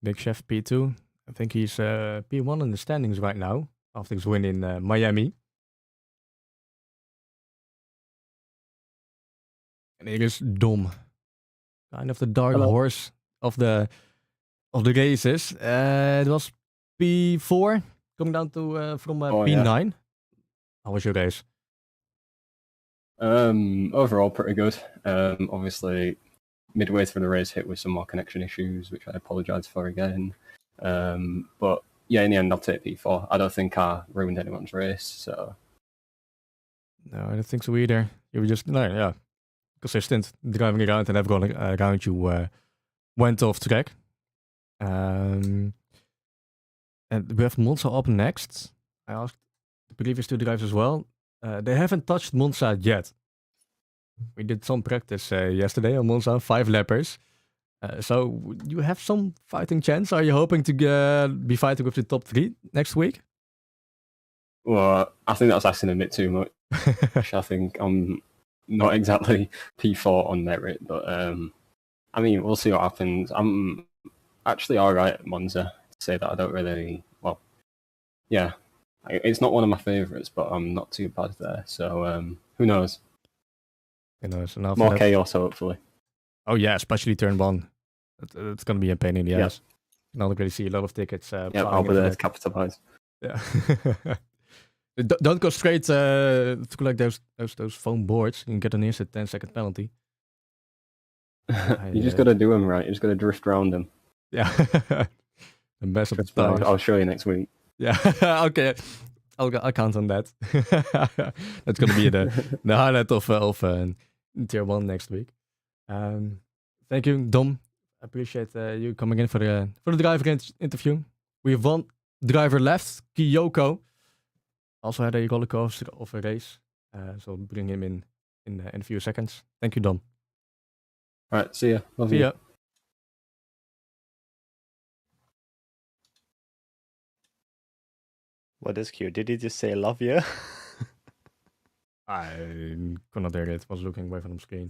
Big Chef P2. I think he's P1 in the standings right now after his win in Miami. And here is Dom. Kind of the dark horse of the races. It was P4 coming down to from P9. Yeah. How was your race? Overall pretty good. Obviously midway through the race hit with some more connection issues, which I apologise for again. But yeah, in the end I'll take P4. I don't think I ruined anyone's race, so. No, I don't think so either. You were just consistent driving around, and everyone around you went off track. And we have Monza up next. I asked the previous 2 drivers as well. They haven't touched Monza yet. We did some practice yesterday on Monza, 5 lappers. So you have some fighting chance. Are you hoping to be fighting with the top 3 next week? Well, I think that's asking a bit too much. I think I'm not exactly P4 on merit, but I mean, we'll see what happens. I'm actually alright at Monza. To say that I don't really, well, yeah, it's not one of my favourites, but I'm not too bad there. So who knows? Who knows? More chaos, hopefully. Oh yeah, especially turn 1. It's going to be a pain in the ass. You can already see a lot of tickets. Yeah, I'll be there to capitalise. Yeah. Don't go straight through like those foam boards. You can get an instant 10-second penalty. You just got to do them right. You just got to drift around them. Yeah. And mess up the tires. I'll show you next week. Yeah. Okay. I'll count on that. That's gonna be the highlight of Tier 1 next week. Thank you, Dom. I appreciate you coming in for the driver interview. We have one driver left, Kyoko. Also had a roller coaster of a race, so I'll bring him in a few seconds. Thank you, Dom. All right, see ya. See ya. What is cute? Did he just say love you? I could not hear it. Was looking away from the screen.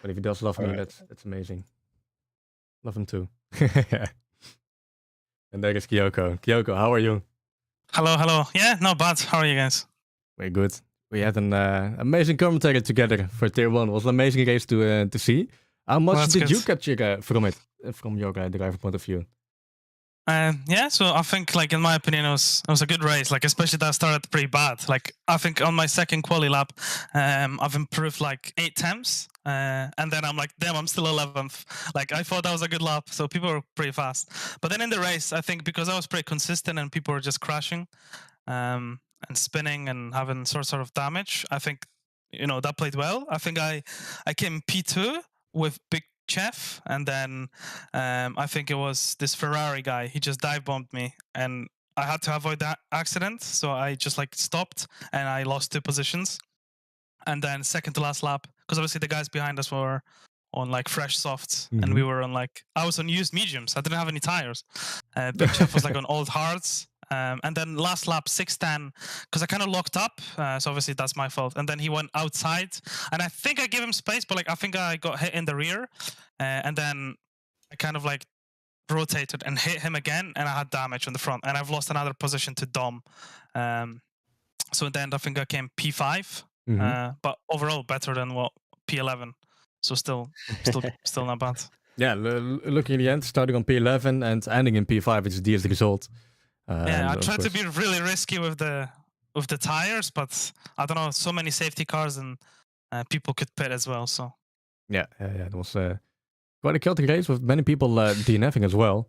But if he does love me, that's amazing. Love him too. And there is Kyoko. Kyoko, how are you? Hello. Yeah, not bad. How are you guys? Very good. We had an amazing commentator together for Tier 1. It was an amazing race to see. How much did you capture from it, from your driver point of view? Yeah, so I think, like, in my opinion, it was a good race. Like, especially that started pretty bad. Like, I think on my second quali lap, I've improved like 8 times, and then I'm like, damn, I'm still 11th. Like, I thought that was a good lap, so people were pretty fast. But then in the race, I think because I was pretty consistent and people were just crashing, and spinning and having sort of damage, I think that played well. I think I came P2 with big Chef, and then I think it was this Ferrari guy. He just dive bombed me, and I had to avoid that accident, so I just like stopped and I lost 2 positions. And then second to last lap, because obviously the guys behind us were on like fresh softs, and we were on I was on used mediums. I didn't have any tires. Big Chef was like on old hards, And then last lap 6:10 because I kind of locked up, so obviously that's my fault. And then he went outside, and I think I gave him space, but like I think I got hit in the rear, and then I kind of like rotated and hit him again, and I had damage on the front, and I've lost another position to Dom. So in the end, I think I came P5, but overall better than what P11. So still not bad. Yeah, looking at the end, starting on P11 and ending in P5, it's a decent result. Yeah, I tried to be really risky with the tires, but I don't know, so many safety cars and people could pit as well. So yeah, it was quite a chaotic race with many people DNFing as well.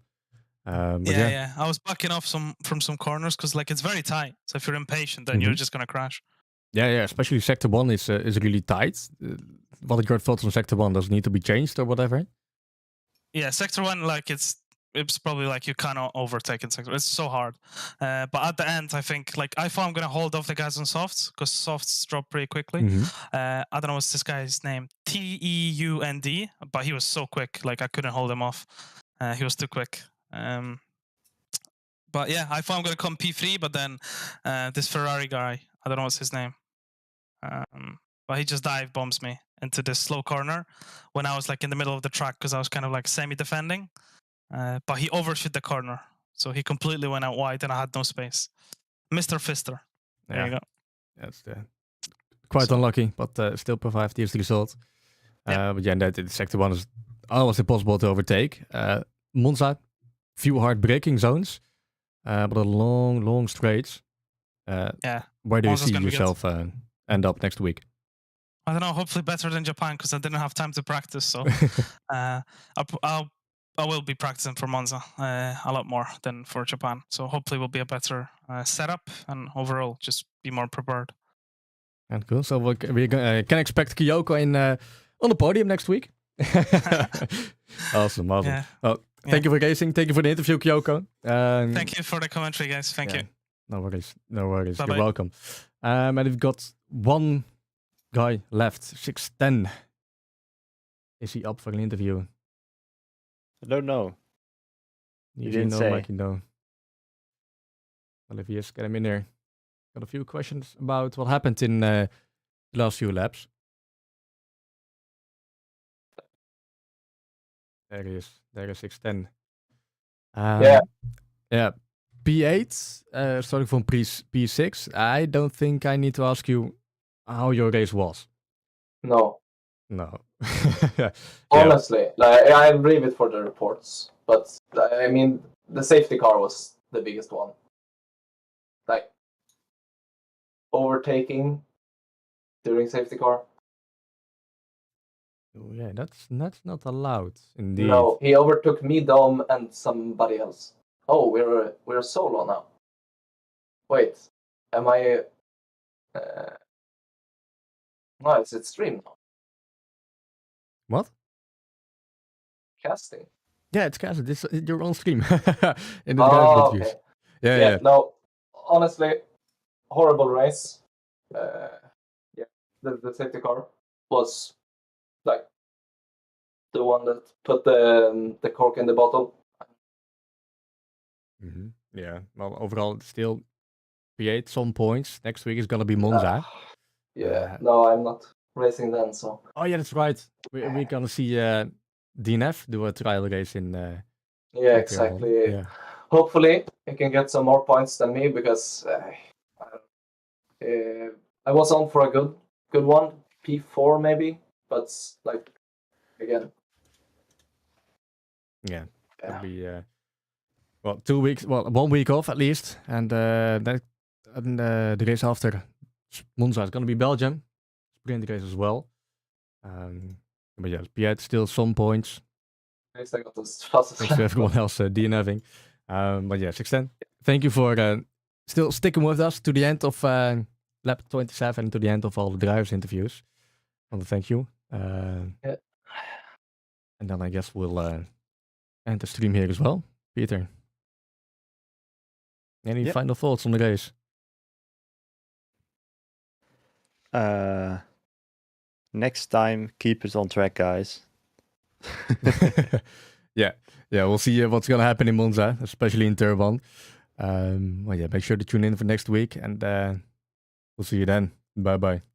Yeah, I was backing off from some corners because like it's very tight. So if you're impatient, then you're just gonna crash. Yeah, especially Sector 1 is really tight. What are your thoughts on Sector 1? Does it need to be changed or whatever? Yeah, Sector 1, like it's probably like you cannot overtake in Sector. It's so hard. But at the end, I think like I thought I'm gonna hold off the guys on softs because softs drop pretty quickly. I don't know what's this guy's name, Teund, but he was so quick. Like I couldn't hold him off. He was too quick. But yeah, I thought I'm gonna come P3, but then this Ferrari guy, I don't know what's his name, but he just dive bombs me into this slow corner when I was like in the middle of the track because I was kind of like semi-defending. But he overshot the corner, so he completely went out wide, and I had no space. Mr. Fister. There you go. That's quite unlucky, but still provided the result. But yeah, that Sector 1 is almost impossible to overtake. Monza, few hard braking zones, but a long straights. Where do you see yourself end up next week? I don't know. Hopefully better than Japan because I didn't have time to practice. So I will be practicing for Monza a lot more than for Japan. So hopefully will be a better setup and overall just be more prepared. And cool. So we can expect Kyoko on the podium next week. Awesome. Yeah. Well, thank you for racing. Thank you for the interview, Kyoko. Thank you for the commentary, guys. Thank you. No worries. Bye-bye. You're welcome. And we've got one guy left, 610. Is he up for an interview? I don't know. You didn't know, say. like you know. Well, if he is, get him in there. Got a few questions about what happened in the last few laps. There he is. There is 610. Yeah. P8, starting from P6. I don't think I need to ask you how your race was. No. Yeah. Honestly, like I leave it for the reports, but I mean the safety car was the biggest one. Like overtaking during safety car. Oh, yeah, that's not allowed. Indeed. No, he overtook me, Dom, and somebody else. Oh, we're solo now. Wait, am I? No, it's stream now. What? Casting. Yeah, it's casted. It's your own stream. In the Okay. Yeah. No, honestly, horrible race. The safety car was like the one that put the cork in the bottle. Yeah. Well, overall, still P8 some points. Next week is gonna be Monza. No, I'm not racing then. So. Oh yeah, that's right. We're gonna see DNF do a trial race in. Yeah, exactly. Yeah. Hopefully, he can get some more points than me because I was on for a good one, P4 maybe, but like again. Yeah. It'll be 2 weeks. Well, 1 week off at least, and then the race after Monza is gonna be Belgium, sprint race as well. But yeah, P8 still some points. Thanks to everyone else DNFing. But yeah, 610. Thank you for still sticking with us to the end of lap 27, to the end of all the drivers' interviews. I want to thank you. And then I guess we'll end the stream here as well. Peter, any final thoughts on the race? Next time, keep it on track, guys. Yeah, we'll see what's gonna happen in Monza, especially in Turn 1. Well, yeah, make sure to tune in for next week, and we'll see you then. Bye bye.